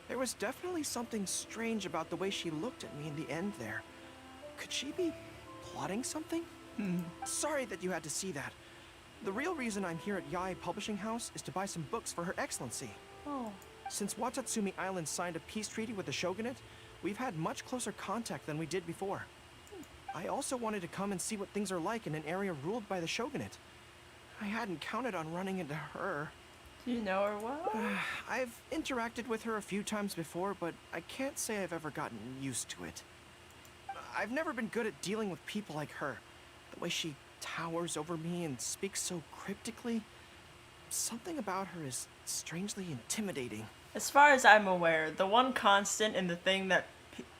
There was definitely something strange about the way she looked at me in the end there. Could she be plotting something? Sorry that you had to see that. The real reason I'm here at Yae Publishing House is to buy some books for Her Excellency. Oh. Since Watatsumi Island signed a peace treaty with the shogunate, we've had much closer contact than we did before. I also wanted to come and see what things are like in an area ruled by the shogunate. I hadn't counted on running into her. Do you know her well? I've interacted with her a few times before, but I can't say I've ever gotten used to it. I've never been good at dealing with people like her. The way she towers over me and speaks so cryptically. Something about her is strangely intimidating. As far as I'm aware, the one constant in the thing that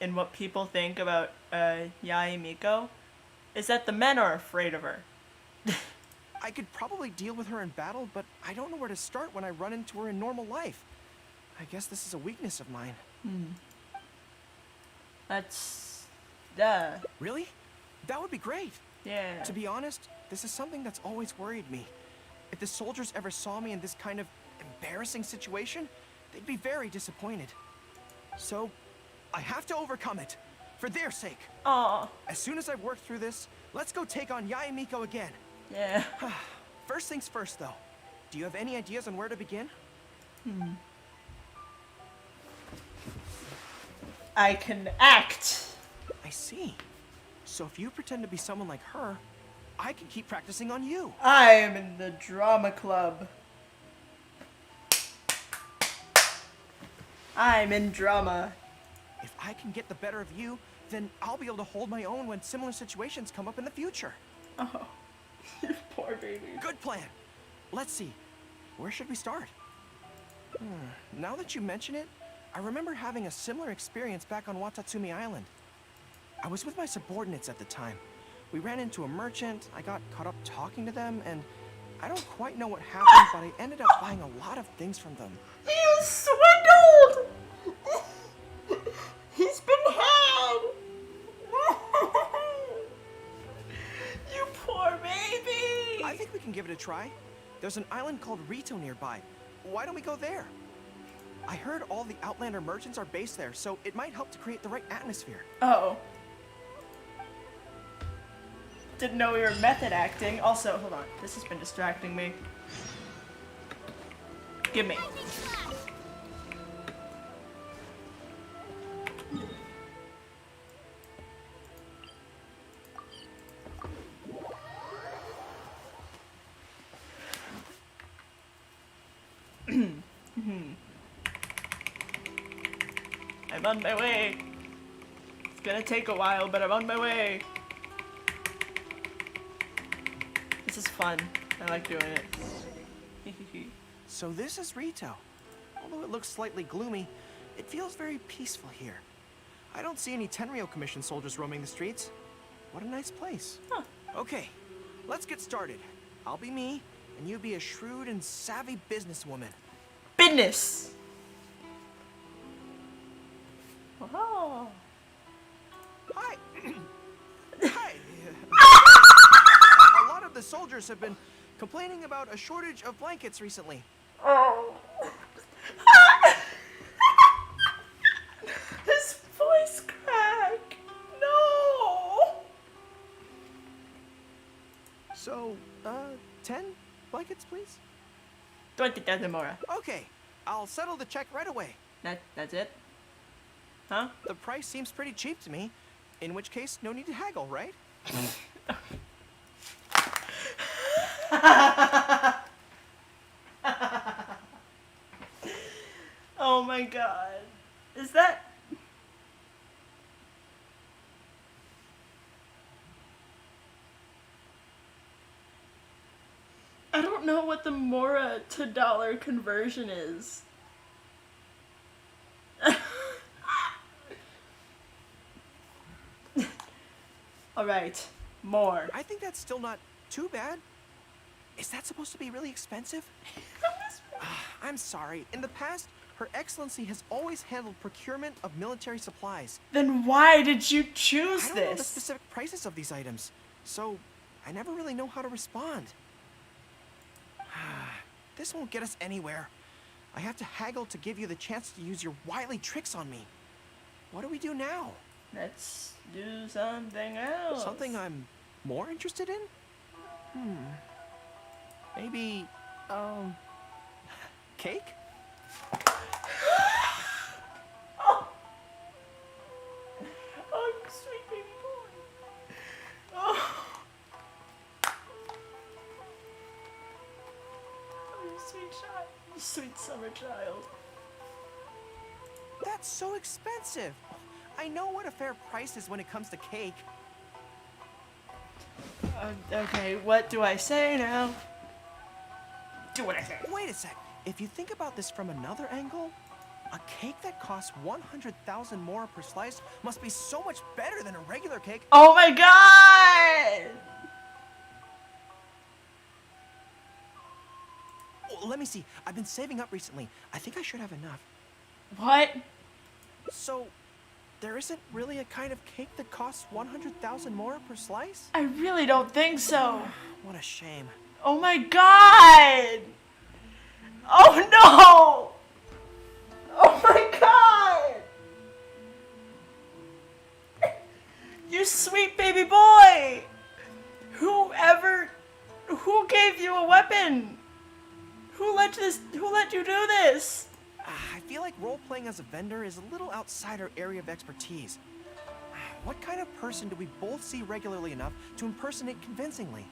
in what people think about Yae Miko is that the men are afraid of her. I could probably deal with her in battle, but I don't know where to start when I run into her in normal life. I guess this is a weakness of mine. That's... Really? That would be great. Yeah. To be honest, this is something that's always worried me. If the soldiers ever saw me in this kind of embarrassing situation, they'd be very disappointed. So, I have to overcome it. For their sake. Aww. As soon as I've worked through this, let's go take on Yae Miko again. Yeah. First things first, though. Do you have any ideas on where to begin? I can act. I see. So if you pretend to be someone like her, I can keep practicing on you. I am in the drama club. I'm in drama. If I can get the better of you, then I'll be able to hold my own when similar situations come up in the future. Oh, you poor baby. Good plan. Let's see. Where should we start? Now that you mention it, I remember having a similar experience back on Watatsumi Island. I was with my subordinates at the time. We ran into a merchant, I got caught up talking to them, and I don't quite know what happened, but I ended up buying a lot of things from them. He was swindled! He's been had! You poor baby! I think we can give it a try. There's an island called Rito nearby. Why don't we go there? I heard all the Outlander merchants are based there, so it might help to create the right atmosphere. Oh. Didn't know we were method acting. Also, hold on. This has been distracting me. Give me. I'm on my way. It's gonna take a while, but I'm on my way. This is fun. I like doing it. So this is Rito. Although it looks slightly gloomy, it feels very peaceful here. I don't see any Tenryou Commission soldiers roaming the streets. What a nice place. Huh. Okay, let's get started. I'll be me, and you be a shrewd and savvy businesswoman. Business! Oh. Hi. Hi. A lot of the soldiers have been complaining about a shortage of blankets recently. Oh. His voice crack. No. So, 10 blankets, please? 20,000 more. Okay, I'll settle the check right away. That's it? Huh? The price seems pretty cheap to me. In which case, no need to haggle, right? Oh my god. Is that... I don't know what the Mora to dollar conversion is. Alright, more. I think that's still not too bad. Is that supposed to be really expensive? I'm sorry. In the past, Her Excellency has always handled procurement of military supplies. Then why did you choose I don't know the specific prices of these items, so I never really know how to respond. This won't get us anywhere. I have to haggle to give you the chance to use your wily tricks on me. What do we do now? Let's do something else. Something I'm more interested in? Maybe, cake? Oh, sweet baby boy. Oh, you sweet child. You sweet summer child. That's so expensive. I know what a fair price is when it comes to cake. Okay, what do I say now? Do what I say. Wait a sec. If you think about this from another angle, a cake that costs 100,000 more per slice must be so much better than a regular cake. Oh my god! Oh, let me see. I've been saving up recently. I think I should have enough. What? So, there isn't really a kind of cake that costs 100,000 more per slice? I really don't think so. What a shame. Oh my god! Oh no! Oh my god! You sweet baby boy! Who gave you a weapon? Who let you do this? I feel like role-playing as a vendor is a little outside our area of expertise. What kind of person do we both see regularly enough to impersonate convincingly?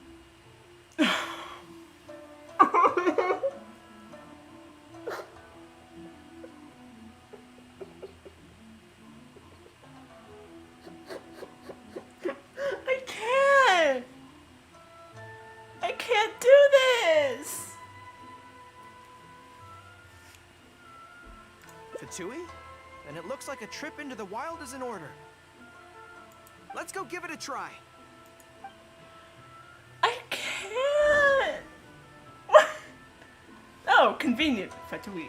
I can't do this! Fatui? Then it looks like a trip into the wild is in order. Let's go give it a try. I can't! Oh, convenient, Fatui.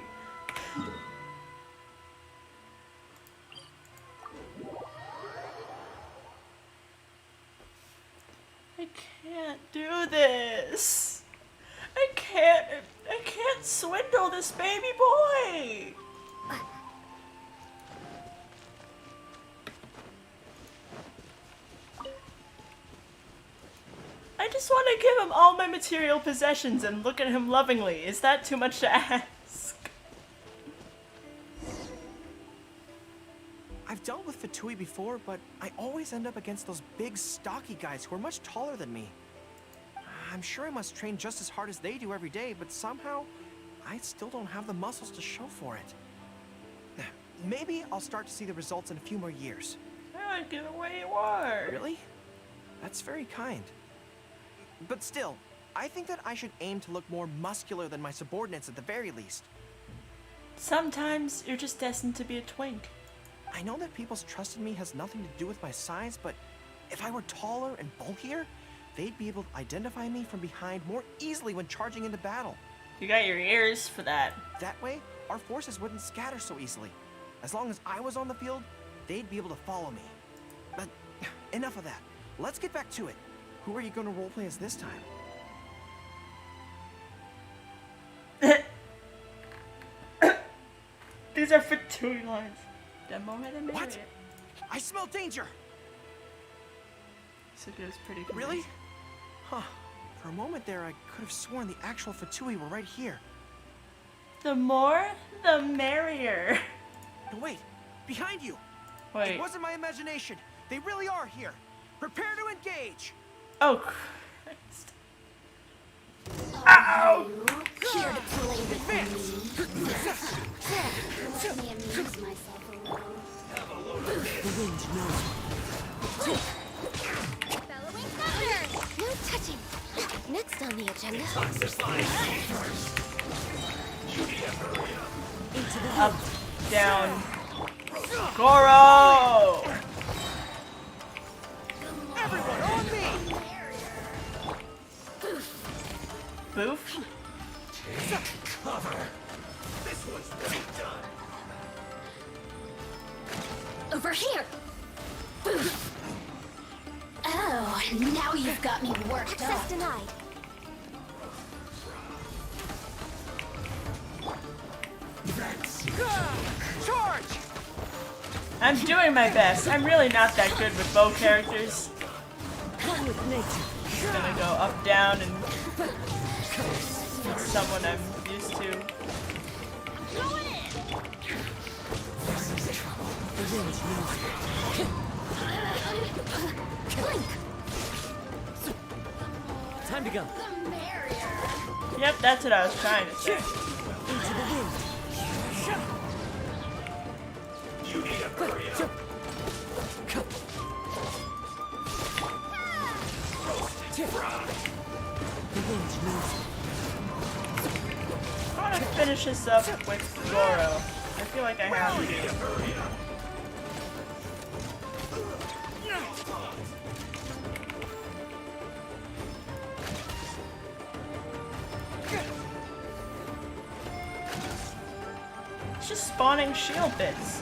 I can't do this. I can't swindle this baby boy. I just want to give him all my material possessions and look at him lovingly. Is that too much to ask? I've dealt with Fatui before, but I always end up against those big, stocky guys who are much taller than me. I'm sure I must train just as hard as they do every day, but somehow, I still don't have the muscles to show for it. Maybe I'll start to see the results in a few more years. I like it the way you are. Really? That's very kind. But still, I think that I should aim to look more muscular than my subordinates at the very least. Sometimes you're just destined to be a twink. I know that people's trust in me has nothing to do with my size, but if I were taller and bulkier, they'd be able to identify me from behind more easily when charging into battle. You got your ears for that. That way, our forces wouldn't scatter so easily. As long as I was on the field, they'd be able to follow me. But enough of that. Let's get back to it. Who are you going to roleplay as this time? These are for two lines. Demo head and What? I smell danger! So it was pretty convincing. Really? Huh. For a moment there, I could have sworn the actual Fatui were right here. The more, the merrier. No, wait. Behind you! Wait. It wasn't my imagination. They really are here. Prepare to engage! Oh, Christ. Ow! Here to play with Advance! Let me amuse myself a little. The wind knows. Bellowing thunder! No touching. Next on the agenda. Up, down. Goro! Everyone on me! Boof? Cover. This one's way done. Over here! Oh, now you've got me worked up. Access denied. Charge! I'm doing my best. I'm really not that good with bow characters. Just gonna go up, down, and it's someone I'm used to. Time to go. Yep, that's what I was trying to say. You need a hurry up. I want to finish this up with Goro. I feel like I have to. It's just spawning shield bits.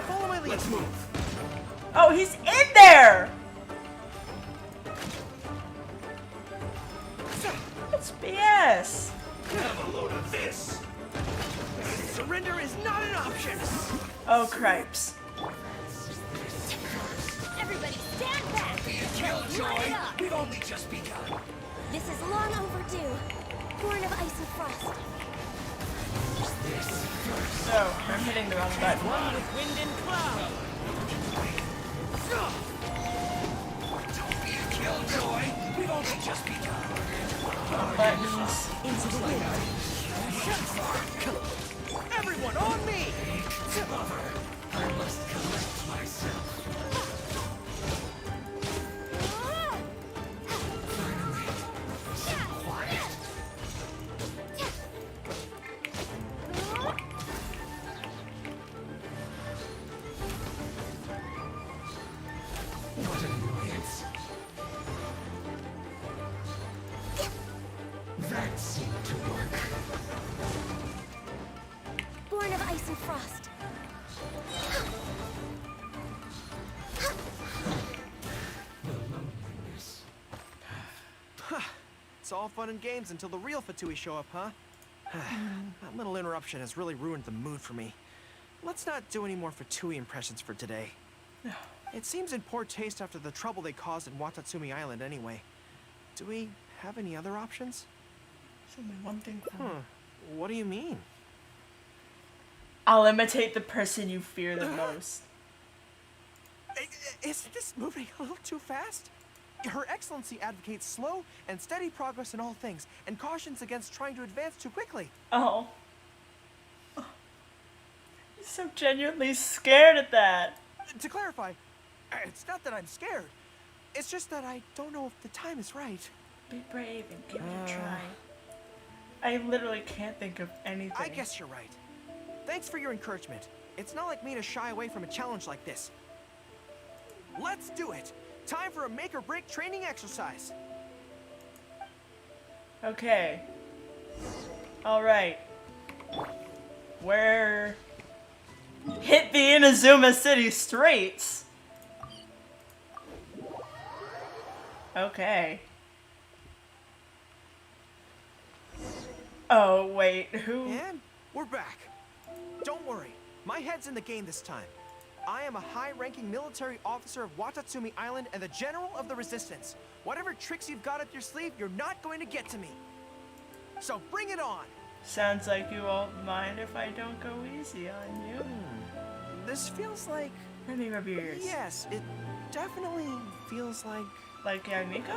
Follow my lead. Let's move. Oh, he's in there! It's BS. Have a load of this. Surrender is not an option. Oh, cripes. Everybody stand back! Killjoy, we've only just begun. This is long overdue. Born of ice and frost. So, I'm hitting the wrong button. One with wind and cloud. Killjoy, we've only just begun. Buttons. Into the wind. Everyone on me! I must collect myself. What an annoyance. That seemed to work. Born of ice and frost. It's all fun and games until the real Fatui show up, huh? That little interruption has really ruined the mood for me. Let's not do any more Fatui impressions for today. It seems in poor taste after the trouble they caused in Watatsumi Island anyway. Do we have any other options? There's only one thing. What do you mean? I'll imitate the person you fear the most. Isn't this moving a little too fast? Her Excellency advocates slow and steady progress in all things, and cautions against trying to advance too quickly. Oh. He's so genuinely scared at that. To clarify, it's not that I'm scared. It's just that I don't know if the time is right. Be brave and give it a try. I literally can't think of anything. I guess you're right. Thanks for your encouragement. It's not like me to shy away from a challenge like this. Let's do it! Time for a make-or-break training exercise. Okay. Alright. Where... Hit the Inazuma City streets! Okay. Oh, wait, who? And we're back. Don't worry, my head's in the game this time. I am a high-ranking military officer of Watatsumi Island and the General of the Resistance. Whatever tricks you've got up your sleeve, you're not going to get to me. So bring it on! Sounds like you won't mind if I don't go easy on you. This feels like... Let me rub your ears. Yes, it definitely feels like... Like Yamiko?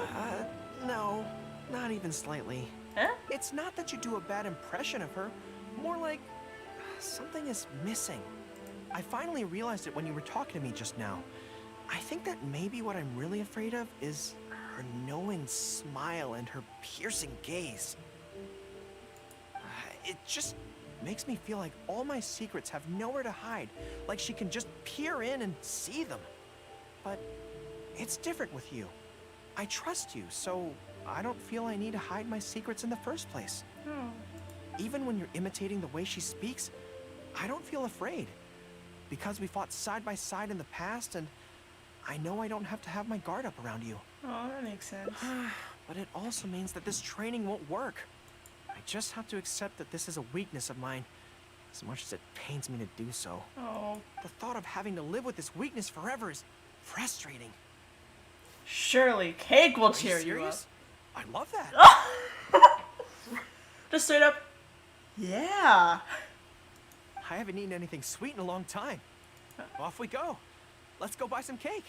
No, not even slightly. Huh? It's not that you do a bad impression of her, more like something is missing. I finally realized it when you were talking to me just now. I think that maybe what I'm really afraid of is her knowing smile and her piercing gaze. It just makes me feel like all my secrets have nowhere to hide, like she can just peer in and see them. But it's different with you. I trust you, so I don't feel I need to hide my secrets in the first place. Even when you're imitating the way she speaks, I don't feel afraid. Because we fought side by side in the past, and I know I don't have to have my guard up around you. Oh, that makes sense. But it also means that this training won't work. I just have to accept that this is a weakness of mine, as much as it pains me to do so. Oh. The thought of having to live with this weakness forever is frustrating. Surely cake will cheer you up. Serious? I love that. Just straight up, yeah. I haven't eaten anything sweet in a long time. Off we go. Let's go buy some cake.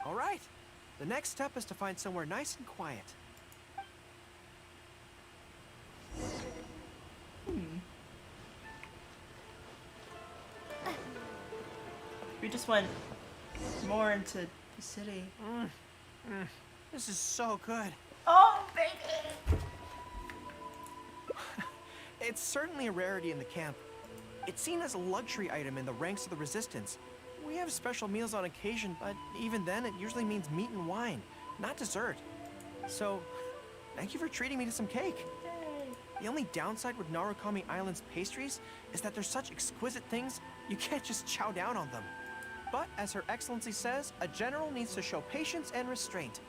All right. The next step is to find somewhere nice and quiet. We just went more into the city. This is so good. Oh, baby! It's certainly a rarity in the camp. It's seen as a luxury item in the ranks of the Resistance. We have special meals on occasion, but even then it usually means meat and wine, not dessert. So, thank you for treating me to some cake. The only downside with Narukami Island's pastries is that they're such exquisite things, you can't just chow down on them. But, as Her Excellency says, a general needs to show patience and restraint.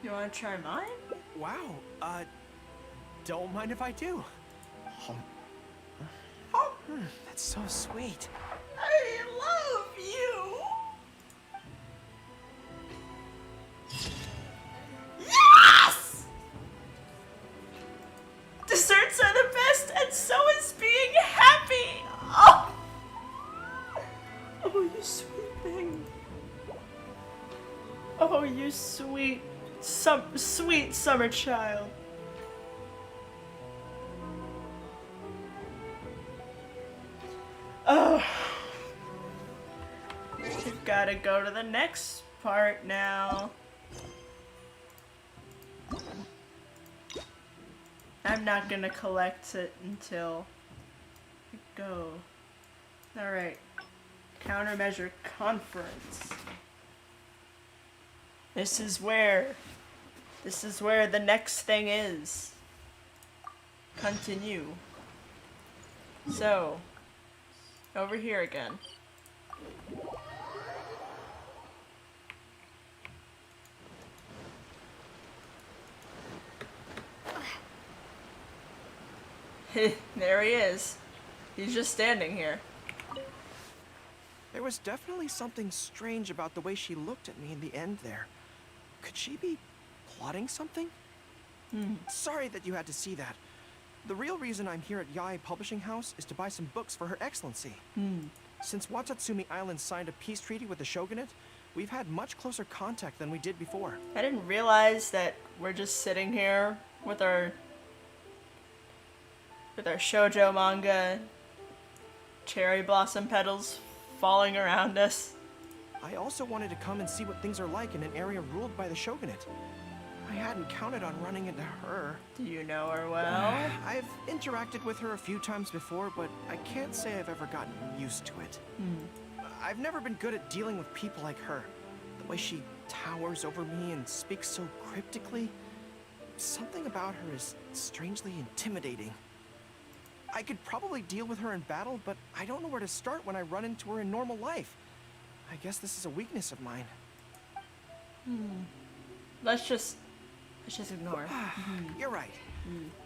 You want to try mine? Wow, don't mind if I do. That's so sweet. I love you! Yes! Desserts are the best, and so is being happy! Oh, oh you sweet thing. Oh, you sweet, sweet summer child. Oh, we've got to go to the next part now. I'm not gonna collect it until we go. Alright. Countermeasure conference. This is where the next thing is. Continue. So, over here again. There he is. He's just standing here. There was definitely something strange about the way she looked at me in the end there. Could she be plotting something? Sorry that you had to see that. The real reason I'm here at Yae Publishing House is to buy some books for Her Excellency. Since Watatsumi Island signed a peace treaty with the shogunate, we've had much closer contact than we did before. I didn't realize that we're just sitting here with our shoujo manga, cherry blossom petals falling around us. I also wanted to come and see what things are like in an area ruled by the shogunate. I hadn't counted on running into her. Do you know her well? I've interacted with her a few times before, but I can't say I've ever gotten used to it. I've never been good at dealing with people like her. The way she towers over me and speaks so cryptically. Something about her is strangely intimidating. I could probably deal with her in battle, but I don't know where to start when I run into her in normal life. I guess this is a weakness of mine. Let's just ignore. You're right.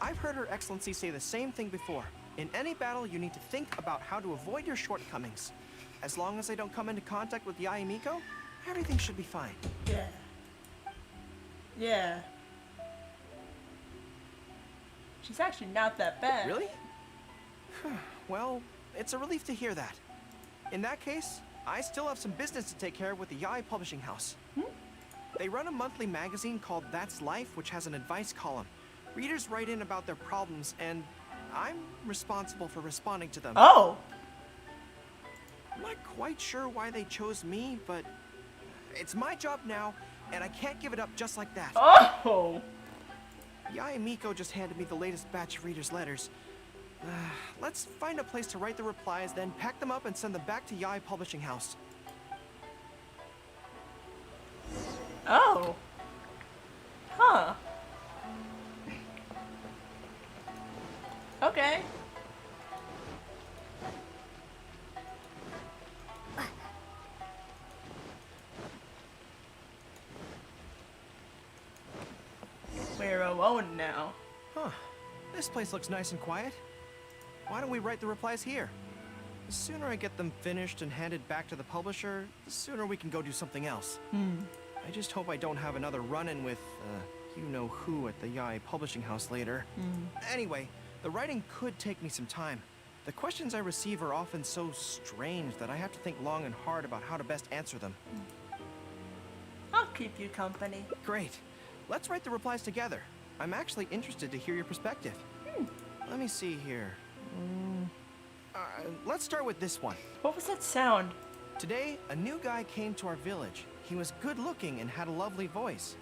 I've heard Her Excellency say the same thing before. In any battle, you need to think about how to avoid your shortcomings. As long as I don't come into contact with Yae Miko, everything should be fine. Yeah. Yeah. She's actually not that bad. Really? Well, it's a relief to hear that. In that case, I still have some business to take care of with the Yae Publishing House. They run a monthly magazine called That's Life, which has an advice column. Readers write in about their problems, and I'm responsible for responding to them. Oh! I'm not quite sure why they chose me, but it's my job now, and I can't give it up just like that. Oh! Yae Miko just handed me the latest batch of readers' letters. Let's find a place to write the replies, then pack them up and send them back to Yae Publishing House. Oh. Huh. Okay. We're alone now. Huh. This place looks nice and quiet. Why don't we write the replies here? The sooner I get them finished and handed back to the publisher, the sooner we can go do something else. I just hope I don't have another run-in with, you-know-who at the Yae Publishing House later. Anyway, the writing could take me some time. The questions I receive are often so strange that I have to think long and hard about how to best answer them. I'll keep you company. Great. Let's write the replies together. I'm actually interested to hear your perspective. Let me see here. Let's start with this one. What was that sound? Today, a new guy came to our village. He was good-looking and had a lovely voice.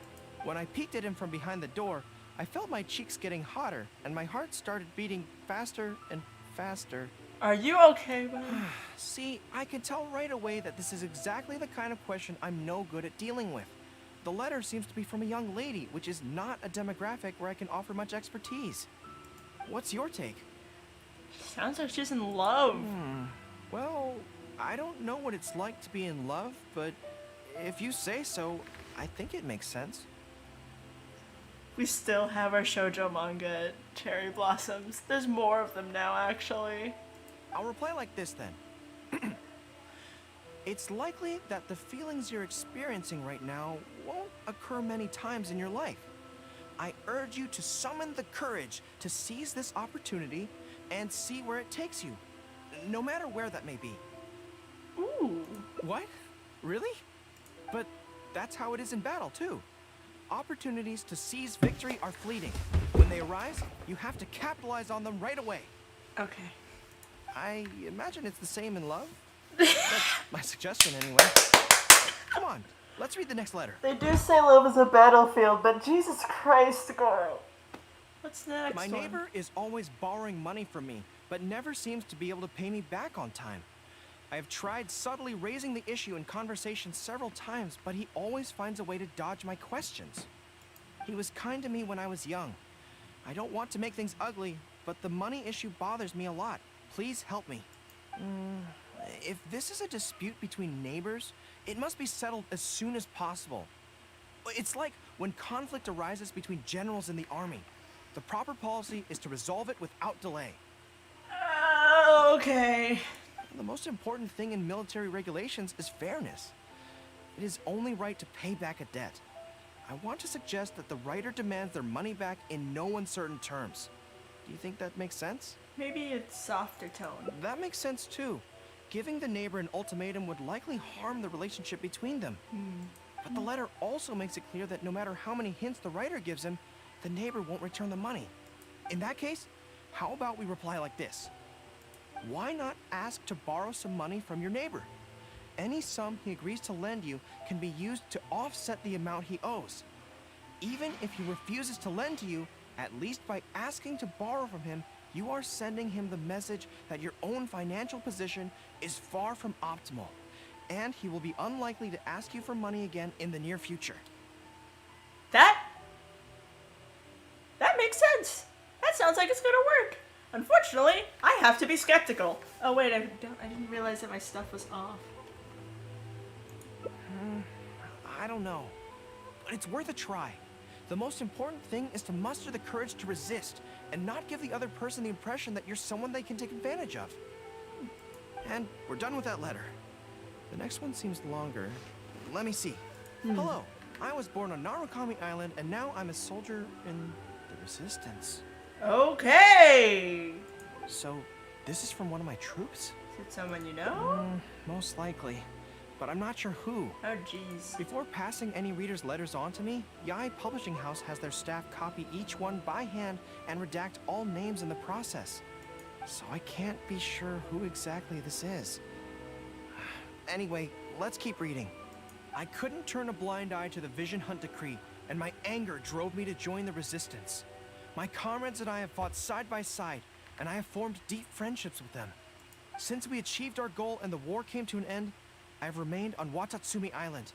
When I peeked at him from behind the door, I felt my cheeks getting hotter, and my heart started beating faster and faster. Are you okay, buddy? See, I can tell right away that this is exactly the kind of question I'm no good at dealing with. The letter seems to be from a young lady, which is not a demographic where I can offer much expertise. What's your take? Sounds like she's in love. Well, I don't know what it's like to be in love, but if you say so, I think it makes sense. We still have our shoujo manga at Cherry Blossoms. There's more of them now, actually. I'll reply like this then. It's likely that the feelings you're experiencing right now won't occur many times in your life. I urge you to summon the courage to seize this opportunity and see where it takes you, no matter where that may be. Ooh. What? Really? But that's how it is in battle, too. Opportunities to seize victory are fleeting. When they arise, you have to capitalize on them right away. Okay. I imagine it's the same in love. That's my suggestion, anyway. Come on, let's read the next letter. They do say love is a battlefield, but Jesus Christ, girl. What's next? My neighbor is always borrowing money from me, but never seems to be able to pay me back on time. I have tried subtly raising the issue in conversation several times, but he always finds a way to dodge my questions. He was kind to me when I was young. I don't want to make things ugly, but the money issue bothers me a lot. Please help me. If this is a dispute between neighbors, it must be settled as soon as possible. It's like when conflict arises between generals in the army. The proper policy is to resolve it without delay. Okay. The most important thing in military regulations is fairness. It is only right to pay back a debt. I want to suggest that the writer demands their money back in no uncertain terms. Do you think that makes sense? Maybe it's softer tone. That makes sense too. Giving the neighbor an ultimatum would likely harm the relationship between them. But the letter also makes it clear that no matter how many hints the writer gives him, the neighbor won't return the money. In that case, how about we reply like this? Why not ask to borrow some money from your neighbor? any sum he agrees to lend you can be used to offset the amount he owes. Even if he refuses to lend to you, at least by asking to borrow from him, you are sending him the message that your own financial position is far from optimal, and he will be unlikely to ask you for money again in the near future. That makes sense. That sounds like it's gonna work. Unfortunately, I have to be skeptical. Oh wait, I didn't realize that my stuff was off. I don't know, but it's worth a try. The most important thing is to muster the courage to resist and not give the other person the impression that you're someone they can take advantage of. And we're done with that letter. The next one seems longer. Let me see. Hello, I was born on Narukami Island and now I'm a soldier in the Resistance. Okay. So, this is from one of my troops? Is it someone you know? Most likely. But I'm not sure who. Oh, jeez. Before passing any reader's letters on to me, Yae Publishing House has their staff copy each one by hand and redact all names in the process. So I can't be sure who exactly this is. Anyway, let's keep reading. I couldn't turn a blind eye to the Vision Hunt Decree, and my anger drove me to join the Resistance. My comrades and I have fought side by side, and I have formed deep friendships with them. Since we achieved our goal and the war came to an end, I have remained on Watatsumi Island.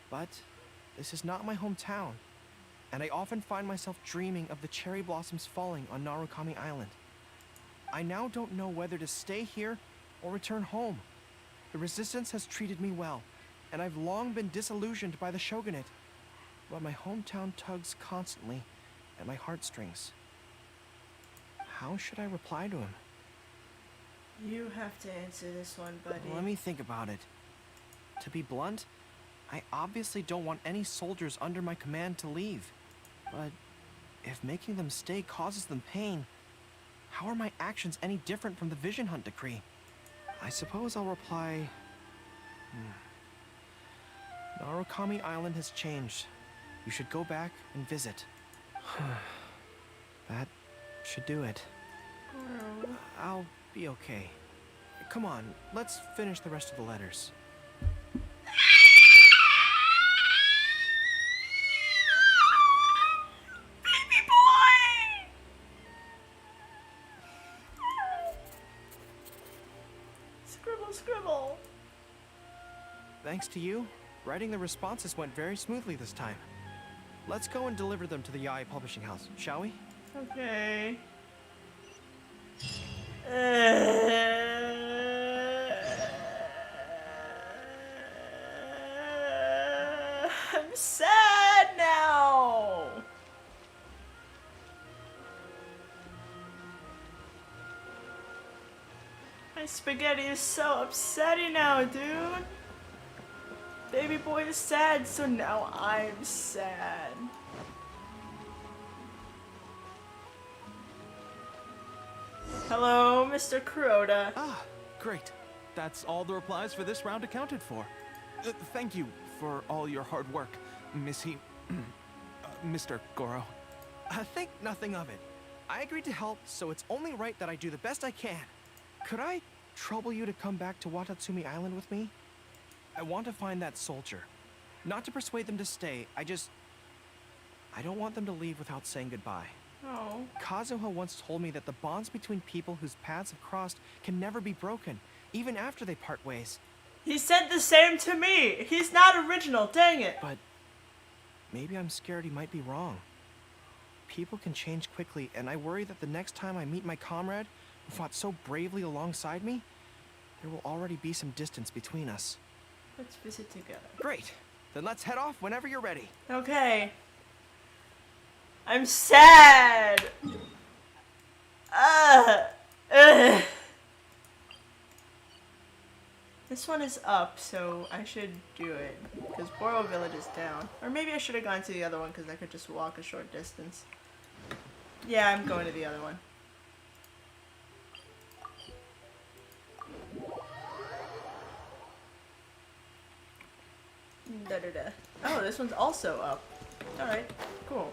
But this is not my hometown, and I often find myself dreaming of the cherry blossoms falling on Narukami Island. I now don't know whether to stay here or return home. The Resistance has treated me well, and I've long been disillusioned by the shogunate, but my hometown tugs constantly at my heartstrings. How should I reply to him? You have to answer this one, buddy. Let me think about it. To be blunt, I obviously don't want any soldiers under my command to leave. But if making them stay causes them pain, how are my actions any different from the Vision Hunt Decree? I suppose I'll reply... Narukami Island has changed. You should go back and visit. That should do it. I'll be okay. Come on, let's finish the rest of the letters. Baby boy! Scribble, scribble. Thanks to you, writing the responses went very smoothly this time. Let's go and deliver them to the Yae Publishing House, shall we? Okay. I'm sad now. My spaghetti is so upsetting now, dude. Baby boy is sad, so now I'm sad. Hello, Mr. Kuroda. Ah, great. That's all the replies for this round accounted for. Thank you for all your hard work, Mr. Goro. Think nothing of it. I agreed to help, so it's only right that I do the best I can. Could I trouble you to come back to Watatsumi Island with me? I want to find that soldier. Not to persuade them to stay, I don't want them to leave without saying goodbye. Oh. Kazuha once told me that the bonds between people whose paths have crossed can never be broken, even after they part ways. He said the same to me. He's not original, dang it. But maybe I'm scared he might be wrong. People can change quickly, and I worry that the next time I meet my comrade, who fought so bravely alongside me, there will already be some distance between us. Let's visit together. Great. Then let's head off whenever you're ready. Okay. I'm sad. This one is up, so I should do it. Because Boro Village is down. Or maybe I should have gone to the other one because I could just walk a short distance. Yeah, I'm going to the other one. Da-da-da. Oh, this one's also up. Alright, cool.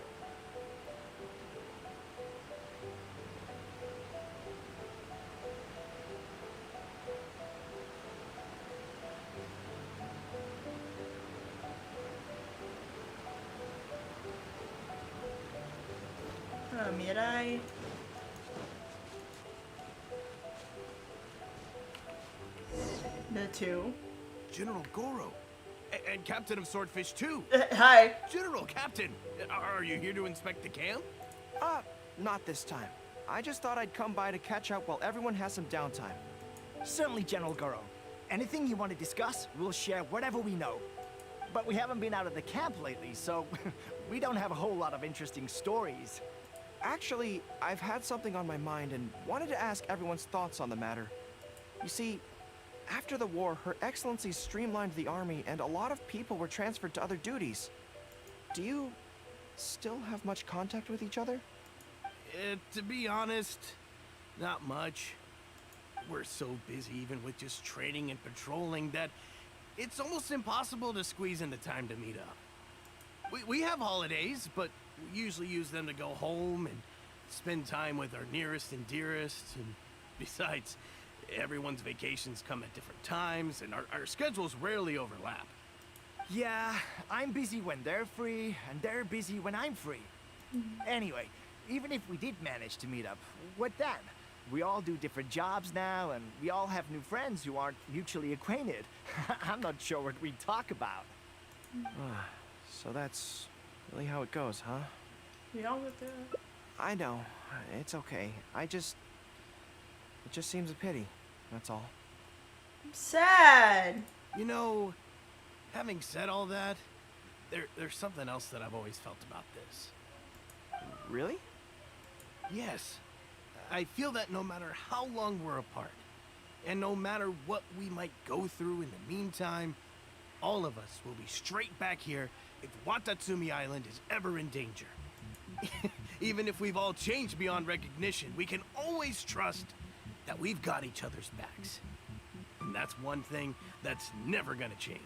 Samurai. The two. General Goro. And Captain of Swordfish too. Hi. General, Captain, are you here to inspect the camp? Not this time. I just thought I'd come by to catch up while everyone has some downtime. Certainly, General Goro. Anything you want to discuss, we'll share whatever we know. But we haven't been out of the camp lately, so we don't have a whole lot of interesting stories. Actually, I've had something on my mind and wanted to ask everyone's thoughts on the matter. You see, after the war, Her Excellency streamlined the army and a lot of people were transferred to other duties. Do you still have much contact with each other? To be honest, not much. We're so busy even with just training and patrolling that it's almost impossible to squeeze in the time to meet up. We have holidays, but we usually use them to go home and spend time with our nearest and dearest. And besides, everyone's vacations come at different times, and our schedules rarely overlap. Yeah, I'm busy when they're free, and they're busy when I'm free. Anyway, even if we did manage to meet up, what then? We all do different jobs now, and we all have new friends who aren't mutually acquainted. I'm not sure what we'd talk about. So that's really how it goes, huh? We all went there. I know. It's okay. It just seems a pity. That's all. I'm sad. You know, having said all that, there's something else that I've always felt about this. Really? Yes. I feel that no matter how long we're apart, and no matter what we might go through in the meantime, all of us will be straight back here if Watatsumi Island is ever in danger. Even if we've all changed beyond recognition, we can always trust that we've got each other's backs. And that's one thing that's never gonna change.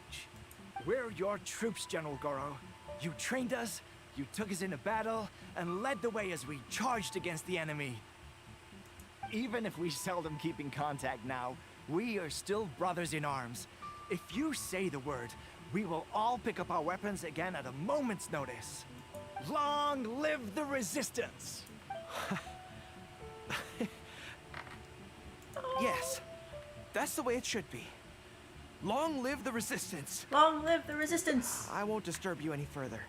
We're your troops, General Goro. You trained us, you took us into battle, and led the way as we charged against the enemy. Even if we seldom keep in contact now, we are still brothers in arms. If you say the word, we will all pick up our weapons again at a moment's notice. Long live the resistance! Yes, that's the way it should be. Long live the resistance! Long live the resistance! I won't disturb you any further.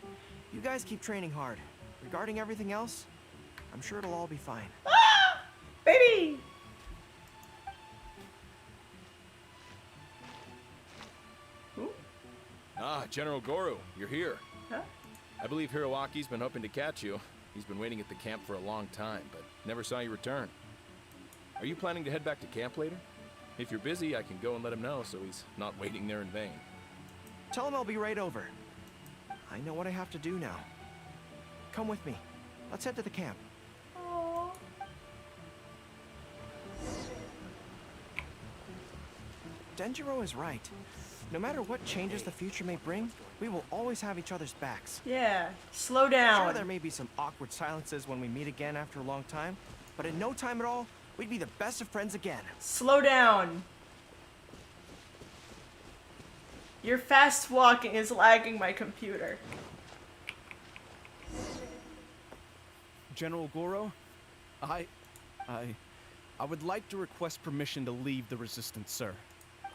You guys keep training hard. Regarding everything else, I'm sure it'll all be fine. Ah! Baby! Ooh. Ah, General Goro, you're here. Huh? I believe Hiroaki's been hoping to catch you. He's been waiting at the camp for a long time, but never saw you return. Are you planning to head back to camp later? If you're busy, I can go and let him know so he's not waiting there in vain. Tell him I'll be right over. I know what I have to do now. Come with me. Let's head to the camp. Aww. Denjiro is right. No matter what changes the future may bring, we will always have each other's backs. Yeah, slow down. Sure, there may be some awkward silences when we meet again after a long time, but in no time at all, we'd be the best of friends again. Slow down. Your fast walking is lagging my computer. General Goro, I would like to request permission to leave the Resistance, sir.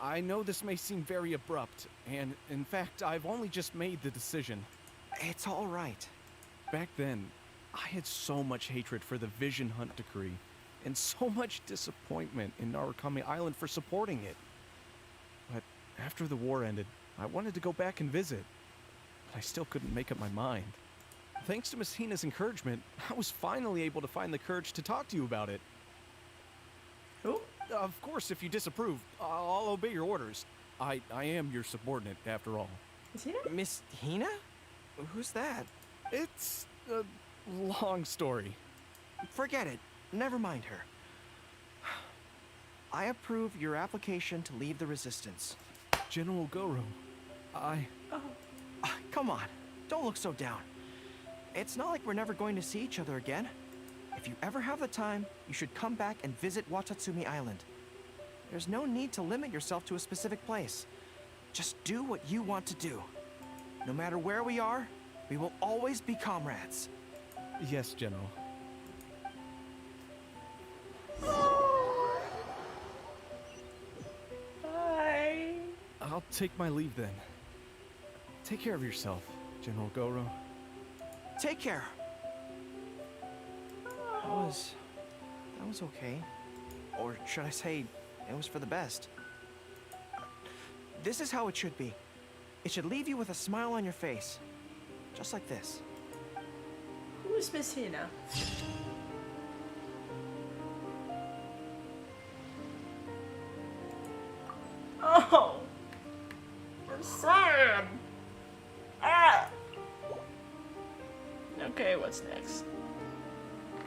I know this may seem very abrupt, and in fact, I've only just made the decision. It's all right. Back then, I had so much hatred for the Vision Hunt decree, and so much disappointment in Narukami Island for supporting it. But after the war ended, I wanted to go back and visit, but I still couldn't make up my mind. Thanks to Miss Hina's encouragement, I was finally able to find the courage to talk to you about it. Who? Of course, if you disapprove, I'll obey your orders. I am your subordinate, after all. Is he there? Miss Hina? Who's that? It's a long story. Forget it. Never mind her. I approve your application to leave the Resistance. General Goro, Come on. Don't look so down. It's not like we're never going to see each other again. If you ever have the time, you should come back and visit Watatsumi Island. There's no need to limit yourself to a specific place. Just do what you want to do. No matter where we are, we will always be comrades. Yes, General. take my leave then. Take care of yourself, General Goro. Take care. That was okay. Or should I say, it was for the best. This is how it should be. It should leave you with a smile on your face. Just like this. Who is Miss Hina? Oh! I'm sad! Ah! Okay, what's next?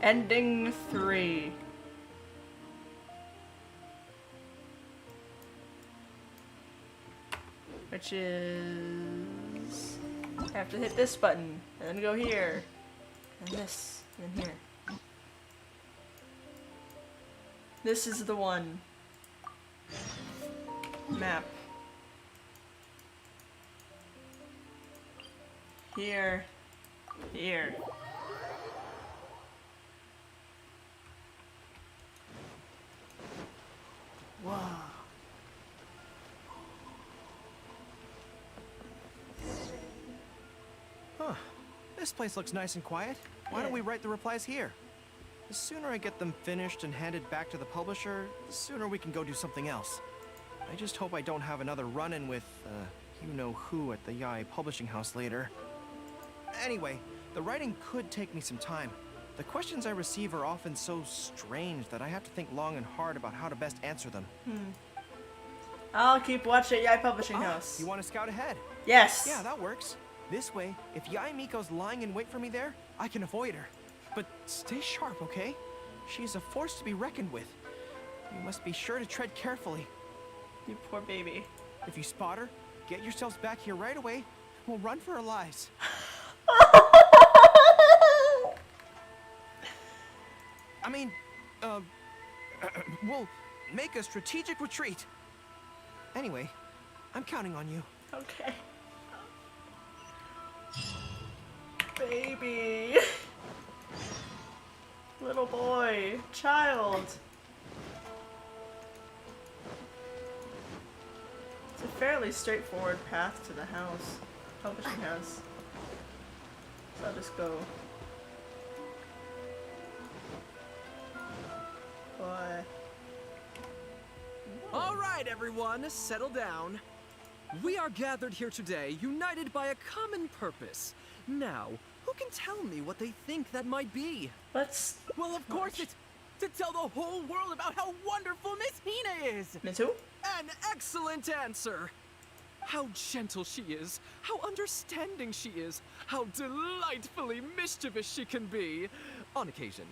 Ending 3. Which is... I have to hit this button, and then go here, and this, and here. This is the one. Map. Here. Here. Wow. Huh. This place looks nice and quiet. Why don't we write the replies here? The sooner I get them finished and handed back to the publisher, the sooner we can go do something else. I just hope I don't have another run-in with, you-know-who at the Yae Publishing House later. Anyway, the writing could take me some time. The questions I receive are often so strange that I have to think long and hard about how to best answer them. I'll keep watch at Yae Publishing House. You want to scout ahead? Yes! Yeah, that works. This way, if Yae Miko's lying in wait for me there, I can avoid her. But stay sharp, okay? She's a force to be reckoned with. You must be sure to tread carefully. You poor baby. If you spot her, get yourselves back here right away. We'll run for our lives. I mean, we'll make a strategic retreat. Anyway, I'm counting on you. Okay. Baby. Little boy. Child. It's a fairly straightforward path to the house. Publishing house. So I'll just go. Boy. All right, everyone, settle down. We are gathered here today, united by a common purpose. Now, who can tell me what they think that might be? Let's... Well, of course it's to tell the whole world about how wonderful Miss Hina is! Miss who? An excellent answer! How gentle she is, how understanding she is, how delightfully mischievous she can be, on occasion.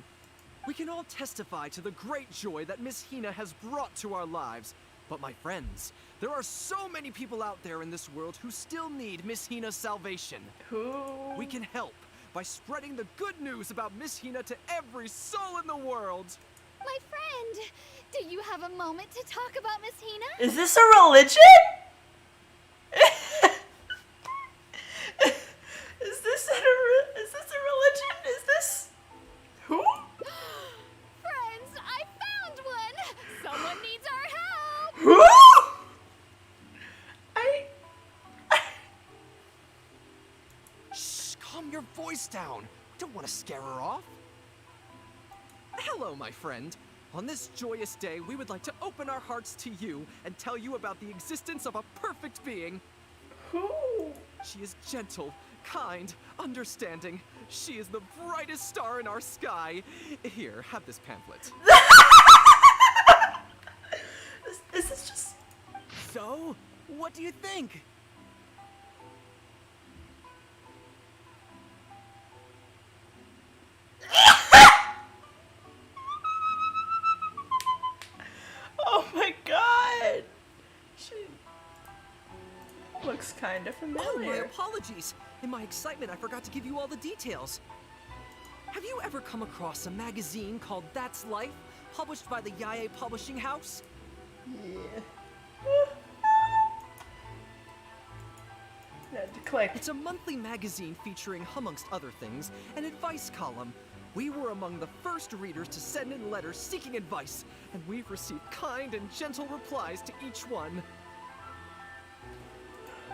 We can all testify to the great joy that Miss Hina has brought to our lives. But my friends, there are so many people out there in this world who still need Miss Hina's salvation. Who? We can help by spreading the good news about Miss Hina to every soul in the world. My friend, do you have a moment to talk about Miss Hina? Is this a religion? Is this a religion? Is this... Who? Friends, I found one! Someone needs our help! Who? Shh, calm your voice down. Don't want to scare her off. Hello, my friend. On this joyous day, we would like to open our hearts to you and tell you about the existence of a perfect being. Who? She is gentle, kind, understanding. She is the brightest star in our sky. Here, have this pamphlet. Is this just... So, what do you think? Oh my god! She looks kind of familiar. Oh, my apologies. In my excitement, I forgot to give you all the details. Have you ever come across a magazine called That's Life, published by the Yae Publishing House? Yeah. Had to click. It's a monthly magazine featuring, amongst other things, an advice column. We were among the first readers to send in letters seeking advice, and we've received kind and gentle replies to each one.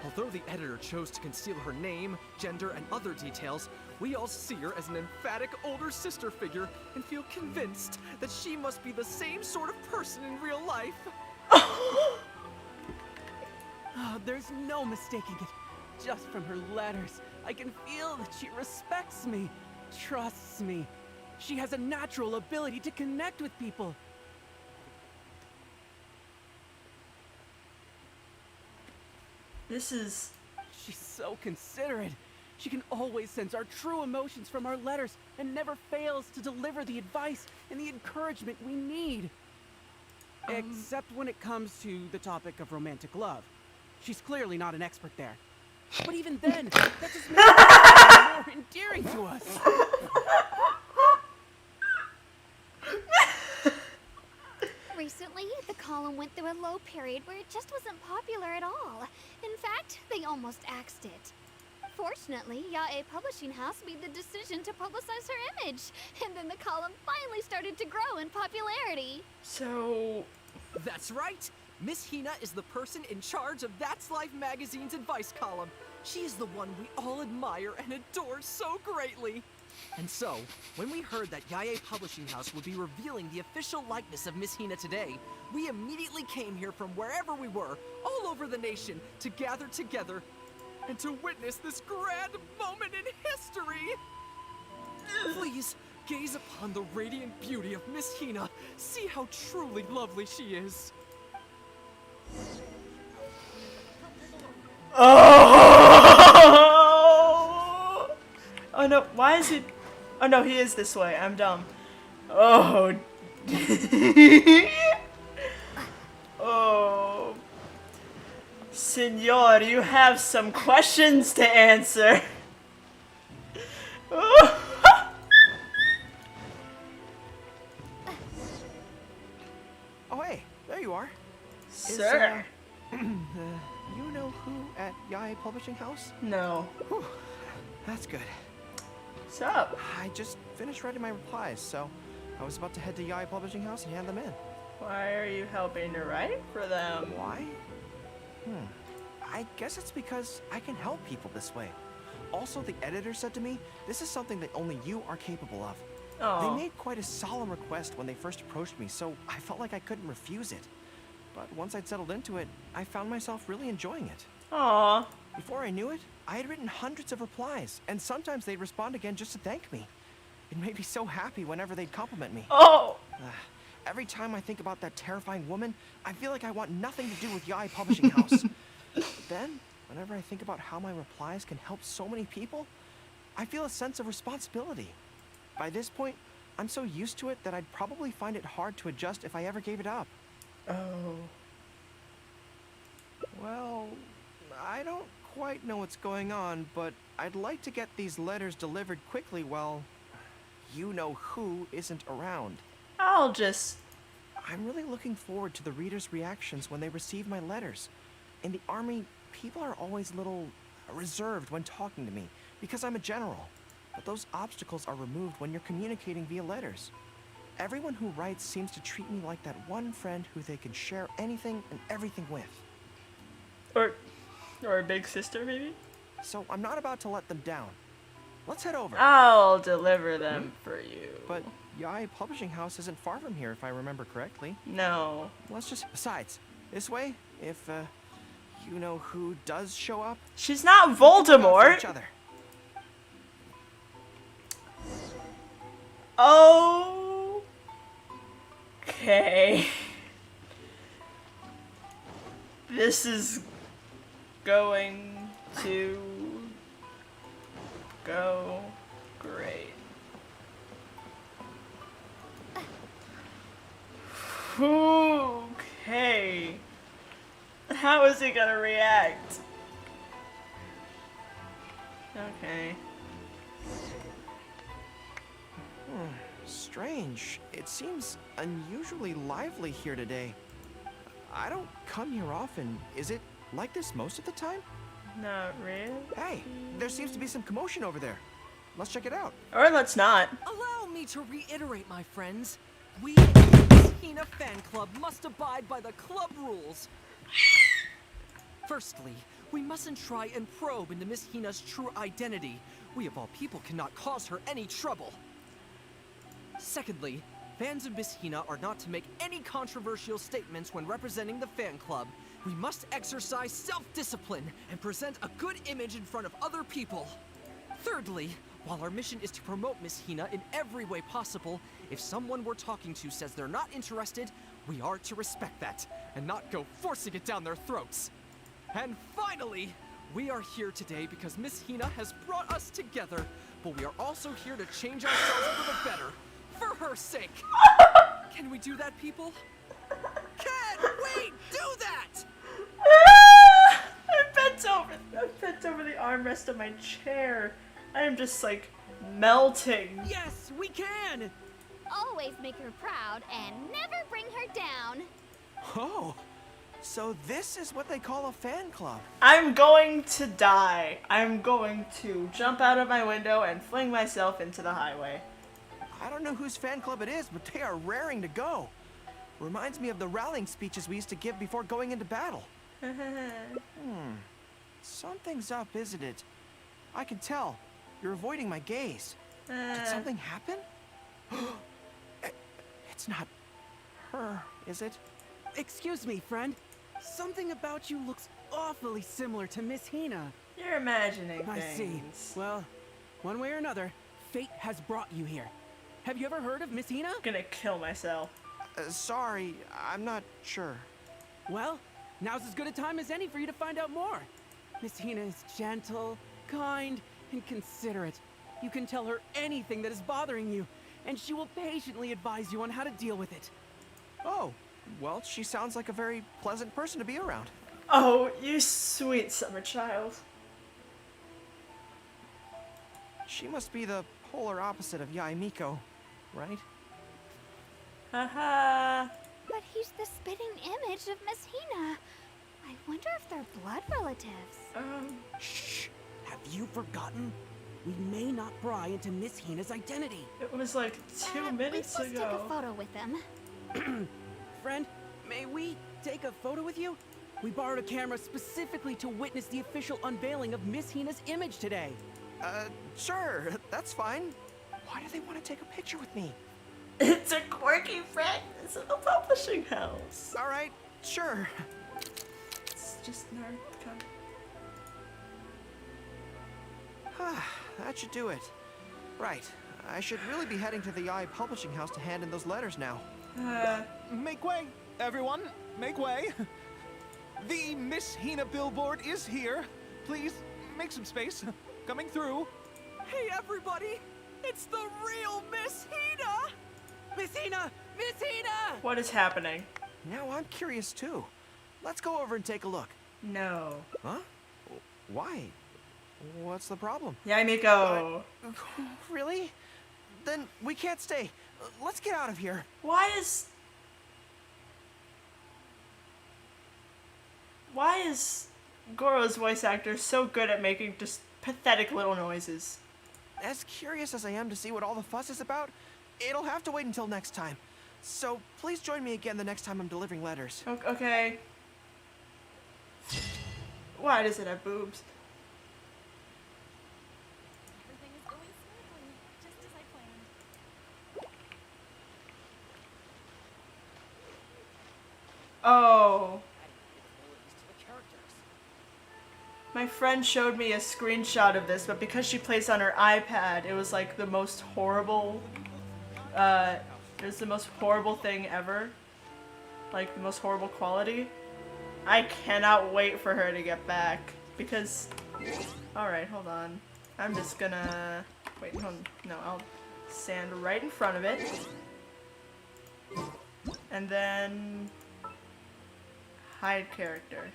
Although the editor chose to conceal her name, gender, and other details, we all see her as an emphatic older sister figure and feel convinced that she must be the same sort of person in real life. There's no mistaking it. Just from her letters, I can feel that she respects me, trusts me. She has a natural ability to connect with people. This is... She's so considerate. She can always sense our true emotions from our letters and never fails to deliver the advice and the encouragement we need. Except when it comes to the topic of romantic love. She's clearly not an expert there. But even then, that just makes her more endearing to us. Recently, the column went through a low period where it just wasn't popular at all. In fact, they almost axed it. Fortunately, Aaaaah Publishing House made the decision to publicize her image, and then the column finally started to grow in popularity. So... That's right! Miss Hina is the person in charge of That's Life magazine's advice column. She is the one we all admire and adore so greatly. And so, when we heard that Aaaaah Publishing House would be revealing the official likeness of Miss Hina today, we immediately came here from wherever we were, all over the nation, to gather together and to witness this grand moment in history. Please, gaze upon the radiant beauty of Miss Hina. See how truly lovely she is. Oh! Oh no, why is he... Oh no, he is this way. I'm dumb. Oh. Oh. Senor, you have some questions to answer. Oh. Oh, hey, there you are. Sir. You know who at Aaaaah Publishing House? No. Whew, that's good. What's up? I just finished writing my replies, so I was about to head to Aaaaah Publishing House and hand them in. Why are you helping to write for them? Why? I guess it's because I can help people this way. Also, the editor said to me, this is something that only you are capable of. Oh. They made quite a solemn request when they first approached me, so I felt like I couldn't refuse it. But once I'd settled into it, I found myself really enjoying it. Aww. Before I knew it, I had written hundreds of replies, and sometimes they'd respond again just to thank me. It made me so happy whenever they'd compliment me. Oh! Every time I think about that terrifying woman, I feel like I want nothing to do with Aaaaah Publishing House. But then, whenever I think about how my replies can help so many people, I feel a sense of responsibility. By this point, I'm so used to it that I'd probably find it hard to adjust if I ever gave it up. Oh. Well, I don't quite know what's going on, but I'd like to get these letters delivered quickly while you-know-who isn't around. I'll just... I'm really looking forward to the readers' reactions when they receive my letters. In the army, people are always a little reserved when talking to me, because I'm a general. But those obstacles are removed when you're communicating via letters. Everyone who writes seems to treat me like that one friend who they can share anything and everything with. Or a big sister, maybe? So I'm not about to let them down. Let's head over. I'll deliver them for you. But Aaaaah Publishing House isn't far from here, if I remember correctly. No. Let's just... Besides, this way, if, you-know-who does show up... She's not Voldemort! Each other. Oh... Okay. This is going to go great. Okay. How is he gonna react? Okay. Strange. It seems unusually lively here today. I don't come here often. Is it like this most of the time? Not really. Hey, there seems to be some commotion over there. Let's check it out. Or let's not. Allow me to reiterate, my friends. We in the Hina fan club must abide by the club rules. Firstly, We mustn't try and probe into Miss Hina's true identity. We of all people cannot cause her any trouble. Secondly, fans of Miss Hina are not to make any controversial statements when representing the fan club. We must exercise self-discipline and present a good image in front of other people. Thirdly, while our mission is to promote Miss Hina in every way possible, if someone we're talking to says they're not interested, we are to respect that and not go forcing it down their throats. And finally, we are here today because Miss Hina has brought us together, but we are also here to change ourselves for the better, for her sake. Can we do that, people? Can we do that? I bent over the armrest of my chair. I am just like melting. Yes, we can! Always make her proud and never bring her down. Oh, so this is what they call a fan club. I'm going to die. I'm going to jump out of my window and fling myself into the highway. I don't know whose fan club it is, but they are raring to go. Reminds me of the rallying speeches we used to give before going into battle. Something's up, isn't it? I can tell. You're avoiding my gaze. Did something happen? It's not her, is it? Excuse me, friend. Something about you looks awfully similar to Miss Hina. You're imagining I things. see. Well, one way or another, fate has brought you here. Have you ever heard of Miss Hina? I'm gonna kill myself. Sorry, I'm not sure. Well, now's as good a time as any for you to find out more. Miss Hina is gentle, kind, and considerate. You can tell her anything that is bothering you, and she will patiently advise you on how to deal with it. Oh, well, she sounds like a very pleasant person to be around. Oh, you sweet summer child. She must be the polar opposite of Yae Miko, right? Haha. But he's the spitting image of Miss Hina. I wonder if they're blood relatives. Shh! Have you forgotten? We may not pry into Miss Hina's identity. It was like 2 minutes We just ago. took a photo with them. Friend, may we take a photo with you? We borrowed a camera specifically to witness the official unveiling of Miss Hina's image today. Sure, that's fine. Why do they want to take a picture with me? It's a quirky practice in the publishing house. All right, sure. It's just nerd. That should do it. Right, I should really be heading to the Aaaaah Publishing House to hand in those letters now. Make way, everyone, make way. The Miss Hina billboard is here. Please, make some space. Coming through. Hey everybody! It's the real Miss Hina! Miss Hina! Miss Hina! What is happening? Now I'm curious too. Let's go over and take a look. No. Huh? Why? What's the problem? Yae Miko. Really? Then we can't stay. Let's get out of here. Why is Goro's voice actor so good at making just pathetic little noises? As curious as I am to see what all the fuss is about, it'll have to wait until next time. So please join me again the next time I'm delivering letters. Okay. Why does it have boobs? Everything is going smoothly, just as I planned. Oh. My friend showed me a screenshot of this, but because she plays on her iPad, it was like the most horrible, it was the most horrible thing ever. Like, the most horrible quality. I cannot wait for her to get back, because... Alright, hold on. I'm just gonna... Wait, hold on. No, I'll stand right in front of it. And then... hide character.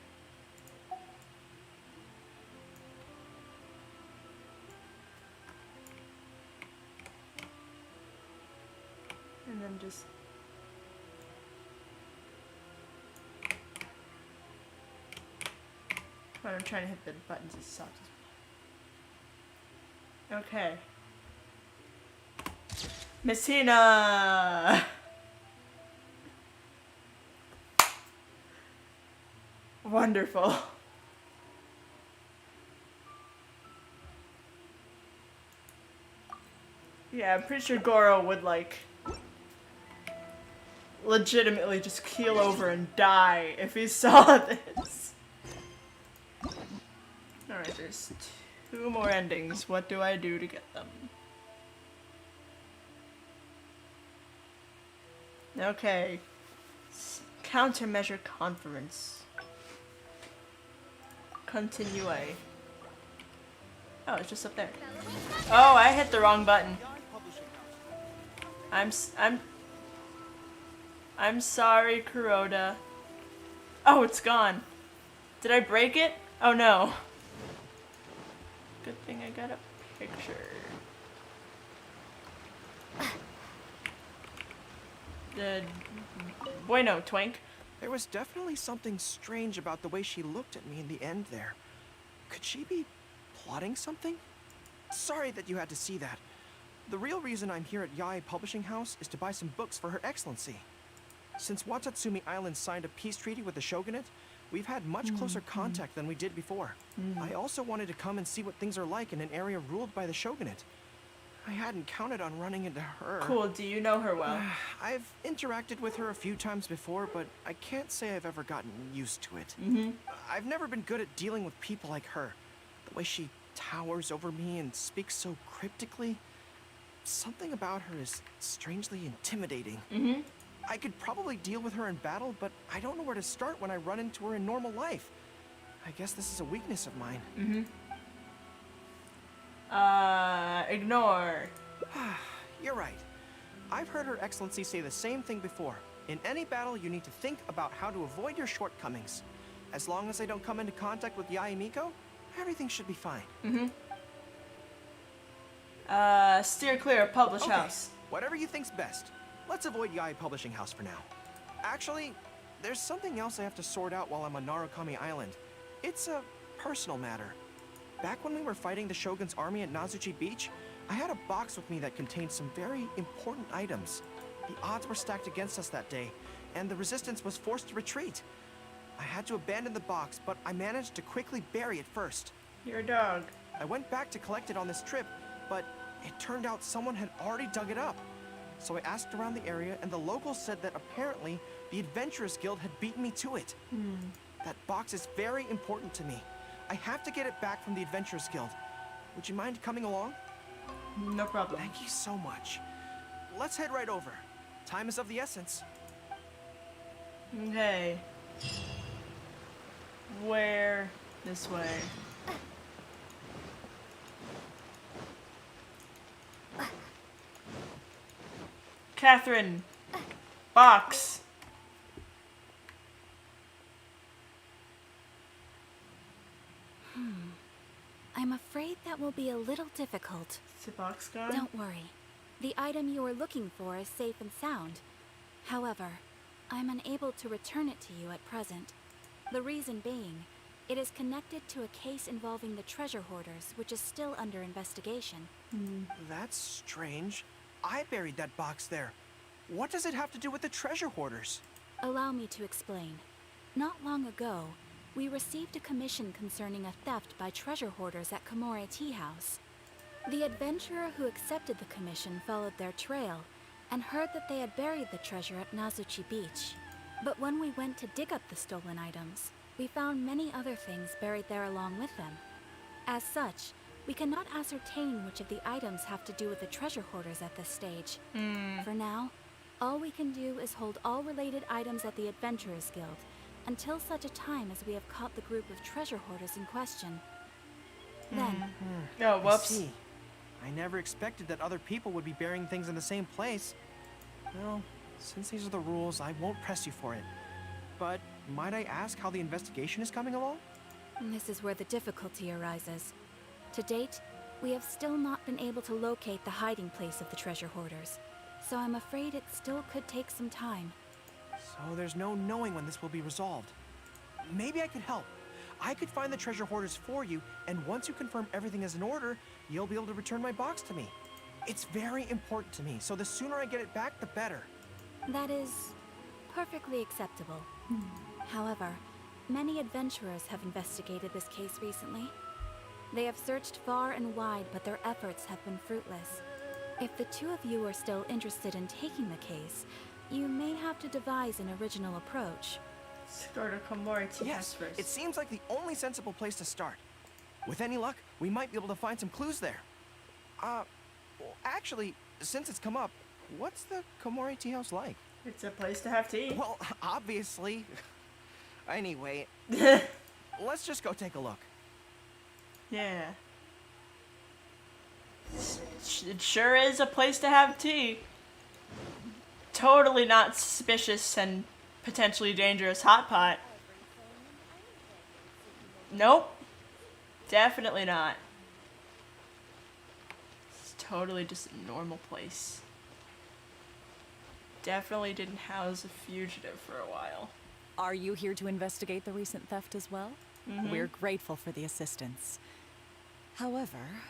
And then just... I'm trying to hit the buttons as soft as... Okay. Miss Hina! Wonderful. Yeah, I'm pretty sure Goro would, like, legitimately just keel over and die if he saw this. Alright, there's 2 more endings. What do I do to get them? Okay. Countermeasure conference. Continue. Oh, it's just up there. Oh, I hit the wrong button. I'm sorry, Kuroda. Oh, it's gone. Did I break it? Oh no. Good thing I got a picture. Bueno, Twank. There was definitely something strange about the way she looked at me in the end there. Could she be plotting something? Sorry that you had to see that. The real reason I'm here at Yae Publishing House is to buy some books for Her Excellency. Since Watatsumi Island signed a peace treaty with the shogunate, we've had much closer contact than we did before. I also wanted to come and see what things are like in an area ruled by the shogunate. I hadn't counted on running into her. Cool, do you know her well? I've interacted with her a few times before, but I can't say I've ever gotten used to it. I've never been good at dealing with people like her. The way she towers over me and speaks so cryptically. Something about her is strangely intimidating. I could probably deal with her in battle, but I don't know where to start when I run into her in normal life. I guess this is a weakness of mine. Ignore. You're right. I've heard Her Excellency say the same thing before. In any battle, you need to think about how to avoid your shortcomings. As long as I don't come into contact with Yae Miko, everything should be fine. Steer clear of Publish House. Whatever you think's best. Let's avoid Yae Publishing House for now. Actually, there's something else I have to sort out while I'm on Narukami Island. It's a personal matter. Back when we were fighting the Shogun's army at Nazuchi Beach, I had a box with me that contained some very important items. The odds were stacked against us that day, and the resistance was forced to retreat. I had to abandon the box, but I managed to quickly bury it first. You're a dog. I went back to collect it on this trip, but it turned out someone had already dug it up. So I asked around the area, and the locals said that apparently the Adventurers Guild had beaten me to it. That box is very important to me. I have to get it back from the Adventurers Guild. Would you mind coming along? No problem. Thank you so much. Let's head right over. Time is of the essence. Okay. Where? This way. Catherine! Box! I'm afraid that will be a little difficult. Is the box gone? Don't worry. The item you are looking for is safe and sound. However, I'm unable to return it to you at present. The reason being, it is connected to a case involving the treasure hoarders, which is still under investigation. That's strange. I buried that box there. What does it have to do with the treasure hoarders? Allow me to explain. Not long ago, we received a commission concerning a theft by treasure hoarders at Komore Tea House. The adventurer who accepted the commission followed their trail and heard that they had buried the treasure at Nazuchi Beach. But when we went to dig up the stolen items, we found many other things buried there along with them. As such, we cannot ascertain which of the items have to do with the treasure hoarders at this stage. For now, all we can do is hold all related items at the Adventurers Guild until such a time as we have caught the group of treasure hoarders in question. Then... Oh, whoops. I see. I never expected that other people would be burying things in the same place. Well, since these are the rules, I won't press you for it. But might I ask how the investigation is coming along? This is where the difficulty arises. To date, we have still not been able to locate the hiding place of the treasure hoarders, so I'm afraid it still could take some time. So there's no knowing when this will be resolved. Maybe I could help. I could find the treasure hoarders for you, and once you confirm everything is in order, you'll be able to return my box to me. It's very important to me, so the sooner I get it back, the better. That is perfectly acceptable. However, many adventurers have investigated this case recently. They have searched far and wide, but their efforts have been fruitless. If the two of you are still interested in taking the case, you may have to devise an original approach. Let's go to Komori Yes, first. it seems like the only sensible place to start. With any luck, we might be able to find some clues there. Well, actually, since it's come up, what's the Komori tea house like? It's a place to have tea. Well, obviously. Anyway, let's just go take a look. Yeah. It sure is a place to have tea. Totally not suspicious and potentially dangerous hot pot. Nope. Definitely not. It's totally just a normal place. Definitely didn't house a fugitive for a while. Are you here to investigate the recent theft as well? Mhm. We're grateful for the assistance. However,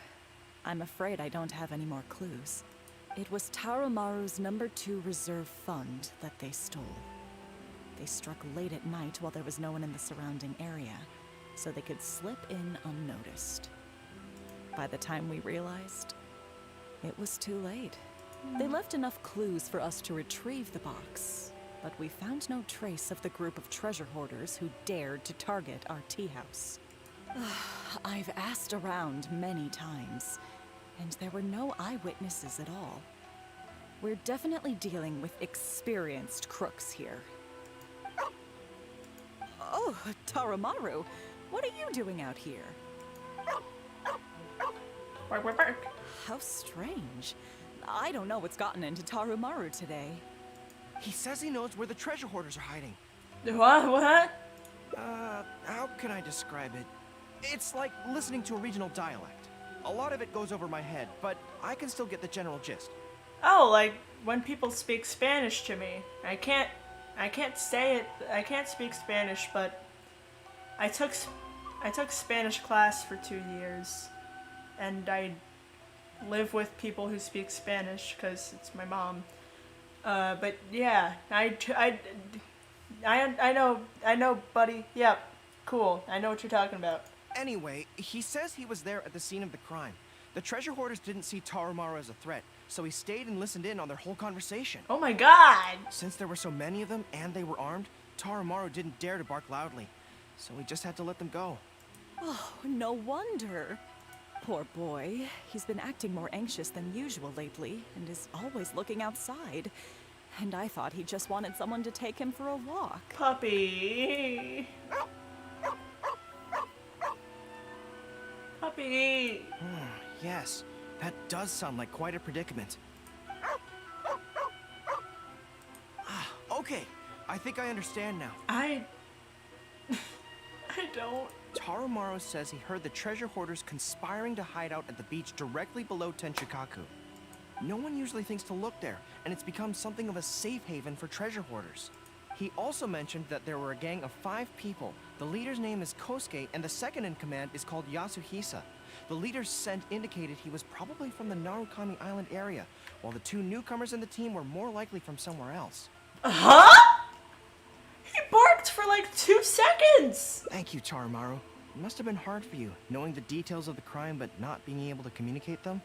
I'm afraid I don't have any more clues. It was Tarumaru's #2 reserve fund that they stole. They struck late at night while there was no one in the surrounding area, so they could slip in unnoticed. By the time we realized, it was too late. They left enough clues for us to retrieve the box, but we found no trace of the group of treasure hoarders who dared to target our tea house. I've asked around many times, and there were no eyewitnesses at all. We're definitely dealing with experienced crooks here. Oh, Tarumaru, what are you doing out here? Bark, bark, bark. How strange. I don't know what's gotten into Tarumaru today. He says he knows where the treasure hoarders are hiding. What? What? How can I describe it? It's like listening to a regional dialect. A lot of it goes over my head, but I can still get the general gist. Oh, like when people speak Spanish to me. I can't say it. I can't speak Spanish, but I took Spanish class for 2 years, and I live with people who speak Spanish because it's my mom. But yeah, I know, buddy. Yep, cool. I know what you're talking about. Anyway, he says he was there at the scene of the crime. The treasure hoarders didn't see Tarumaru as a threat, so he stayed and listened in on their whole conversation. Oh my god! Since there were so many of them and they were armed, Tarumaru didn't dare to bark loudly, so we just had to let them go. Oh, no wonder. Poor boy. He's been acting more anxious than usual lately and is always looking outside. And I thought he just wanted someone to take him for a walk. Puppy. Puppy. Yes, that does sound like quite a predicament. Okay, I think I understand now. I don't. Tarumaru says he heard the treasure hoarders conspiring to hide out at the beach directly below Tenchikaku. No one usually thinks to look there, and it's become something of a safe haven for treasure hoarders. He also mentioned that there were a gang of 5 people. The leader's name is Kosuke, and the second in command is called Yasuhisa. The leader's scent indicated he was probably from the Narukami Island area, while the 2 newcomers in the team were more likely from somewhere else. Huh? He barked for like 2 seconds! Thank you, Tarumaru. It must have been hard for you, knowing the details of the crime but not being able to communicate them.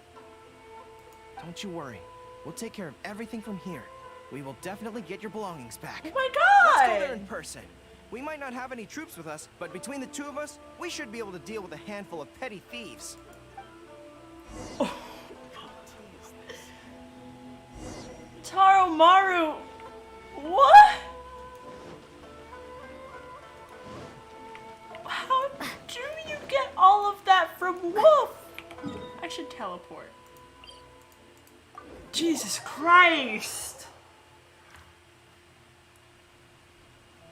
Don't you worry. We'll take care of everything from here. We will definitely get your belongings back. Oh my god! Let's go there in person. We might not have any troops with us, but between the 2 of us, we should be able to deal with a handful of petty thieves. Tarumaru! What? How do you get all of that from Wolf? I should teleport. Jesus Christ!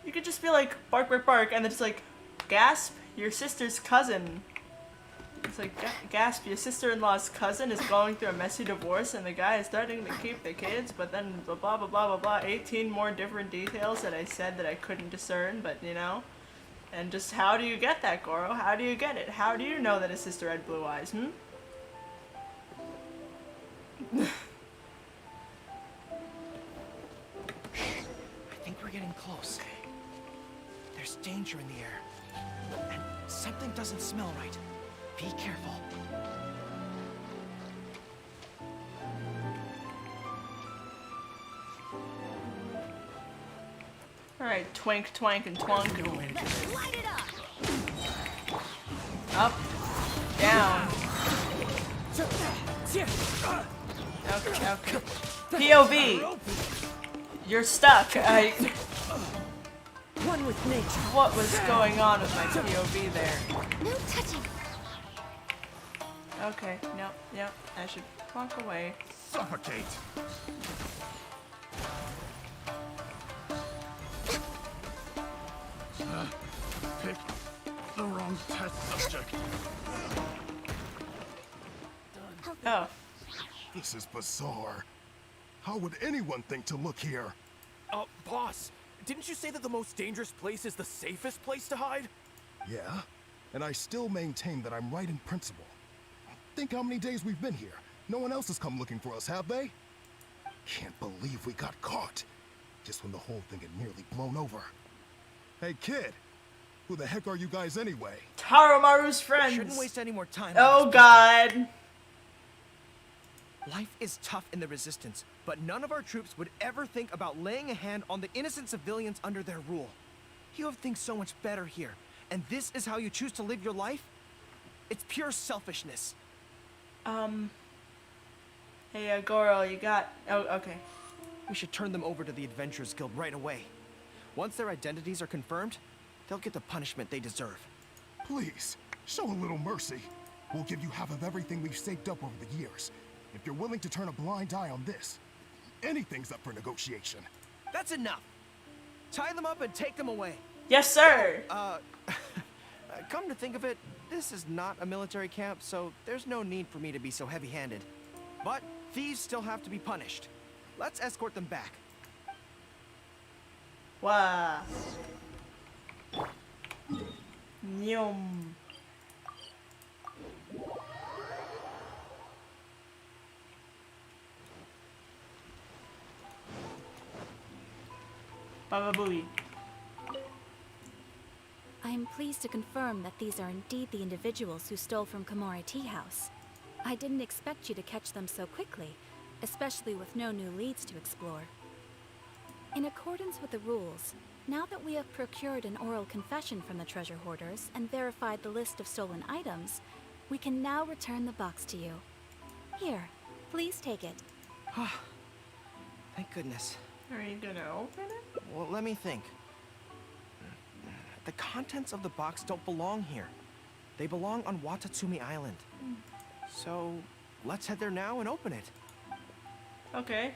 You could just be like, bark, bark, bark, and then just like, gasp, your sister's cousin. It's like, gasp, your sister-in-law's cousin is going through a messy divorce and the guy is starting to keep the kids, but then blah, blah, blah, blah, blah, blah, 18 more different details that I said that I couldn't discern, but you know? And just how do you get that, Goro? How do you get it? How do you know that his sister had blue eyes, I think we're getting close. There's danger in the air. And something doesn't smell right. Be careful. twink, twank, and twunk. Light it up. Up, down. Okay, okay. POV. You're stuck. One with nature. What was going on with my POV there? No touching. Okay, nope. I should walk away. Suffocate. Pick the wrong test subject. Oh. This is bizarre. How would anyone think to look here? Boss, didn't you say that the most dangerous place is the safest place to hide? Yeah, and I still maintain that I'm right in principle. Think how many days we've been here. No one else has come looking for us, have they? Can't believe we got caught. Just when the whole thing had nearly blown over. Hey, kid. Who the heck are you guys anyway? Taromaru's friends. Shouldn't waste any more time. Oh God. Life is tough in the Resistance, but none of our troops would ever think about laying a hand on the innocent civilians under their rule. You have things so much better here, and this is how you choose to live your life? It's pure selfishness. Hey, Goro, you got... Oh, okay. We should turn them over to the Adventurers Guild right away. Once their identities are confirmed, they'll get the punishment they deserve. Please, show a little mercy. We'll give you half of everything we've saved up over the years. If you're willing to turn a blind eye on this, anything's up for negotiation. That's enough. Tie them up and take them away. Yes, sir. Come to think of it, this is not a military camp, so there's no need for me to be so heavy-handed. But thieves still have to be punished. Let's escort them back. Wow. Yum. Baba Booey. I am pleased to confirm that these are indeed the individuals who stole from Komori Tea House. I didn't expect you to catch them so quickly, especially with no new leads to explore. In accordance with the rules, now that we have procured an oral confession from the treasure hoarders and verified the list of stolen items, we can now return the box to you. Here, please take it. Thank goodness. Are you gonna open it? Well, let me think. The contents of the box don't belong here. They belong on Watatsumi Island. So, let's head there now and open it. Okay.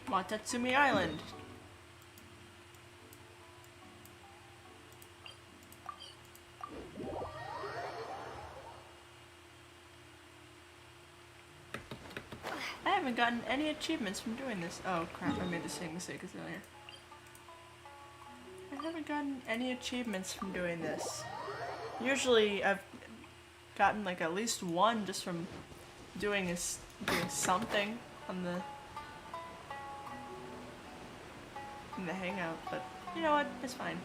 Watatsumi Island. I haven't gotten any achievements from doing this. Oh crap, I made the same mistake as earlier. I haven't gotten any achievements from doing this. Usually I've gotten like at least one just from doing something on in the hangout, but you know what, it's fine.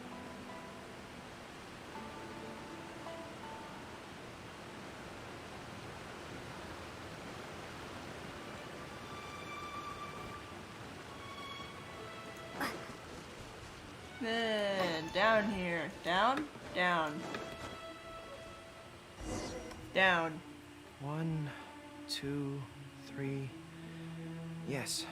Then down here. Down, down. Down. 1, 2, 3. Yes,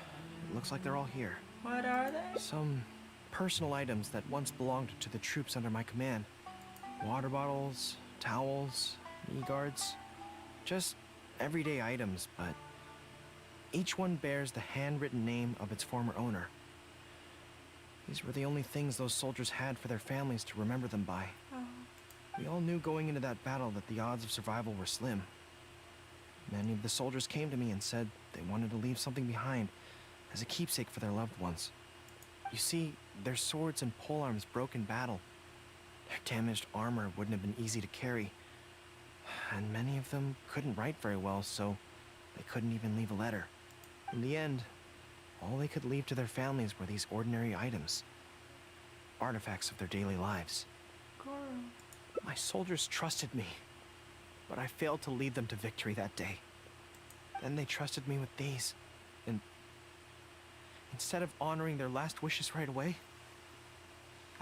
it looks like they're all here. What are they? Some personal items that once belonged to the troops under my command. Water bottles, towels, knee guards. Just everyday items, but each one bears the handwritten name of its former owner. These were the only things those soldiers had for their families to remember them by. Oh. We all knew going into that battle that the odds of survival were slim. Many of the soldiers came to me and said they wanted to leave something behind as a keepsake for their loved ones. You see, their swords and polearms broke in battle. Their damaged armor wouldn't have been easy to carry. And many of them couldn't write very well, so they couldn't even leave a letter. In the end, all they could leave to their families were these ordinary items. Artifacts of their daily lives. Goro. My soldiers trusted me, but I failed to lead them to victory that day. Then they trusted me with these, and instead of honoring their last wishes right away,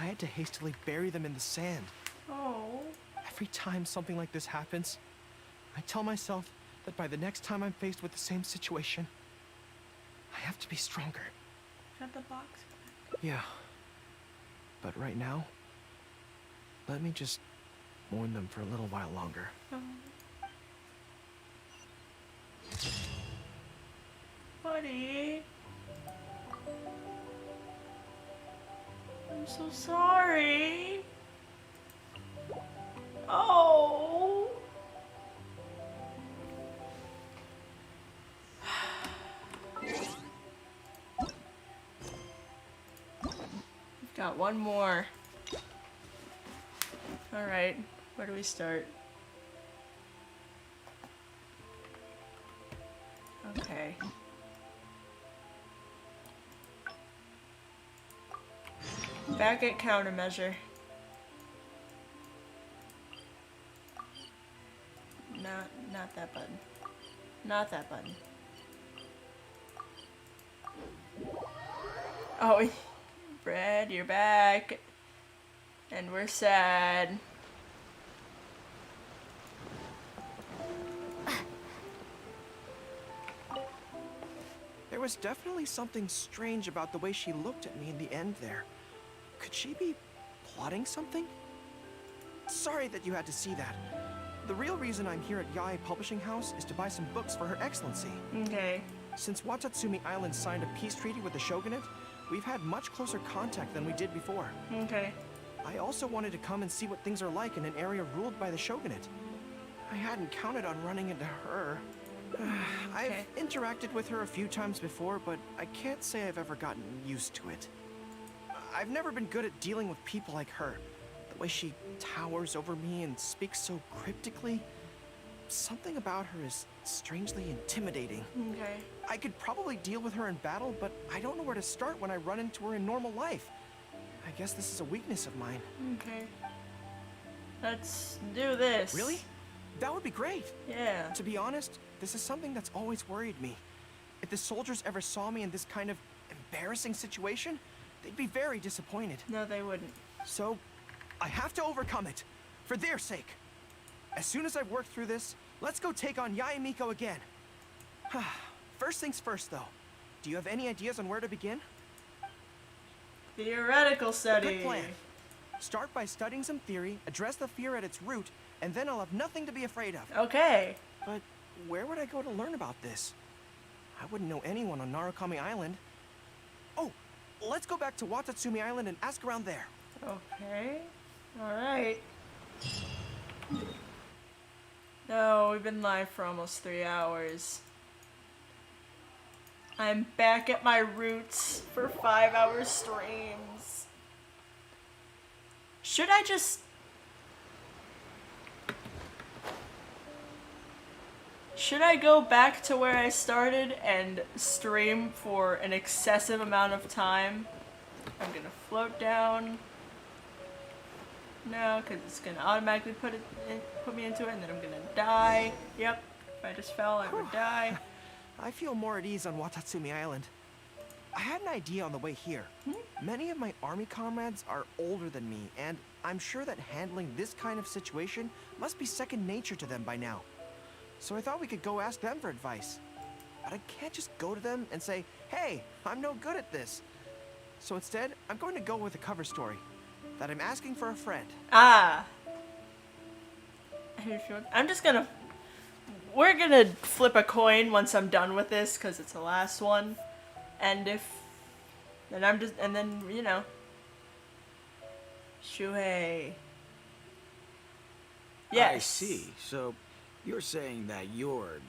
I had to hastily bury them in the sand. Oh. Every time something like this happens, I tell myself that by the next time I'm faced with the same situation, I have to be stronger. Got the box. Yeah. But right now, let me just mourn them for a little while longer. Buddy. I'm so sorry. Oh. We've got one more. All right, where do we start? Okay. Back at countermeasure. Not that button. Not that button. Oh, Brad, you're back. And we're sad. There was definitely something strange about the way she looked at me in the end there. Could she be plotting something? Sorry that you had to see that. The real reason I'm here at Yae Publishing House is to buy some books for Her Excellency. Okay. Since Watatsumi Island signed a peace treaty with the shogunate, we've had much closer contact than we did before. Okay. I also wanted to come and see what things are like in an area ruled by the shogunate. I hadn't counted on running into her. I've interacted with her a few times before, but I can't say I've ever gotten used to it. I've never been good at dealing with people like her. The way she towers over me and speaks so cryptically. Something about her is strangely intimidating. Okay. I could probably deal with her in battle, but I don't know where to start when I run into her in normal life. I guess this is a weakness of mine. Okay. Let's do this. Really? That would be great. Yeah. To be honest, this is something that's always worried me. If the soldiers ever saw me in this kind of embarrassing situation, they'd be very disappointed. No, they wouldn't. So, I have to overcome it. For their sake. As soon as I've worked through this, let's go take on Yae Miko again. First things first, though. Do you have any ideas on where to begin? Theoretical study. Good plan. Start by studying some theory, address the fear at its root, and then I'll have nothing to be afraid of. Okay. But where would I go to learn about this? I wouldn't know anyone on Narukami Island. Oh, let's go back to Watatsumi Island and ask around there. Okay. Alright. No, we've been live for almost 3 hours. I'm back at my roots for 5-hour streams. Should I just... Should I go back to where I started and stream for an excessive amount of time? I'm gonna float down. No, because it's gonna automatically put me into it, and then I'm gonna die. Yep, if I just fell, I would die. I feel more at ease on Watatsumi Island. I had an idea on the way here. Many of my army comrades are older than me, and I'm sure that handling this kind of situation must be second nature to them by now. So I thought we could go ask them for advice. But I can't just go to them and say, hey, I'm no good at this. So instead, I'm going to go with a cover story. That I'm asking for a friend. Ah. I'm just gonna... We're gonna flip a coin once I'm done with this, because it's the last one. And if... Then I'm just... And then, you know... Shuhei. Yes. I see. So, you're saying that your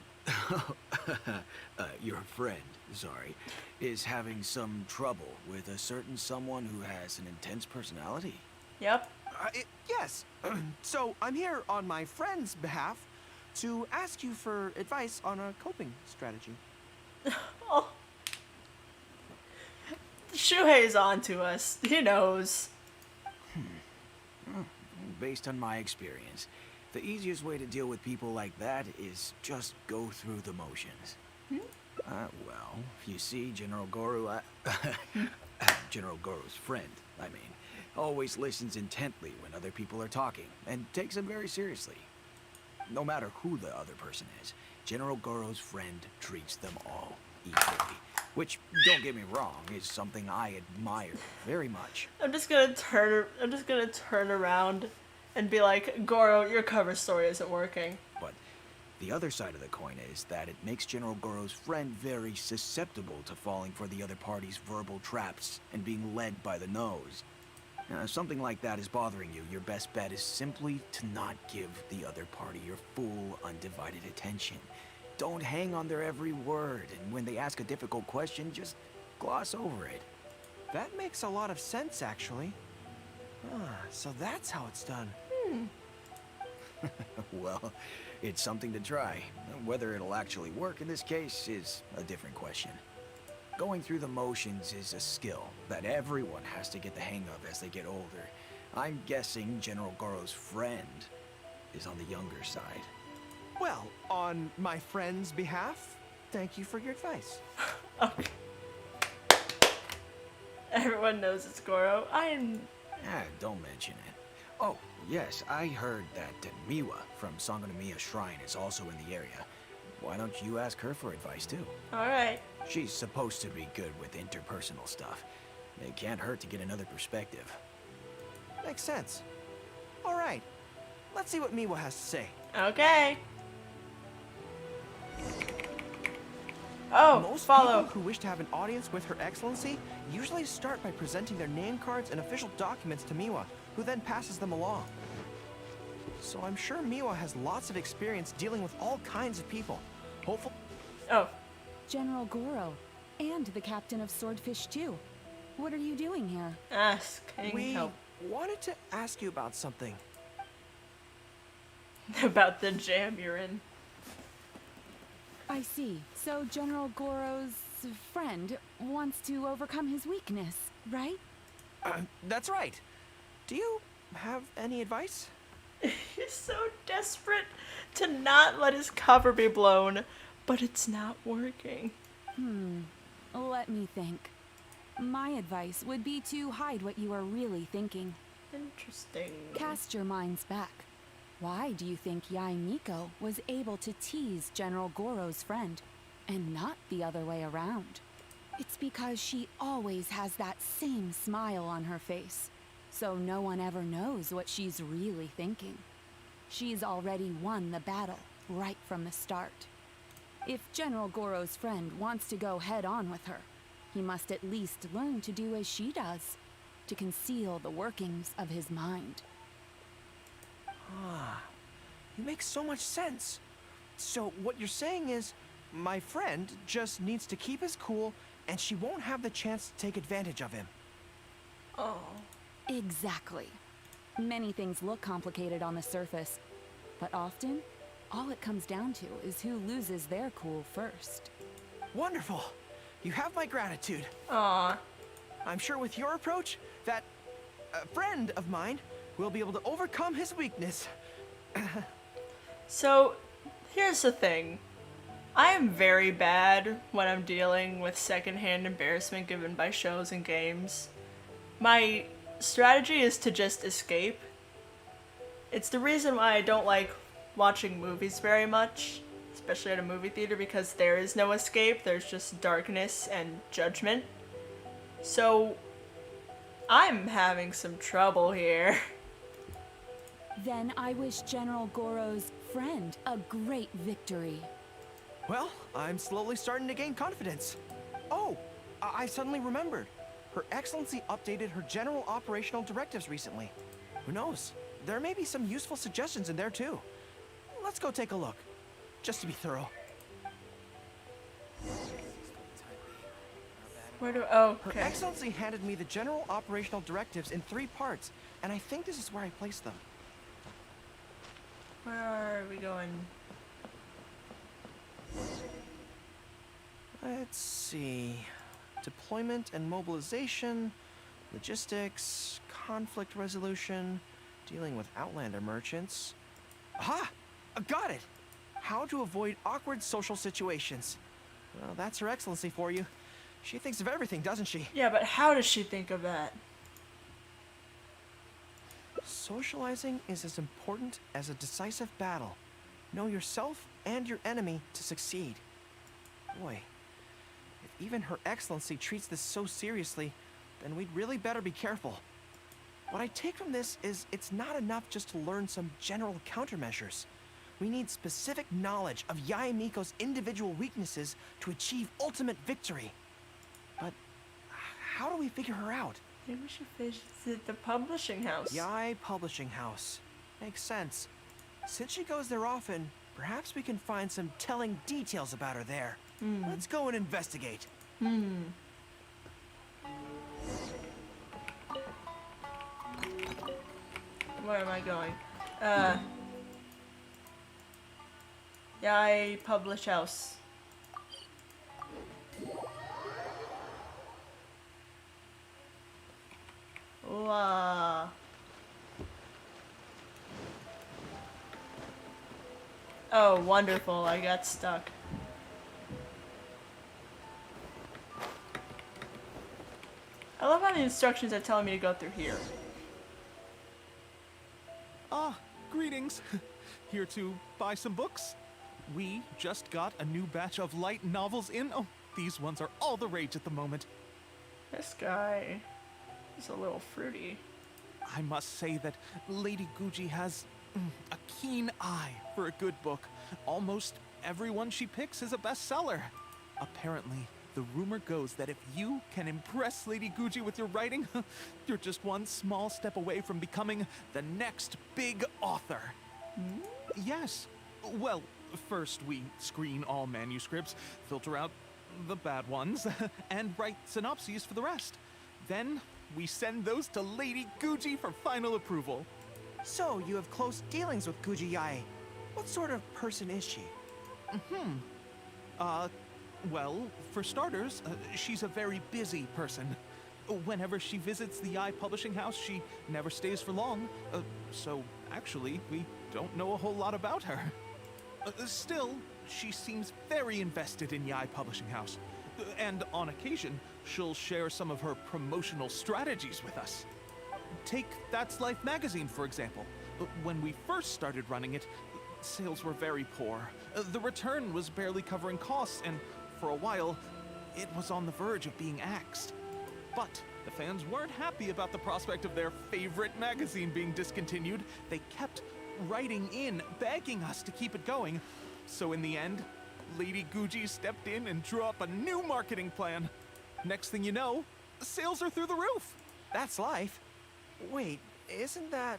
friend, sorry, is having some trouble with a certain someone who has an intense personality? Yep. Yes. So, I'm here on my friend's behalf to ask you for advice on a coping strategy. Oh. Shuhei's on to us. He knows. Based on my experience, the easiest way to deal with people like that is just go through the motions. Well, you see, General Goru, General Goru's friend, I mean, always listens intently when other people are talking, and takes them very seriously. No matter who the other person is, General Goro's friend treats them all equally. Which, don't get me wrong, is something I admire very much. I'm just gonna turn around and be like, Goro, your cover story isn't working. But the other side of the coin is that it makes General Goro's friend very susceptible to falling for the other party's verbal traps and being led by the nose. If something like that is bothering you, your best bet is simply to not give the other party your full, undivided attention. Don't hang on their every word, and when they ask a difficult question, just gloss over it. That makes a lot of sense, actually. So that's how it's done. Well, it's something to try. Whether it'll actually work in this case is a different question. Going through the motions is a skill that everyone has to get the hang of as they get older. I'm guessing General Goro's friend is on the younger side. Well, on my friend's behalf, thank you for your advice. Okay. Everyone knows it's Goro. Don't mention it. Oh, yes, I heard that Miwa from Sangonomiya Shrine is also in the area. Why don't you ask her for advice, too? Alright. She's supposed to be good with interpersonal stuff. It can't hurt to get another perspective. Makes sense. All right, let's see what Miwa has to say. Okay. Oh, Most follow. people who wish to have an audience with Her Excellency usually start by presenting their name cards and official documents to Miwa, who then passes them along. So I'm sure Miwa has lots of experience dealing with all kinds of people. Hopefully. Oh. General Goro, and the captain of Swordfish too. What are you doing here? Asking We help. wanted to ask you about something. About the jam you're in. I see. So General Goro's friend wants to overcome his weakness, right? That's right. Do you have any advice? He's so desperate to not let his cover be blown, but it's not working. Let me think. My advice would be to hide what you are really thinking. Interesting. Cast your minds back. Why do you think Yae Miko was able to tease General Goro's friend, and not the other way around? It's because she always has that same smile on her face, so no one ever knows what she's really thinking. She's already won the battle right from the start. If General Goro's friend wants to go head-on with her, he must at least learn to do as she does, to conceal the workings of his mind. It makes so much sense. So what you're saying is, my friend just needs to keep his cool, and she won't have the chance to take advantage of him. Oh. Exactly. Many things look complicated on the surface, but often, all it comes down to is who loses their cool first. Wonderful. You have my gratitude. Aww. I'm sure with your approach, that friend of mine will be able to overcome his weakness. So, here's the thing. I am very bad when I'm dealing with secondhand embarrassment given by shows and games. My strategy is to just escape. It's the reason why I don't like watching movies very much, especially at a movie theater, because there is no escape, there's just darkness and judgment. So, I'm having some trouble here. Then I wish General Goro's friend a great victory. Well, I'm slowly starting to gain confidence. Oh, I suddenly remembered. Her Excellency updated her general operational directives recently. Who knows? There may be some useful suggestions in there too. Let's go take a look, just to be thorough. Where do, oh, okay. Her Excellency handed me the general operational directives in 3 parts, and I think this is where I placed them. Where are we going? Let's see. Deployment and mobilization, logistics, conflict resolution, dealing with Outlander merchants. Aha! Got it! How to avoid awkward social situations. Well, that's Her Excellency for you. She thinks of everything, doesn't she? Yeah, but how does she think of that? Socializing is as important as a decisive battle. Know yourself and your enemy to succeed. Boy, if even Her Excellency treats this so seriously, then we'd really better be careful. What I take from this is it's not enough just to learn some general countermeasures. We need specific knowledge of Yae Miko's individual weaknesses to achieve ultimate victory. But how do we figure her out? Maybe we should visit the publishing house. Yae Publishing House. Makes sense. Since she goes there often, perhaps we can find some telling details about her there. Let's go and investigate. Where am I going? Yae Publish House. Wow. Oh, wonderful. I got stuck. I love how the instructions are telling me to go through here. Ah, greetings. Here to buy some books? We just got a new batch of light novels in. Oh, these ones are all the rage at the moment. This guy is a little fruity. I must say that Lady Guji has a keen eye for a good book. Almost everyone she picks is a bestseller. Apparently, the rumor goes that if you can impress Lady Guji with your writing, you're just one small step away from becoming the next big author. Yes. Well, first we screen all manuscripts, filter out the bad ones, and write synopses for the rest. Then we send those to Lady Guji for final approval. So, you have close dealings with Guji Yae. What sort of person is she? Well, for starters, she's a very busy person. Whenever she visits the Yae Publishing House, she never stays for long. So, actually, we don't know a whole lot about her. Still, she seems very invested in Yae Publishing House. And on occasion, she'll share some of her promotional strategies with us. Take That's Life magazine, for example. When we first started running it, sales were very poor. The return was barely covering costs, and for a while, it was on the verge of being axed. But the fans weren't happy about the prospect of their favorite magazine being discontinued. They kept writing in, begging us to keep it going. So in the end, Lady Guji stepped in and drew up a new marketing plan. Next thing you know, sales are through the roof. That's Life. Wait, isn't that...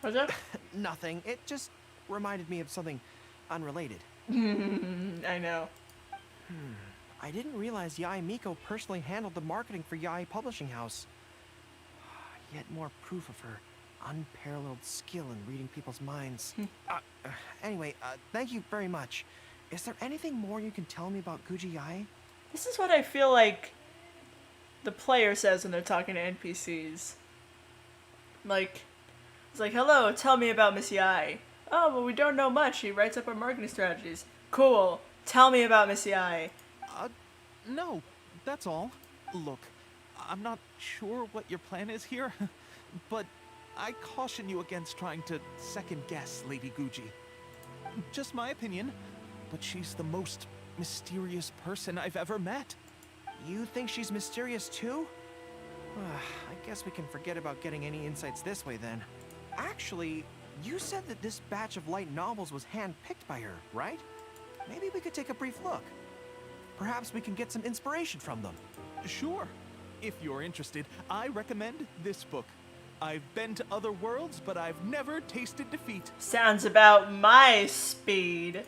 What's up? Nothing. It just reminded me of something unrelated. I know. I didn't realize Yae Miko personally handled the marketing for Yae Publishing House. Yet more proof of her unparalleled skill in reading people's minds. Anyway, thank you very much. Is there anything more you can tell me about Guji Yae? This is what I feel like the player says when they're talking to NPCs. Like, it's like, hello, tell me about Miss Yae. Oh, well, we don't know much. She writes up our marketing strategies. Cool. Tell me about Miss Yae. No, that's all. Look, I'm not sure what your plan is here, but I caution you against trying to second-guess Lady Guji. Just my opinion, but she's the most mysterious person I've ever met. You think she's mysterious too? I guess we can forget about getting any insights this way then. Actually, you said that this batch of light novels was hand-picked by her, right? Maybe we could take a brief look. Perhaps we can get some inspiration from them. Sure. If you're interested, I recommend this book. I've been to other worlds, but I've never tasted defeat. Sounds about my speed.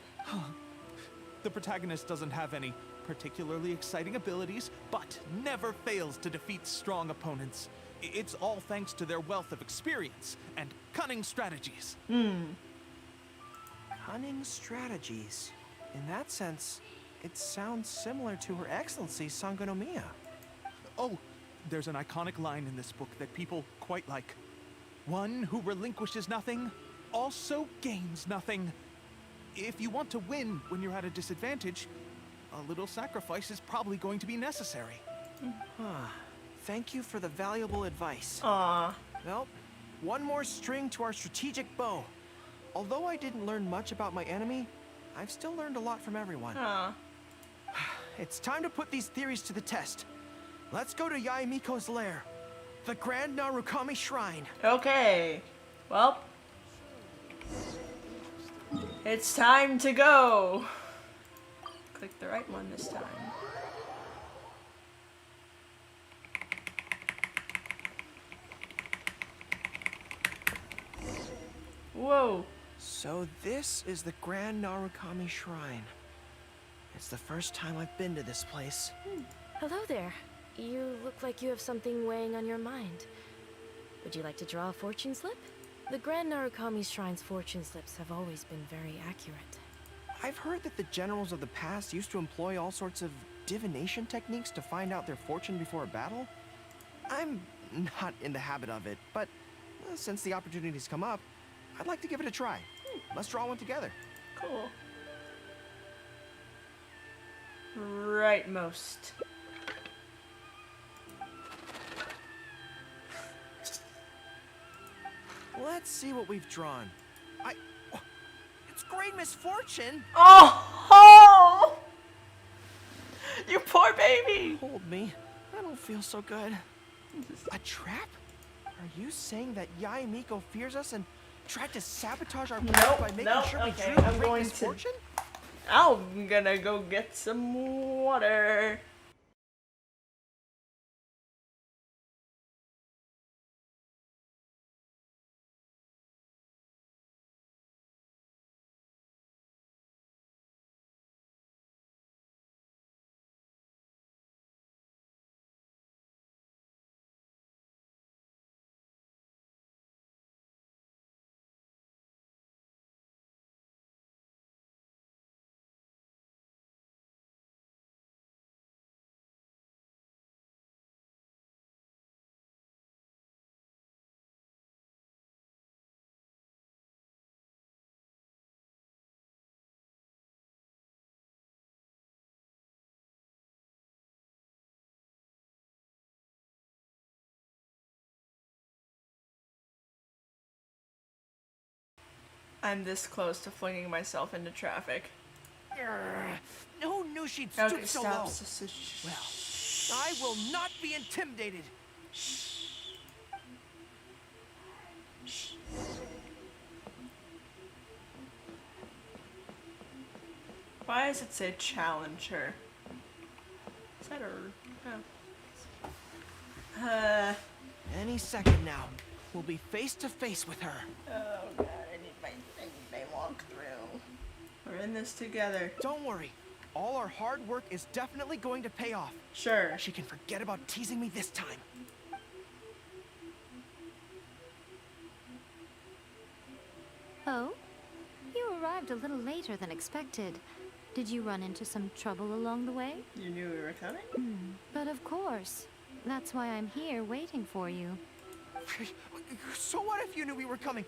The protagonist doesn't have any particularly exciting abilities, but never fails to defeat strong opponents. It's all thanks to their wealth of experience and cunning strategies. Cunning strategies. In that sense, it sounds similar to Her Excellency Sangonomiya. Oh, there's an iconic line in this book that people quite like. One who relinquishes nothing also gains nothing. If you want to win when you're at a disadvantage, a little sacrifice is probably going to be necessary. Thank you for the valuable advice. Aww. Well, One more string to our strategic bow. Although I didn't learn much about my enemy, I've still learned a lot from everyone. It's time to put these theories to the test. Let's go to Yaemiko's lair, the Grand Narukami Shrine. Okay. Well, it's time to go. Click the right one this time. Whoa. So this is the Grand Narukami Shrine. It's the first time I've been to this place. Hello there. You look like you have something weighing on your mind. Would you like to draw a fortune slip? The Grand Narukami Shrine's fortune slips have always been very accurate. I've heard that the generals of the past used to employ all sorts of divination techniques to find out their fortune before a battle. I'm not in the habit of it, but since the opportunity's come up, I'd like to give it a try. Let's draw one together. Cool. Rightmost. Let's see what we've drawn. It's great misfortune! Oh! You poor baby! Hold me. I don't feel so good. A trap? Are you saying that Yaemiko fears us and tried to sabotage our plans by making sure we drew great misfortune? I'm gonna go get some water. I'm this close to flinging myself into traffic. No knew she'd Okay, stoop so stop. low. Well, I will not be intimidated. Why does it say challenger? Is that a... Any second now, we'll be face to face with her. Oh god, I need my walkthrough. We're in this together. Don't worry. All our hard work is definitely going to pay off. Sure. She can forget about teasing me this time. Oh? You arrived a little later than expected. Did you run into some trouble along the way? You knew we were coming? But of course. That's why I'm here waiting for you. So what if you knew we were coming?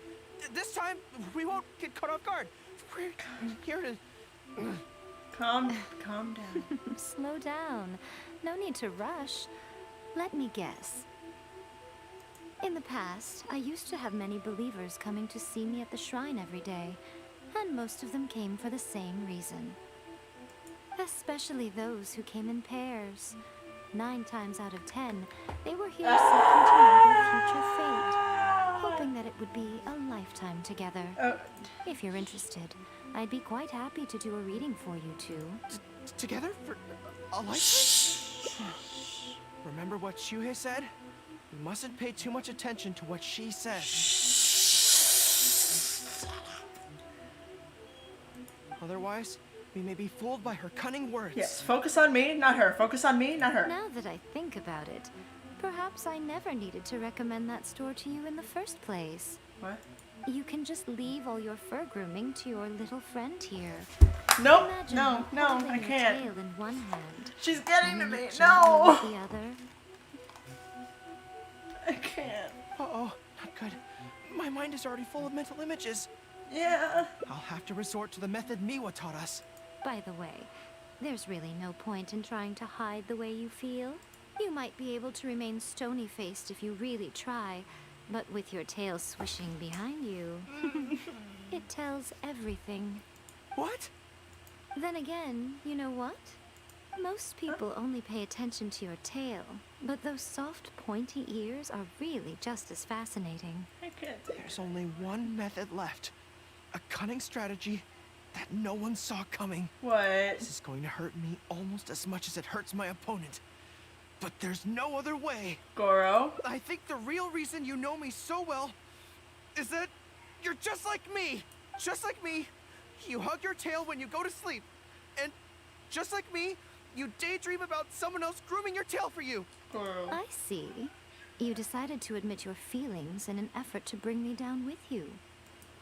This time, we won't get caught off guard. We're here to... Calm down. Slow down. No need to rush. Let me guess. In the past, I used to have many believers coming to see me at the shrine every day, and most of them came for the same reason. Especially those who came in pairs. 9 times out of 10, they were here seeking to know their future fate, hoping that it would be a lifetime together. If you're interested, I'd be quite happy to do a reading for you two. Together for a lifetime? Remember what Shuhei said? We mustn't pay too much attention to what she says. Otherwise, we may be fooled by her cunning words. Yes, focus on me, not her. Focus on me, not her. Now that I think about it, perhaps I never needed to recommend that store to you in the first place. What? You can just leave all your fur grooming to your little friend here. Nope. Imagine No, her no, holding I your can't. tail in one hand. She's getting to holding me. it gently No. with the other. I can't. Uh-oh, not good. My mind is already full of mental images. Yeah. I'll have to resort to the method Miwa taught us. By the way, there's really no point in trying to hide the way you feel. You might be able to remain stony-faced if you really try, But with your tail swishing behind you, it tells everything. What? Then again, you know what? Most people only pay attention to your tail, but those soft, pointy ears are really just as fascinating. I can't. There's only one method left. A cunning strategy that no one saw coming. What? This is going to hurt me almost as much as it hurts my opponent. But there's no other way. Goro? I think the real reason you know me so well is that you're just like me. Just like me, you hug your tail when you go to sleep. And just like me, you daydream about someone else grooming your tail for you. Goro. I see. You decided to admit your feelings in an effort to bring me down with you.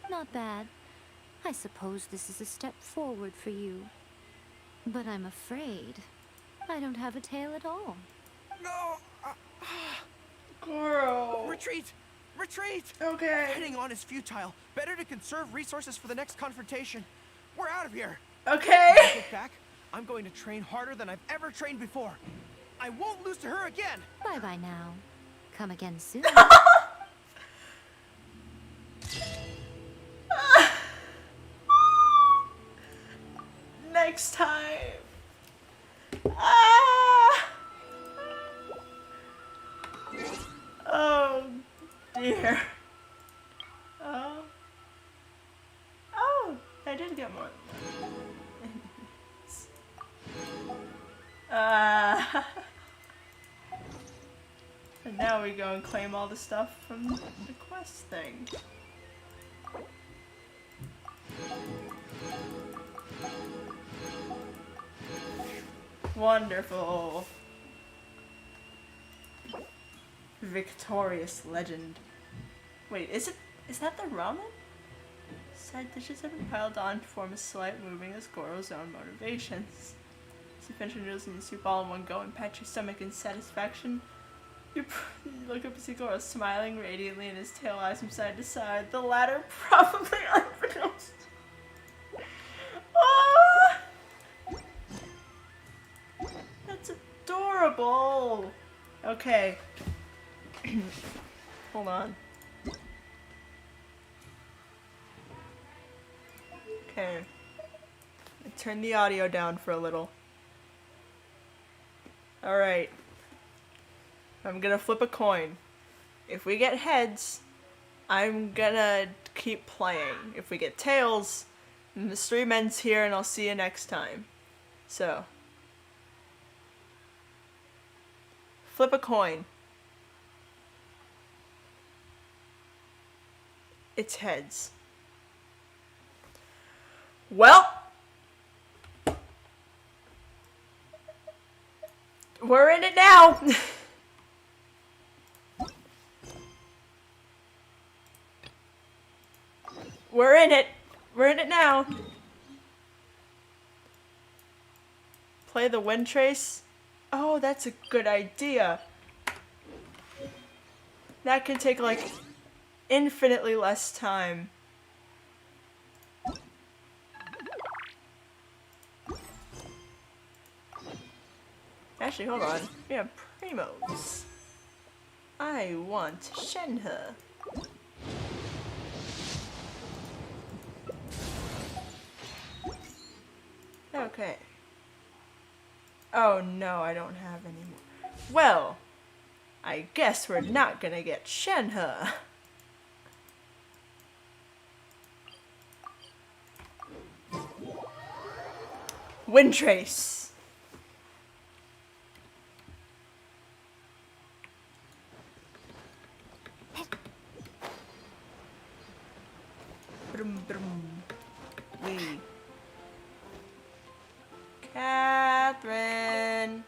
Not bad. I suppose this is a step forward for you. But I'm afraid I don't have a tail at all. No! Goro! Retreat! Retreat! Okay. Heading on is futile. Better to conserve resources for the next confrontation. We're out of here. Okay. When I get back, I'm going to train harder than I've ever trained before. I won't lose to her again. Bye-bye now. Come again soon. Next time. Ah! Oh dear. Oh, I did get more. And now we go and claim all the stuff from the quest thing. Wonderful. Victorious legend. Wait, is that the ramen? Side dishes have been piled on to form a slight moving as Goro's own motivations. As you finish your noodles and your soup all in one go and pat your stomach in satisfaction, you look up and see Goro smiling radiantly and his tail eyes from side to side, the latter probably unpronounced. Oh! That's adorable! Okay. Hold on. Okay. I turn the audio down for a little. Alright. I'm gonna flip a coin. If we get heads, I'm gonna keep playing. If we get tails, then the stream ends here and I'll see you next time. So. Flip a coin. It's heads. Well, we're in it now. We're in it. We're in it now. Play the wind trace. Oh, that's a good idea. That can take like infinitely less time. Actually, hold on. We have primos. I want Shenhe. Okay. Oh no, I don't have any more. Well, I guess we're not gonna get Shenhe. Wind trace. Brum, brum. Wee. Catherine.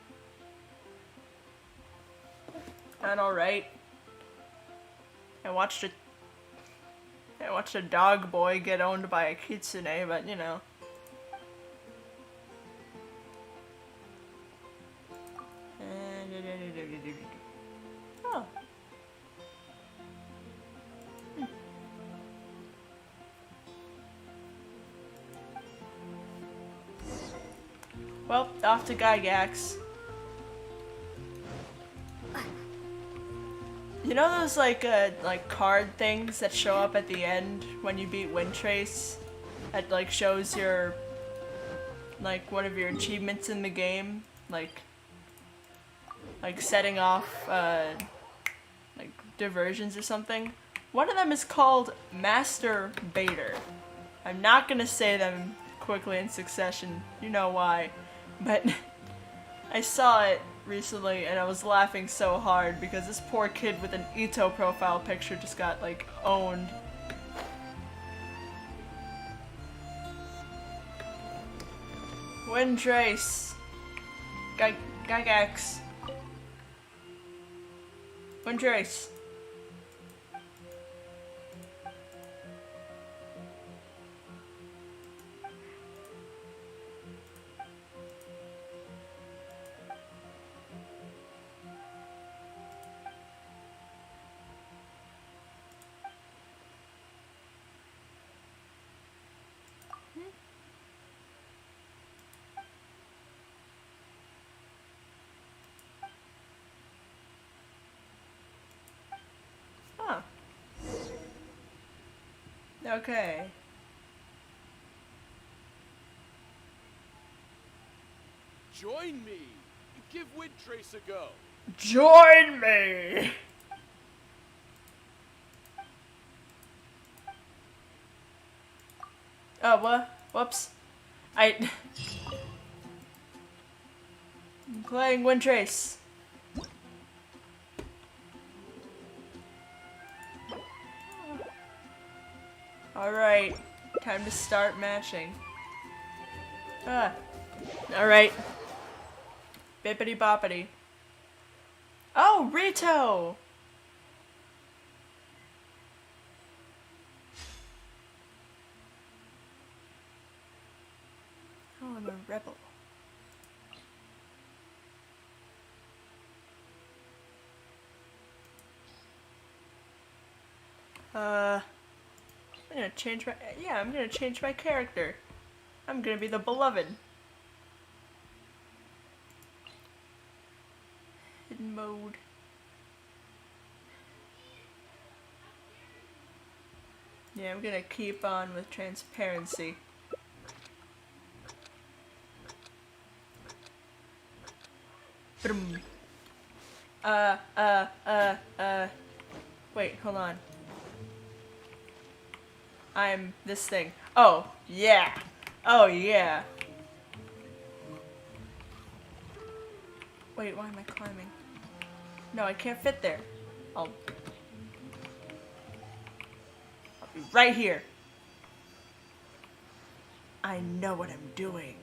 Not alright. I watched a dog boy get owned by a kitsune, but you know. Oh. Well, off to Gygax. You know those like card things that show up at the end when you beat Windtrace? That like shows your like one of your achievements in the game, like setting off like diversions or something. One of them is called Master Baiter. I'm not gonna say them quickly in succession, you know why, but I saw it recently and I was laughing so hard because this poor kid with an Ito profile picture just got like owned. Windtrace. Gygax. Windtrace. Huh. Okay. Join me. Give Windtrace a go. Join me! Oh, what? Whoops. I'm playing Windtrace. Alright, time to start matching. Alright. Bippity boppity. Oh, Rito! Oh, I'm a rebel. I'm gonna change my, yeah, I'm gonna change my character. I'm gonna be the beloved. Hidden mode. Yeah, I'm gonna keep on with transparency. Brum. Wait, hold on. I'm this thing. Oh, yeah. Oh, yeah. Wait, why am I climbing? No, I can't fit there. I'll be right here. I know what I'm doing.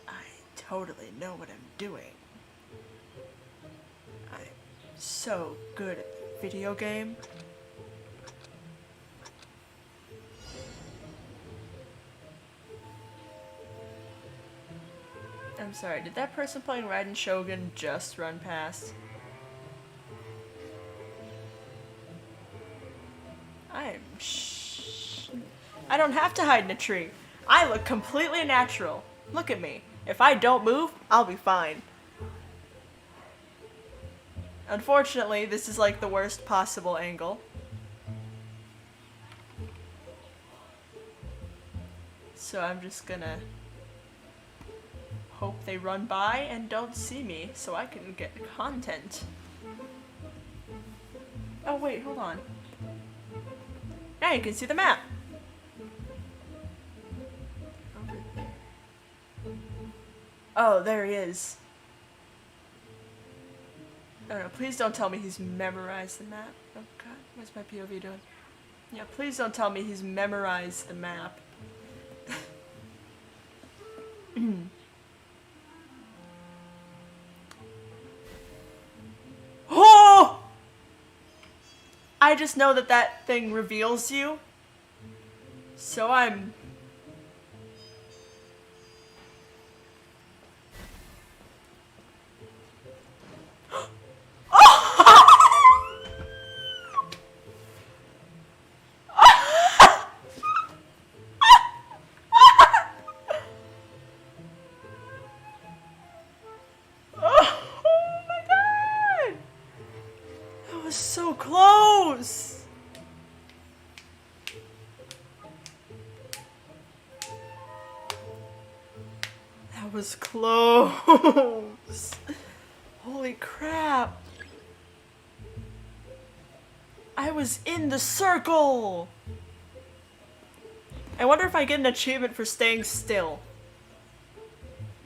I totally know what I'm doing. I'm so good at the video game. I'm sorry, did that person playing Raiden Shogun just run past? I don't have to hide in a tree. I look completely natural. Look at me. If I don't move, I'll be fine. Unfortunately, this is like the worst possible angle. So I'm just gonna hope they run by and don't see me so I can get content. Oh wait, hold on. Now you can see the map. Oh, there he is. Oh no, please don't tell me he's memorized the map. Oh god, what's my POV doing? Yeah, please don't tell me he's memorized the map. Oh! I just know that that thing reveals you. So I'm... close! That was close. Holy crap. I was in the circle. I wonder if I get an achievement for staying still.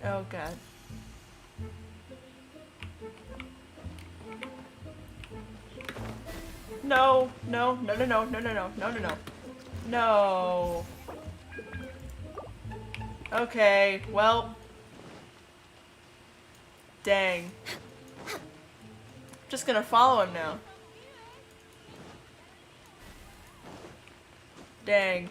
Oh god. No, no, no, no, no, no, no, no, no, no, no. No. Okay, well. Dang. Just gonna follow him now. Dang.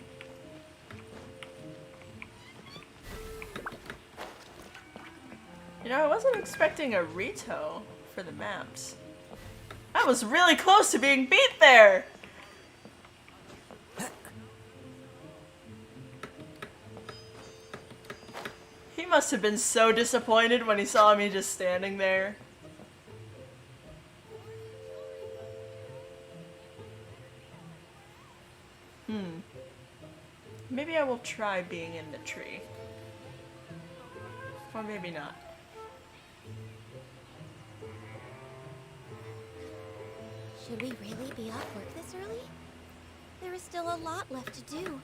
You know, I wasn't expecting a Rito for the maps. I was really close to being beat there! He must have been so disappointed when he saw me just standing there. Maybe I will try being in the tree. Or maybe not. Should we really be off work this early? There is still a lot left to do.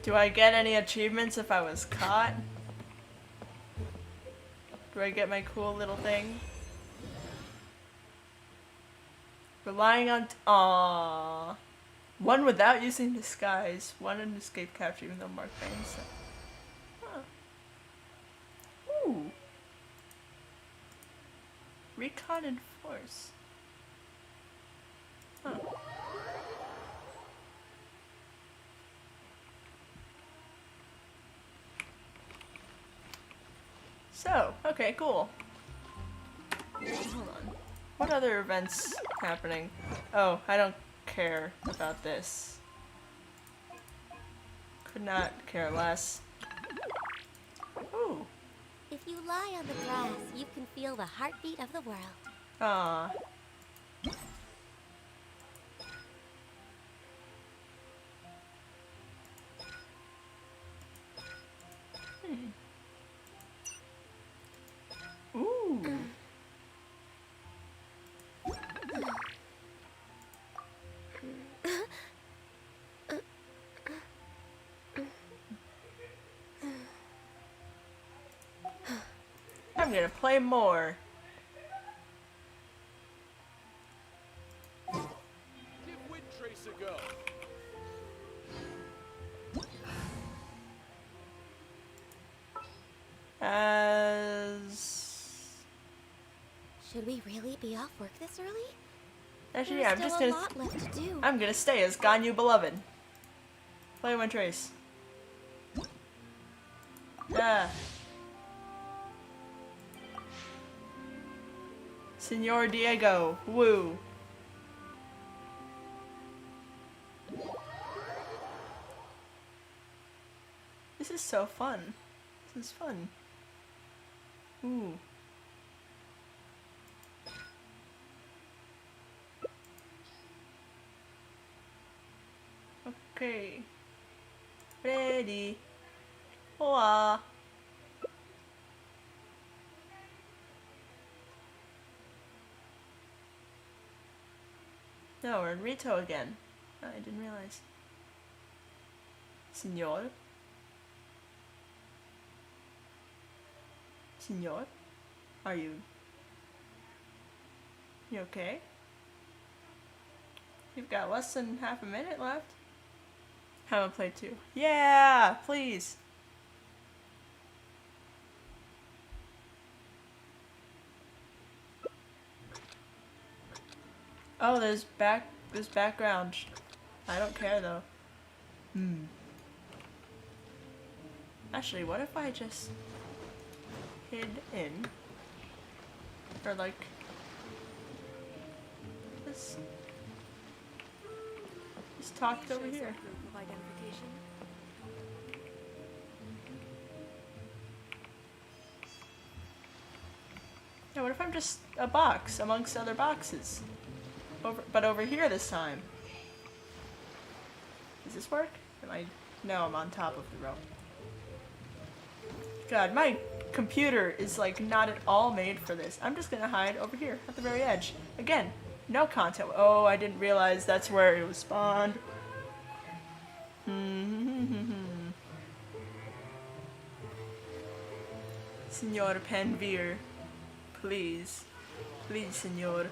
Do I get any achievements if I was caught? Do I get my cool little thing? Relying on aww. One without using disguise. One in escape capture even though marked by insect. Huh. Ooh. Recon and force. Huh. So, okay, cool. Hold on. What other events happening? Oh, I don't care about this. Could not care less. Ooh. If you lie on the grass, you can feel the heartbeat of the world. Aww. Ooh. I'm gonna play more. Give Windtrace a go. Should we really be off work this early? Actually, There's yeah, I'm just still a gonna. lot left to do. I'm gonna stay as Ganyu Beloved. Play Windtrace. Ah. Senor Diego. Woo. This is so fun. This is fun. Ooh. Okay. Ready. Hoa. No, we're in Rito again. Oh, I didn't realize. Senor? Senor? Are you... You okay? You've got less than half a minute left. Haven't played too. Yeah! Please! Oh, there's background. I don't care though. Actually, what if I just hid in? Or like this. Just talked over here. Hey, what if I'm just a box amongst other boxes? But over here this time. Does this work? No, I'm on top of the rope. God, my computer is like not at all made for this. I'm just gonna hide over here at the very edge. Again, no content. Oh, I didn't realize that's where it was spawned. Senor Panvir, please. Please, senor.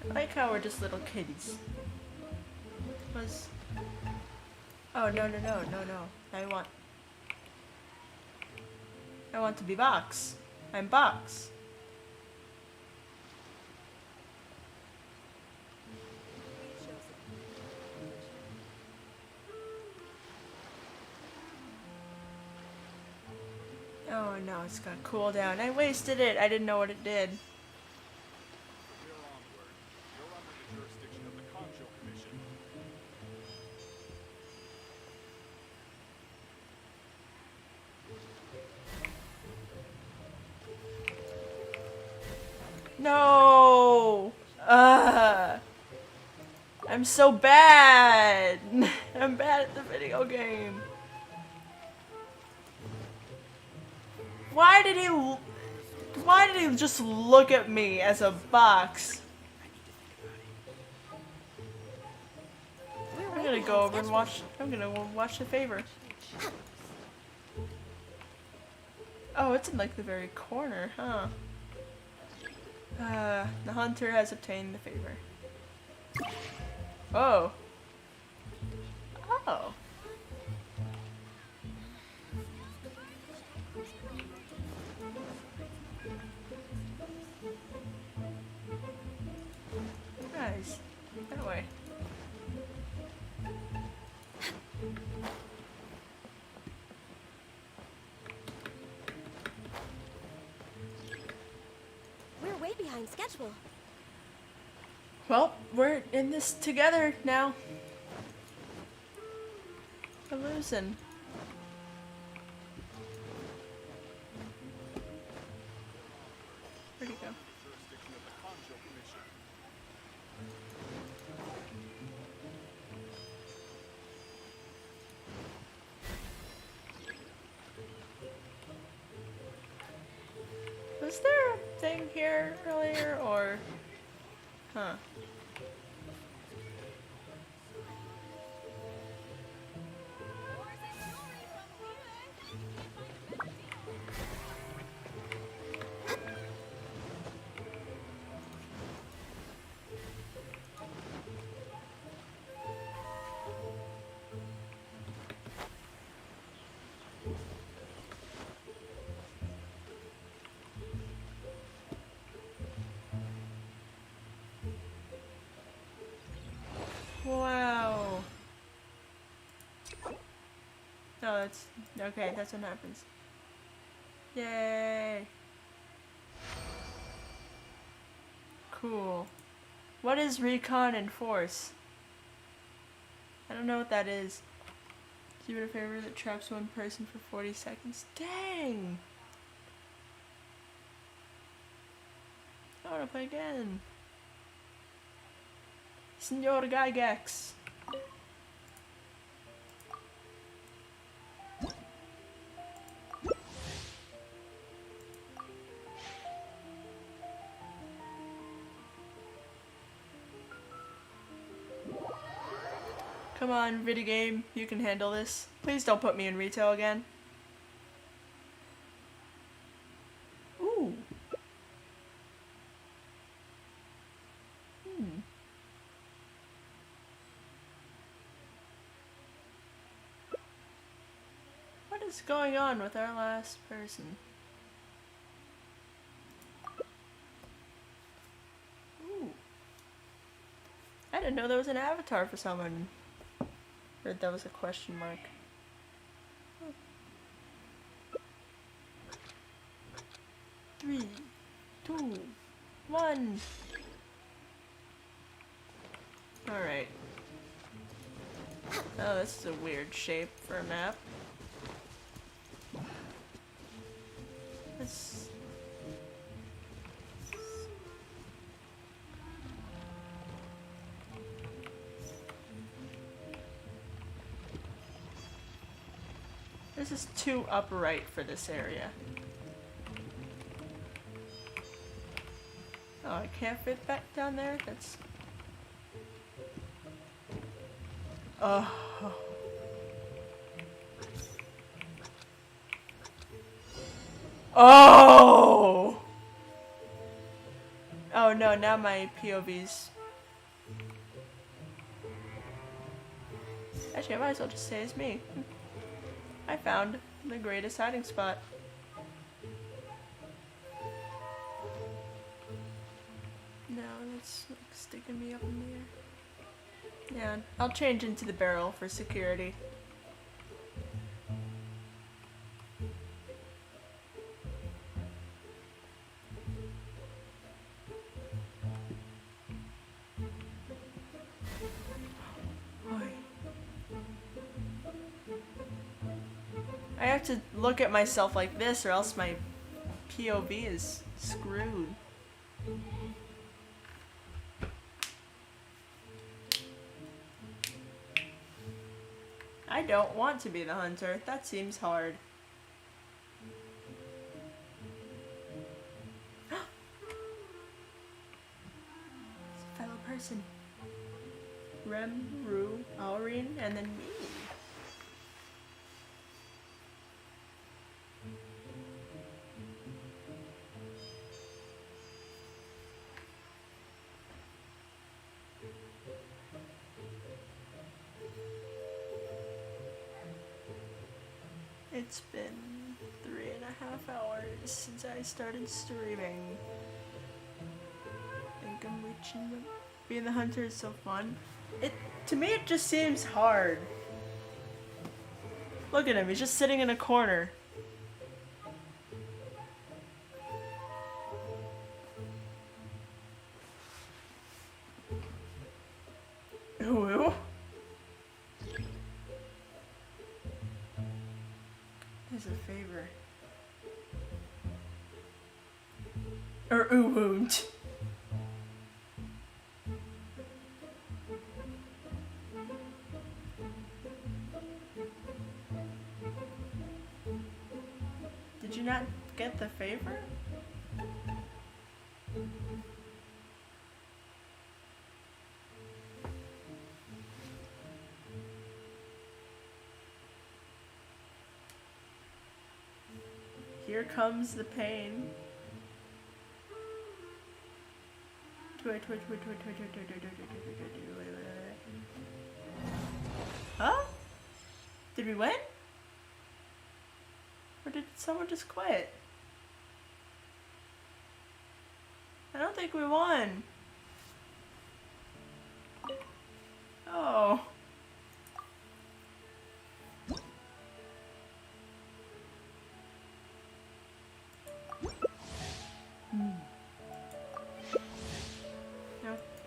I like how we're just little kitties. Oh, no. I want to be Box. I'm Box. Oh no, it's got cooldown. I wasted it. I didn't know what it did. No! I'm so bad! I'm bad at the video game. Why did he just look at me as a box? I'm gonna go over and watch. I'm gonna watch the favor. Oh, it's in like the very corner, huh? The hunter has obtained the favor. Oh. Oh. Nice. That way. We're way behind schedule. Well, we're in this together now. We're losing. Where'd he go? Was there a thing here earlier, or... Huh. Wow. No, that's okay. That's what happens. Yay. Cool. What is recon and force? I don't know what that is. Give it a favor that traps one person for 40 seconds. Dang! I want to play again. Senor Gygax. Come on, video game, you can handle this. Please don't put me in retail again. Ooh. What is going on with our last person? Ooh. I didn't know there was an avatar for someone. Or that was a question mark. 3, 2, 1. Alright. Oh, this is a weird shape for a map. Let's... This is too upright for this area. Oh, I can't fit back down there? That's... Oh. Oh! Oh no, now my POV's... Actually, I might as well just say it's me. I found the greatest hiding spot. No, that's like sticking me up in the air. Yeah, I'll change into the barrel for security. I have to look at myself like this or else my POV is screwed. I don't want to be the hunter. That seems hard. It's a fellow person. Rem, Rue, Aurine, and then me. It's been 3.5 hours since I started streaming. I think I'm reaching the... Being the hunter is so fun. To me it just seems hard. Look at him, he's just sitting in a corner. Ooh. As a favor. Or wound. Did you not get the favor? Here comes the pain. Huh? Did we win? Or did someone just quit? I don't think we won. Oh.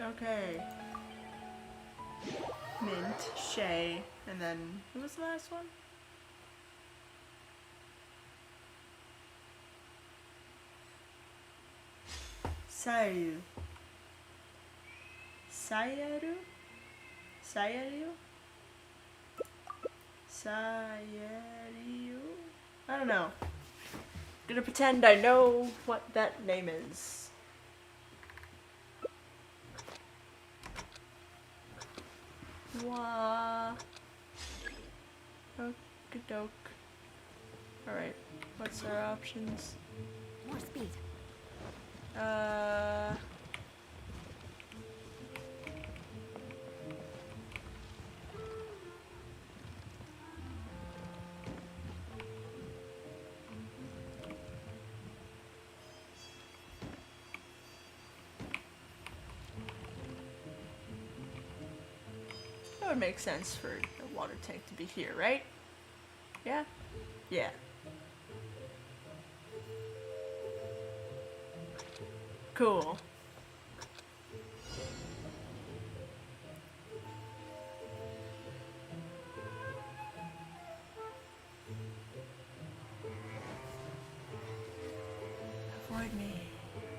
Okay. Mint, Shay, and then who was the last one? Sayu. Sayaru? Sayaru? Sayaru? I don't know. I'm gonna pretend I know what that name is. Wah. Okie-doke. Alright, what's our options? More speed. would make sense for the water tank to be here, right? Yeah? Yeah. Cool. Avoid me.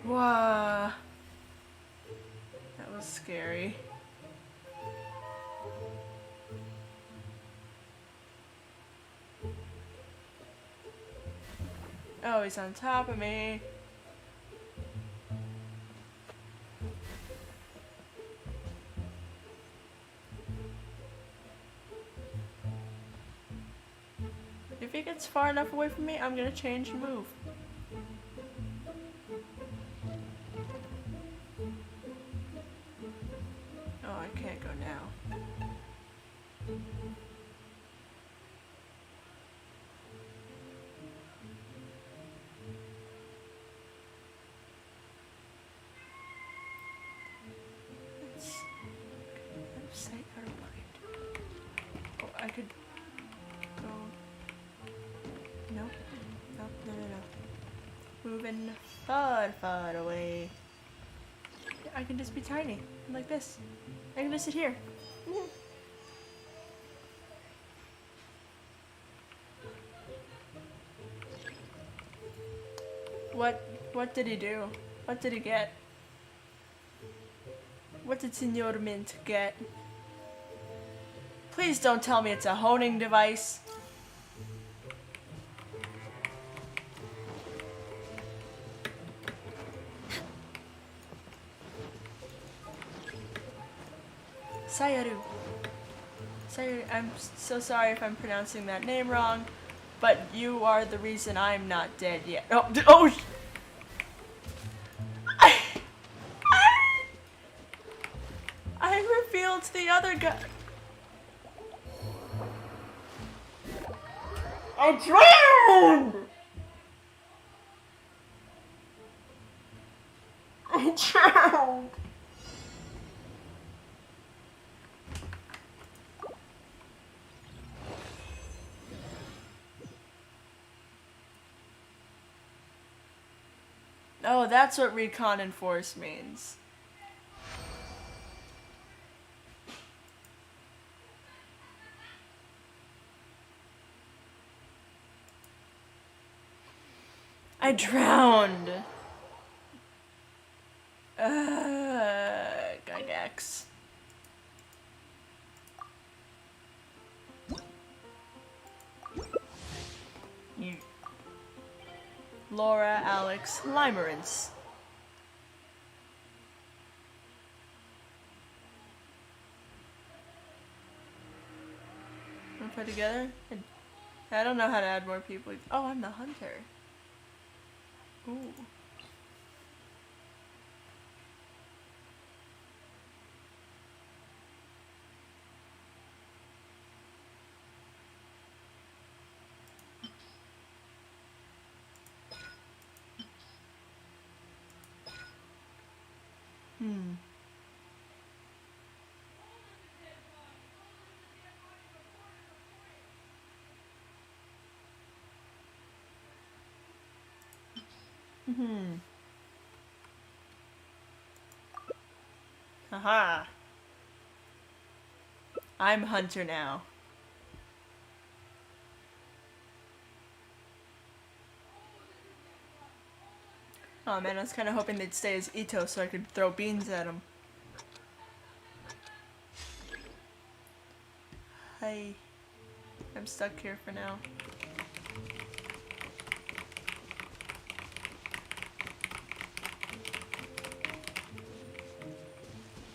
Wow. That was scary. Oh, he's on top of me. If he gets far enough away from me, I'm gonna change and move. Oh, I can't go now. Sight out of mind. Oh, I could go. No, no, no, no, no. Moving far, far away. I can just be tiny, like this. I can just sit here. What did he do? What did he get? What did Senor Mint get? Please don't tell me it's a honing device. Sayaru. Sayaru, I'm so sorry if I'm pronouncing that name wrong, but you are the reason I'm not dead yet. Oh, I revealed the other guy. I drowned! I drowned! Oh, that's what recon enforce means. I drowned. Gygax. You. Laura, Alex, Limerence. Wanna put together? I don't know how to add more people. Oh, I'm the hunter. Ooh. Haha. I'm hunter now. Oh man, I was kind of hoping they'd stay as Ito so I could throw beans at them. Hi. I'm stuck here for now.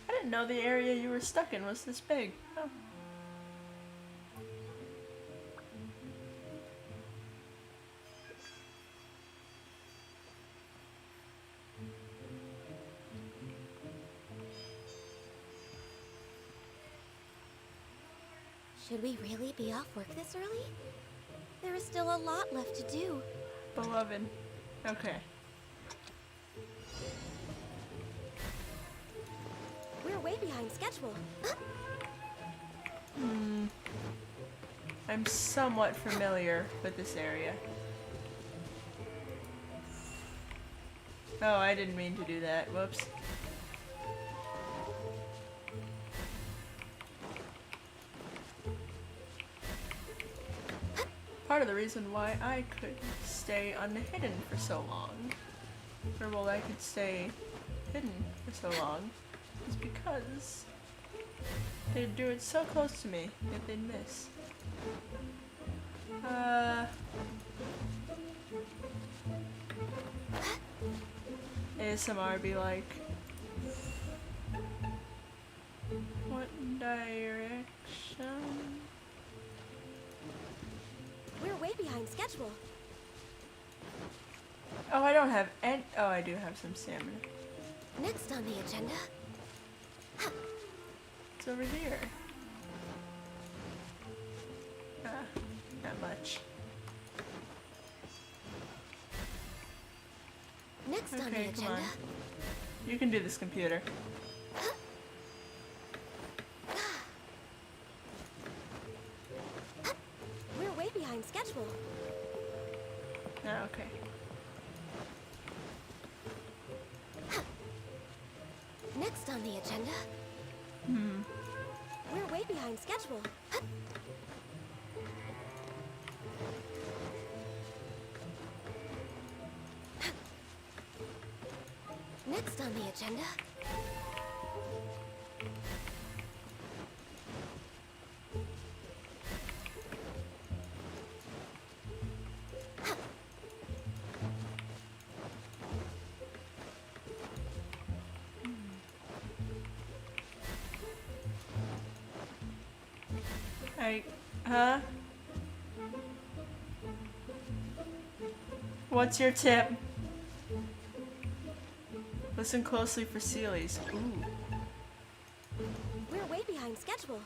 I didn't know the area you were stuck in was this big. Oh. Should we really be off work this early? There is still a lot left to do. Beloved. Okay. We're way behind schedule. I'm somewhat familiar with this area. Oh, I didn't mean to do that. Whoops. Part of the reason why I could stay unhidden for so long, or well, I could stay hidden for so long, is because they'd do it so close to me that they'd miss. ASMR be like, what direction? We're way behind schedule. Oh, I don't have any. Oh, I do have some stamina. Next on the agenda. It's over here. Not much. Next on the Okay, come agenda. on. You can do this, computer. We're way behind schedule. Oh, okay. Next on the agenda. We're way behind schedule. Next on the agenda. Huh? What's your tip? Listen closely for Sealies. Ooh. We're way behind schedule.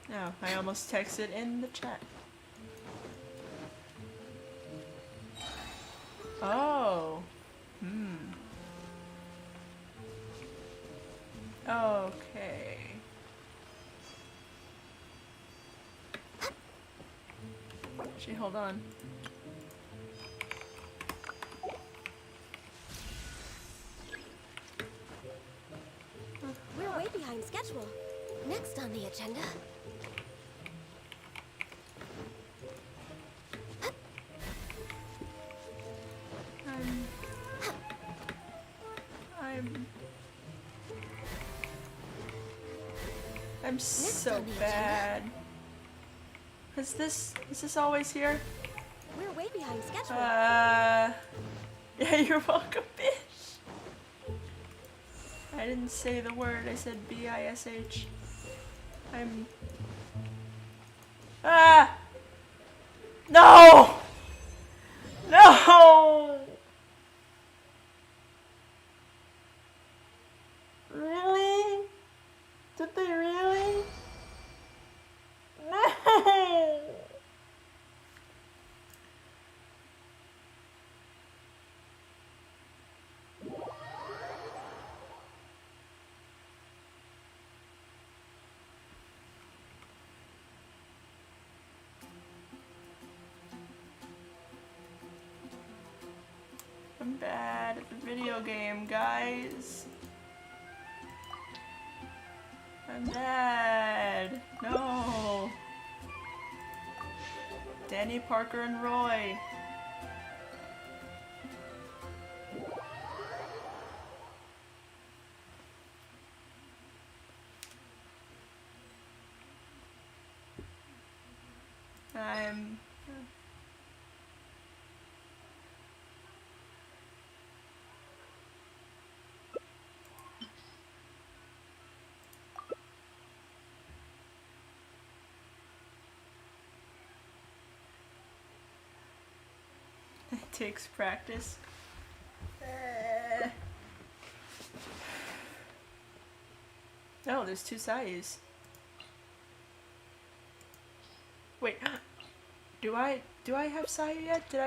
No, I almost texted in the chat. Oh. Okay. Actually, hold on. We're way behind schedule. Next on the agenda. I'm so bad. Is this always here? We're way behind schedule. Yeah, you're welcome, bitch. I didn't say the word, I said B-I-S-H. No! No! Really? Did they really? No! I'm bad at the video game, guys. I'm bad. No. Danny, Parker, and Roy. It takes practice. Oh, there's two Sayus. Wait, do I have Sayu yet? Did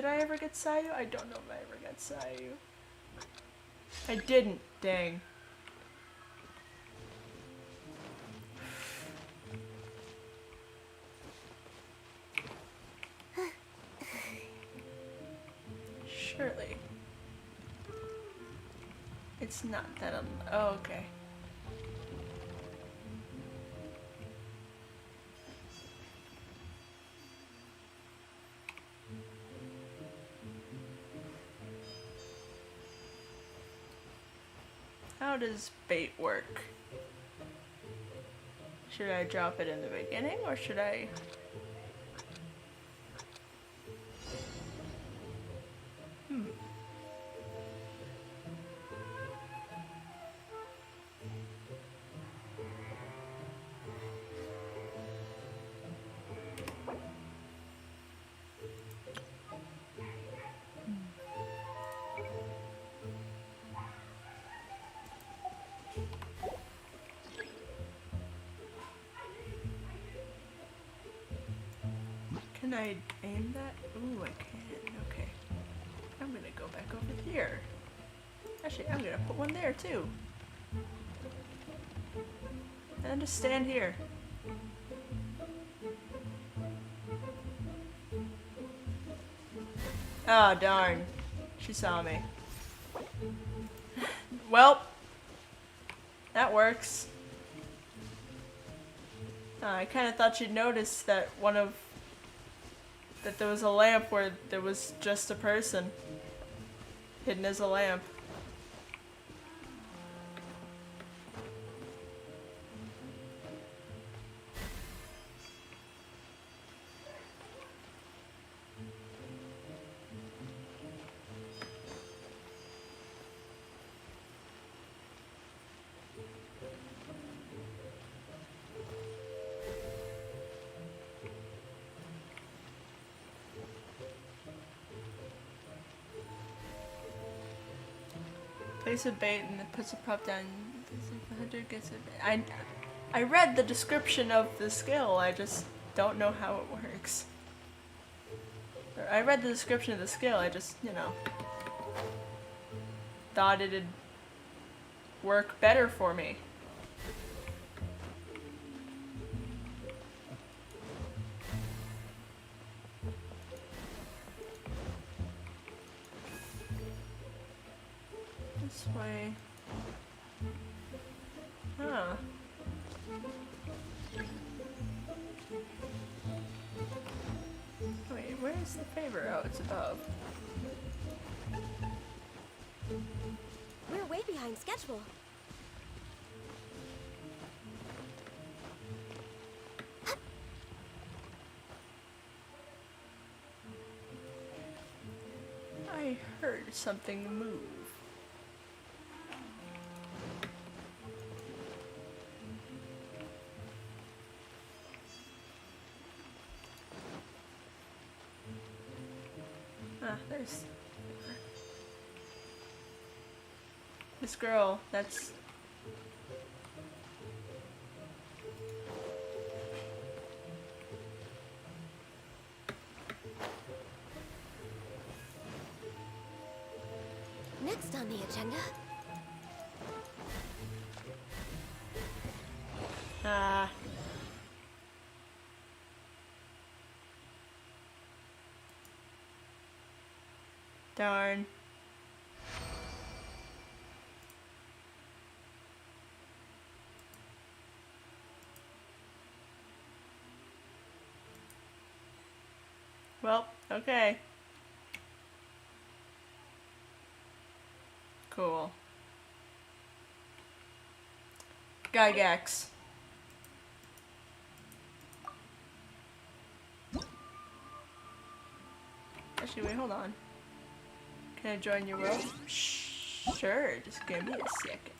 I ever get Sayu? I don't know if I ever got Sayu. I didn't, dang. Surely. It's not that oh, okay. How does bait work? Should I drop it in the beginning or should I? Can I aim that? Ooh, I can. Okay. I'm gonna go back over here. Actually, I'm gonna put one there too. And just stand here. Oh, darn. She saw me. Well, that works. I kind of thought she'd notice that that there was a lamp where there was just a person hidden as a lamp. Place a bait and then puts a prop down. The hunter gets it. I read the description of the skill. I just don't know how it works. I read the description of the skill. I just, you know, thought it'd work better for me. This way. Huh. Wait, where's the favor? Oh, it's above. We're way behind schedule. I heard something move. There's this girl. That's Next on the agenda. Darn. Well, okay. Cool. Gygax. Actually, wait, hold on. Can I join your world? Sure, just give me a second.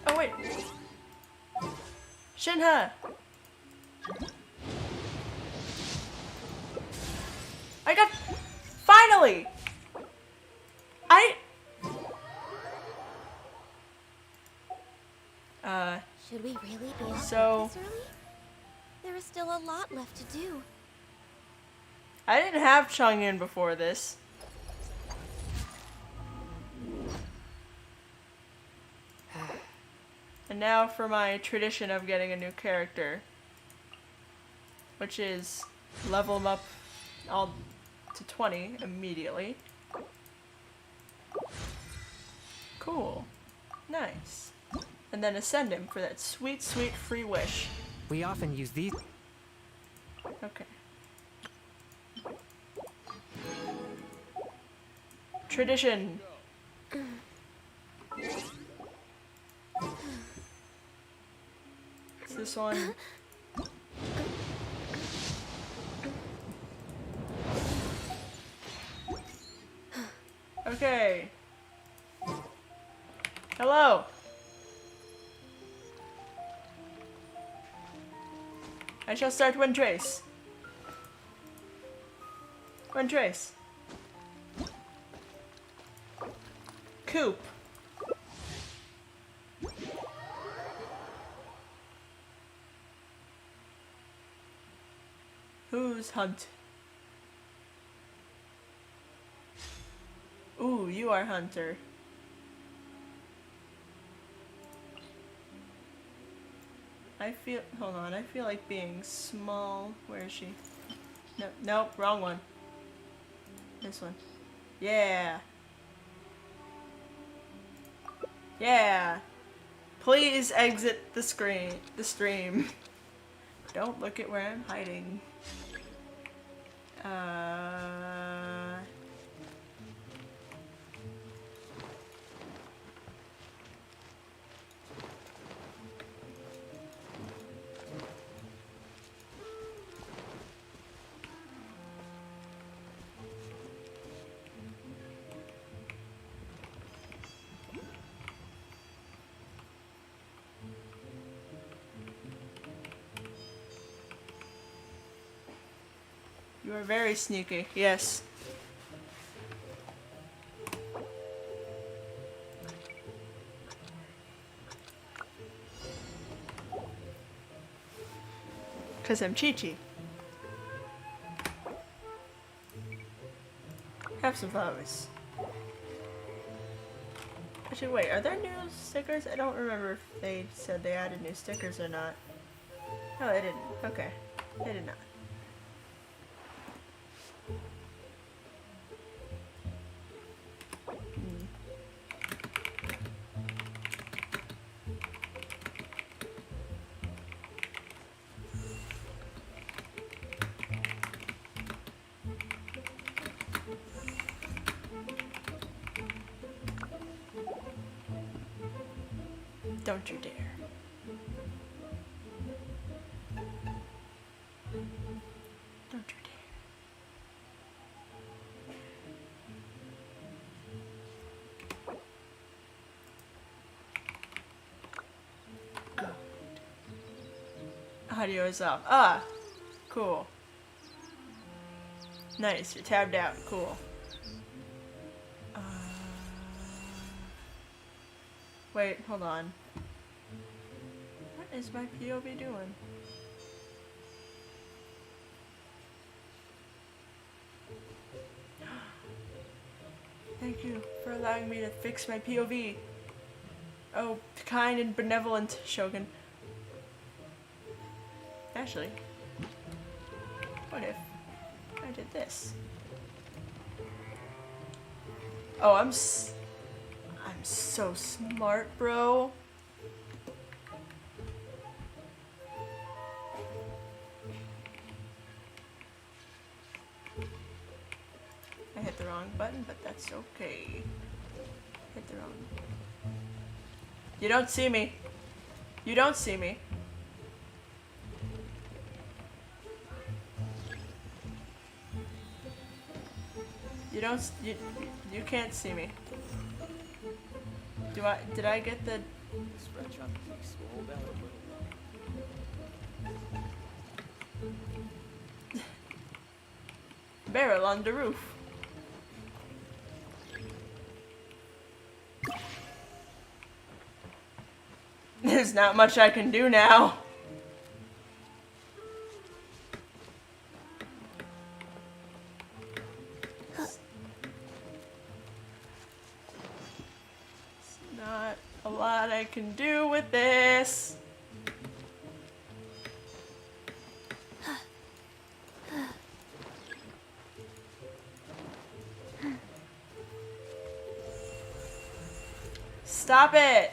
Oh wait. Shinha! I got... Finally! go. This early? There is still a lot left to do. I didn't have Chang'an before this. And now for my tradition of getting a new character, which is level him up all to 20 immediately. Cool. Nice. And then ascend him for that sweet, sweet free wish. We often use these. Okay. Tradition. Is this one? Okay. Hello. I shall start Wind Trace. Wind Trace. Coop. Who's Hunt? Ooh, you are Hunter. Hold on, I feel like being small. Where is she? No, nope, wrong one. This one. Yeah. Yeah. Please exit the stream. Don't look at where I'm hiding. You are very sneaky, yes. Cause I'm Chi-Chi. Have some flowers. Actually, wait, are there new stickers? I don't remember if they said they added new stickers or not. No, they didn't. Okay. They did not. Don't you dare. Don't you dare. Good. Audio is off. Ah! Cool. Nice, you're tabbed out. Cool. Wait, hold on. What is my POV doing? Thank you for allowing me to fix my POV. Oh, kind and benevolent Shogun. Actually, what if I did this? Oh, I'm so smart, bro. I hit the wrong button, but that's okay. Hit the wrong. You don't see me. You don't see me. You can't see me. Did I get the barrel on the roof? There's not much I can do now. I can do with this. Stop it!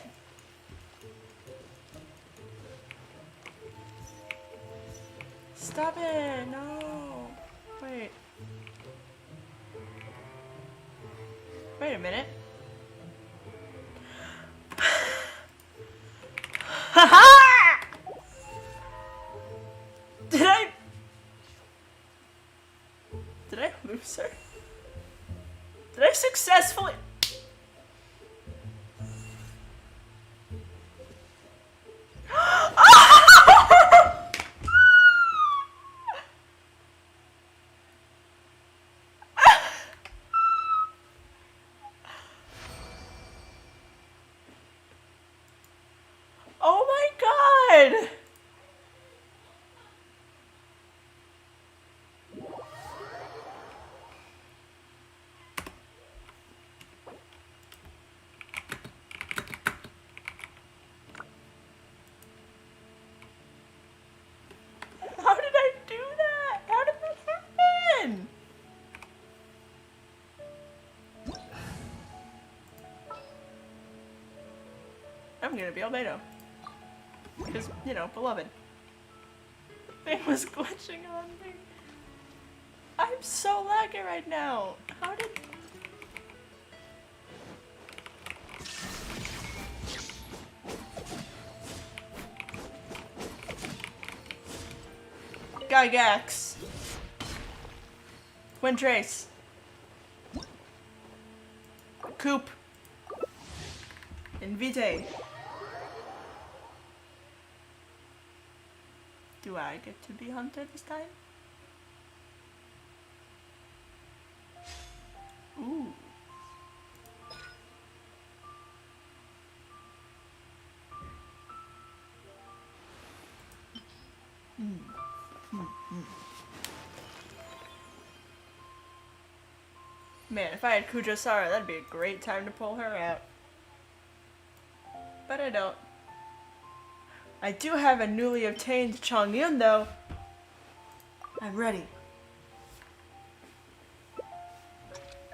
Stop it! No! Wait. Wait a minute. Haha! Did I lose her? Did I successfully? Oh my god! How did I do that? How did that happen? I'm gonna be Albedo. Because, you know, beloved. Thing was glitching on me. I'm so laggy right now. How did... Gygax. Quintrace. Coop. Invite. Do I get to be Hunter this time? Ooh. Man, if I had Kujosara, that'd be a great time to pull her out. But I don't. I do have a newly obtained Chongyun though. I'm ready.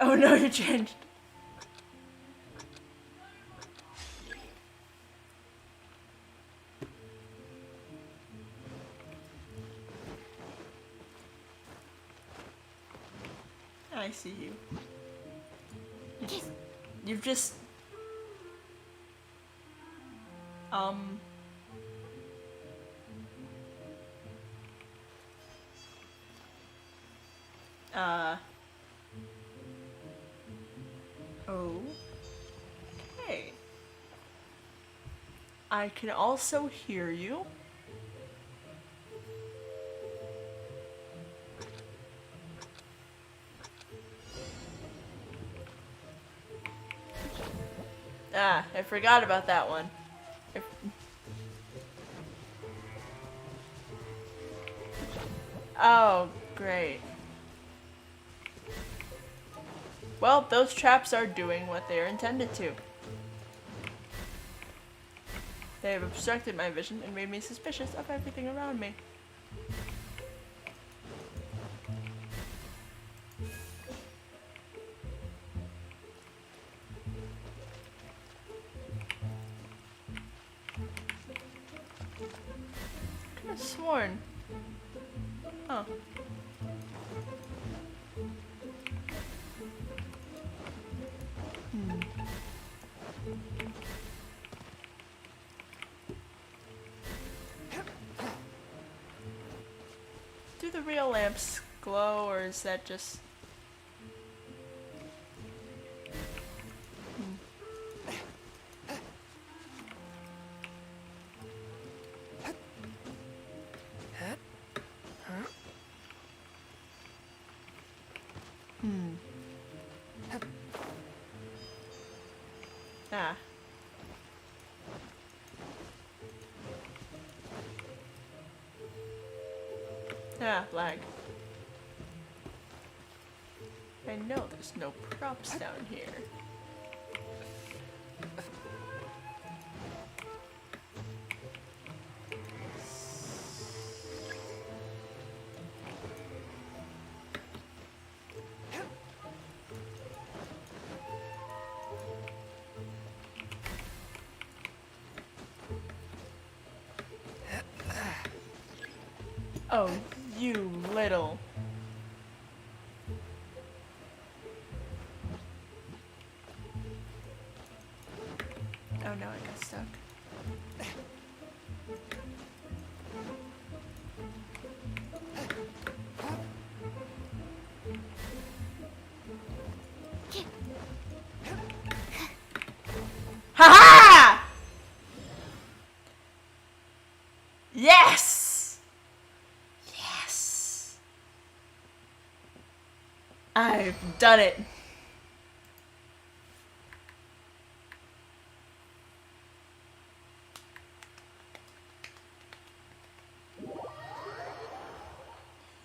Oh no, you changed. I see you. You've just... Okay. I can also hear you. Ah, I forgot about that one. Oh, great. Well, those traps are doing what they are intended to. They have obstructed my vision and made me suspicious of everything around me. I could have sworn. Oh. Do the real lamps glow, or is that just... Ah. Ah, lag. I know there's no props down here. Oh, you little. Oh no, I got stuck. Ha-ha! Yes! Yes! I've done it.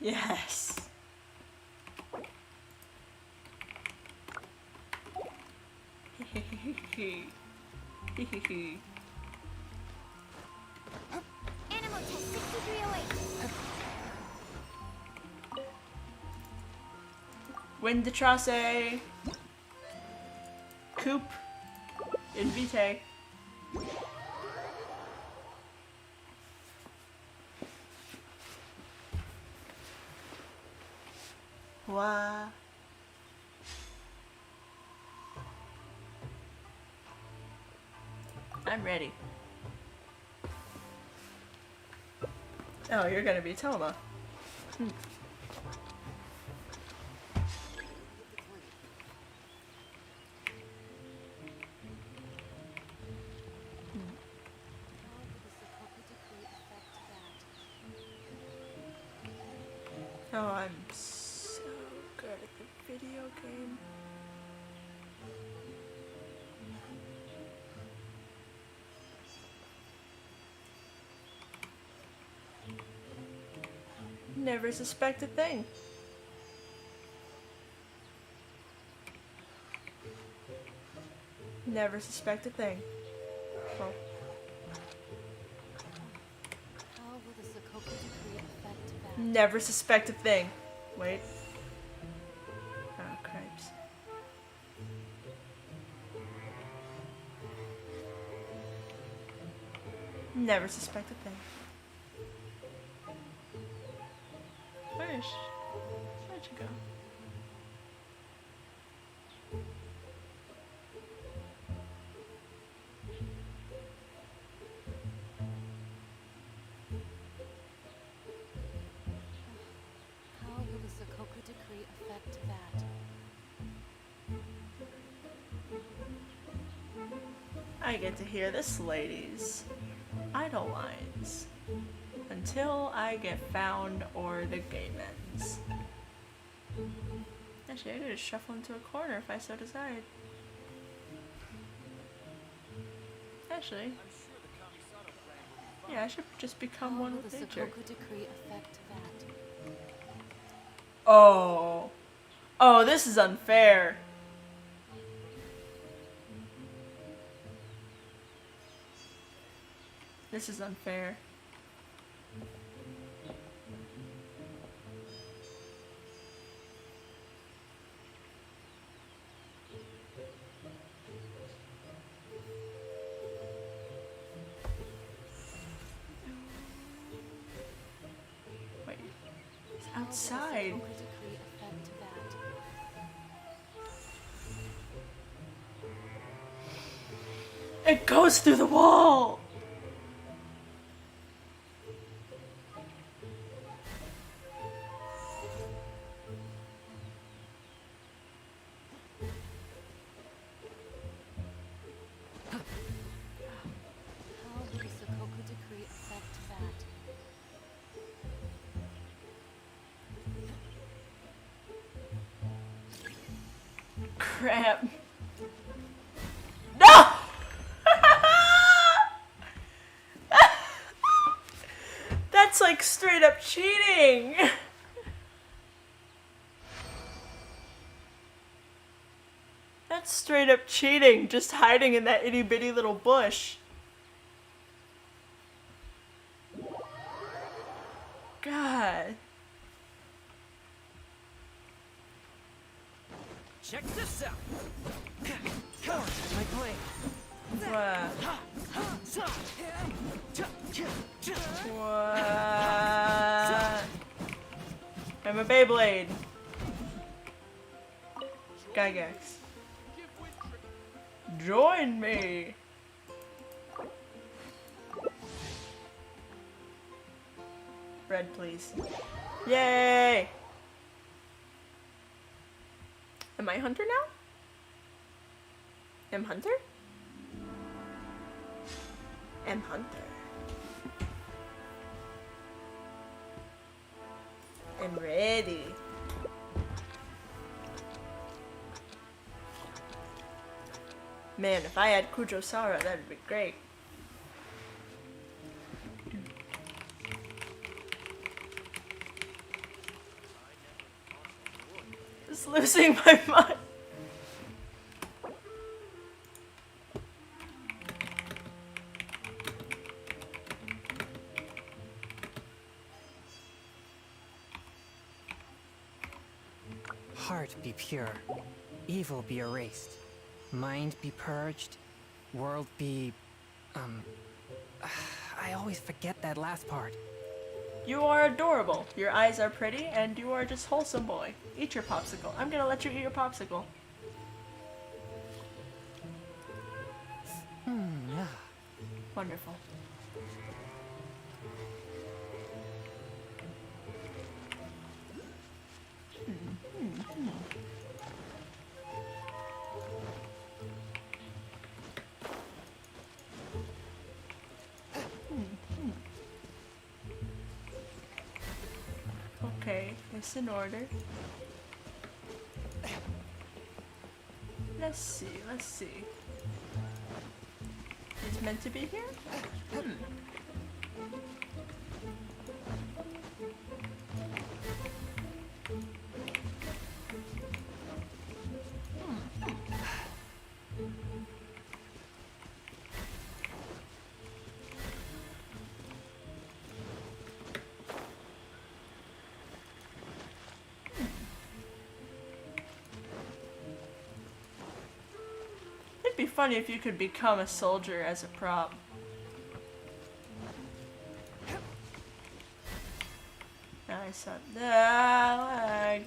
Yes. Animal test 6308. Win the Trace. Coop. Invite. Wow. I'm ready. Oh, you're gonna be Toma. Oh, I'm so good at the video game. Never suspect a thing. Never suspect a thing. Oh. How will the Sokoku decree affect that? Never suspect a thing. Wait. Oh, cripes. Never suspect a thing. Where'd you go? How will the Sokoku decree affect that? I get to hear this lady's idle lines. Until I get found or the game ends. Actually, I could just shuffle into a corner if I so desired. Actually, yeah, I should just become one with nature. How will the Sokoku decree affect that? Oh. Oh, this is unfair. This is unfair. Wait, it's outside. It goes through the wall! How will the Sokoku decree affect that? Crap. No! That's like straight up cheating! That's straight up cheating, just hiding in that itty bitty little bush. God. Check this out. My blade. What? What? I'm a Beyblade. Gygax. Join me. Red, please. Yay! Am I Hunter now? M Hunter? M Hunter. I'm ready. Man, if I had Kujosara, that'd be great. Just losing my mind. Heart be pure, evil be erased, mind be purged, world be... I always forget that last part. You are adorable, your eyes are pretty, and you are just wholesome boy. Eat your popsicle. I'm gonna let you eat your popsicle. Yeah. Wonderful. Okay, it's in order. Let's see, let's see. It's meant to be here? It'd be funny if you could become a soldier as a prop. I saw that lag.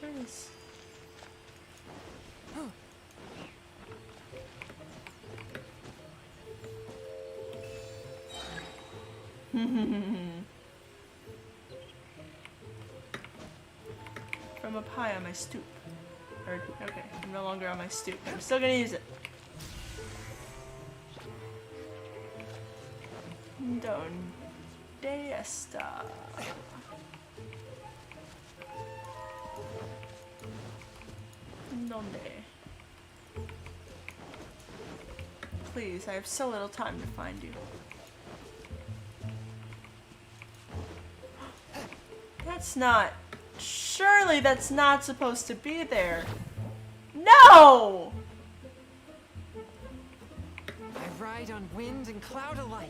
Nice. From up high on my stoop. Or, okay, I'm no longer on my stoop. I'm still gonna use it. Donde está? Donde? Please, I have so little time to find you. That's not... Surely that's not supposed to be there. No! I ride on wind and cloud alike.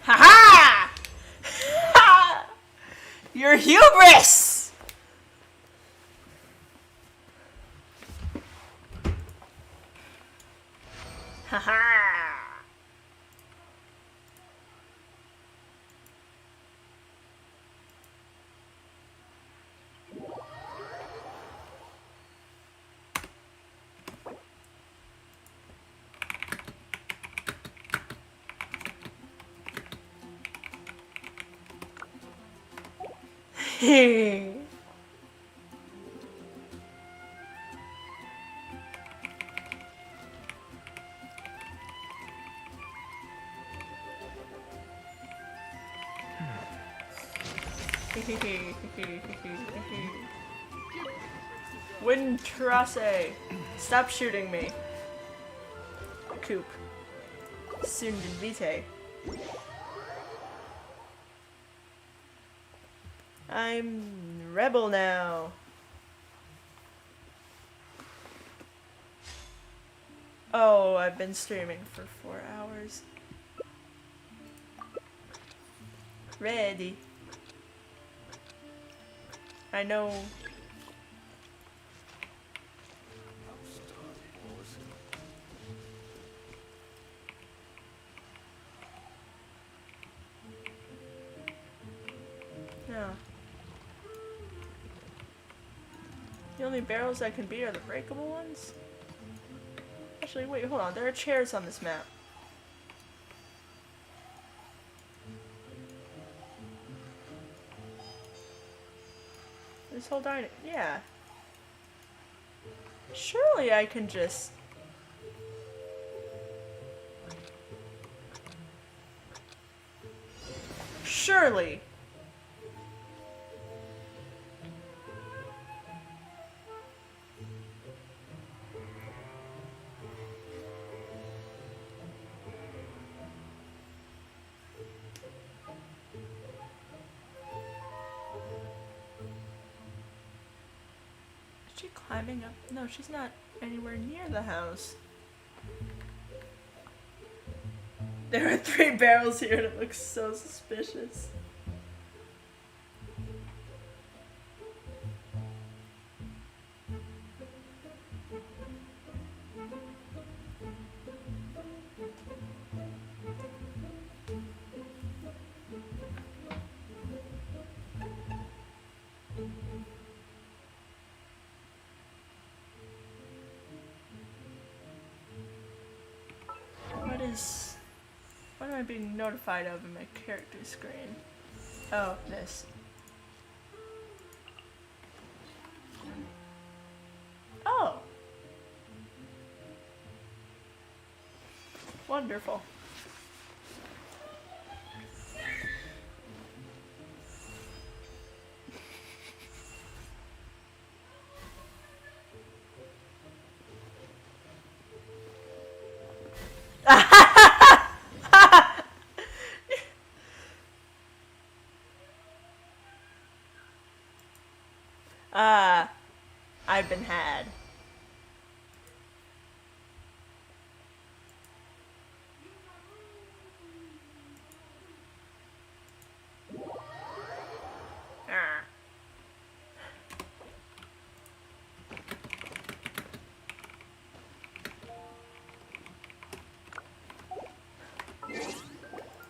Haha! Ha! Your hubris! Haha! Wintrasse, stop shooting me. Coop. Soon vitae. I'm rebel now. Oh, I've been streaming for 4 hours. Ready. I know. Yeah. The only barrels I can beat are the breakable ones? Actually, wait, hold on. There are chairs on this map. This whole dining, yeah. Surely I can just... Surely. Is she climbing up? No, she's not anywhere near the house. There are 3 barrels here and it looks so suspicious. What am I being notified of in my character screen? Oh, this. Oh! Wonderful. I've been had.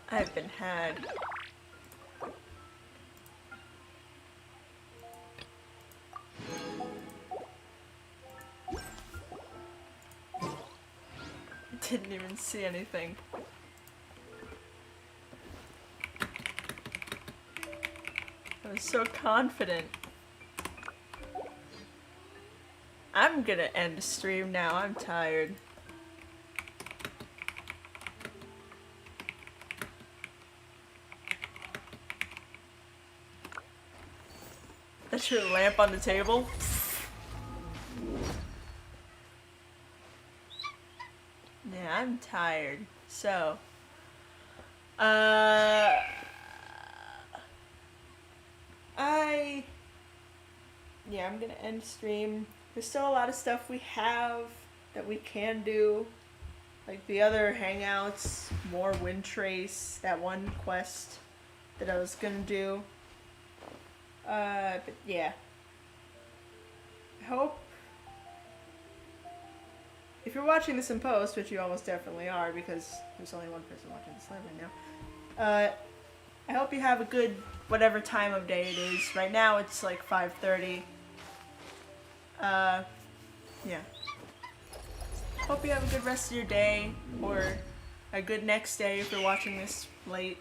I've been had. Didn't even see anything. I was so confident. I'm gonna end the stream now, I'm tired. That's your lamp on the table? Yeah, I'm tired. So, I'm gonna end stream. There's still a lot of stuff we have that we can do. Like the other hangouts, more Wind Trace, that one quest that I was gonna do. But yeah. I hope if you're watching this in post, which you almost definitely are because there's only one person watching this live right now, I hope you have a good whatever time of day it is. Right now it's like 5:30. Yeah. Hope you have a good rest of your day, or a good next day if you're watching this late.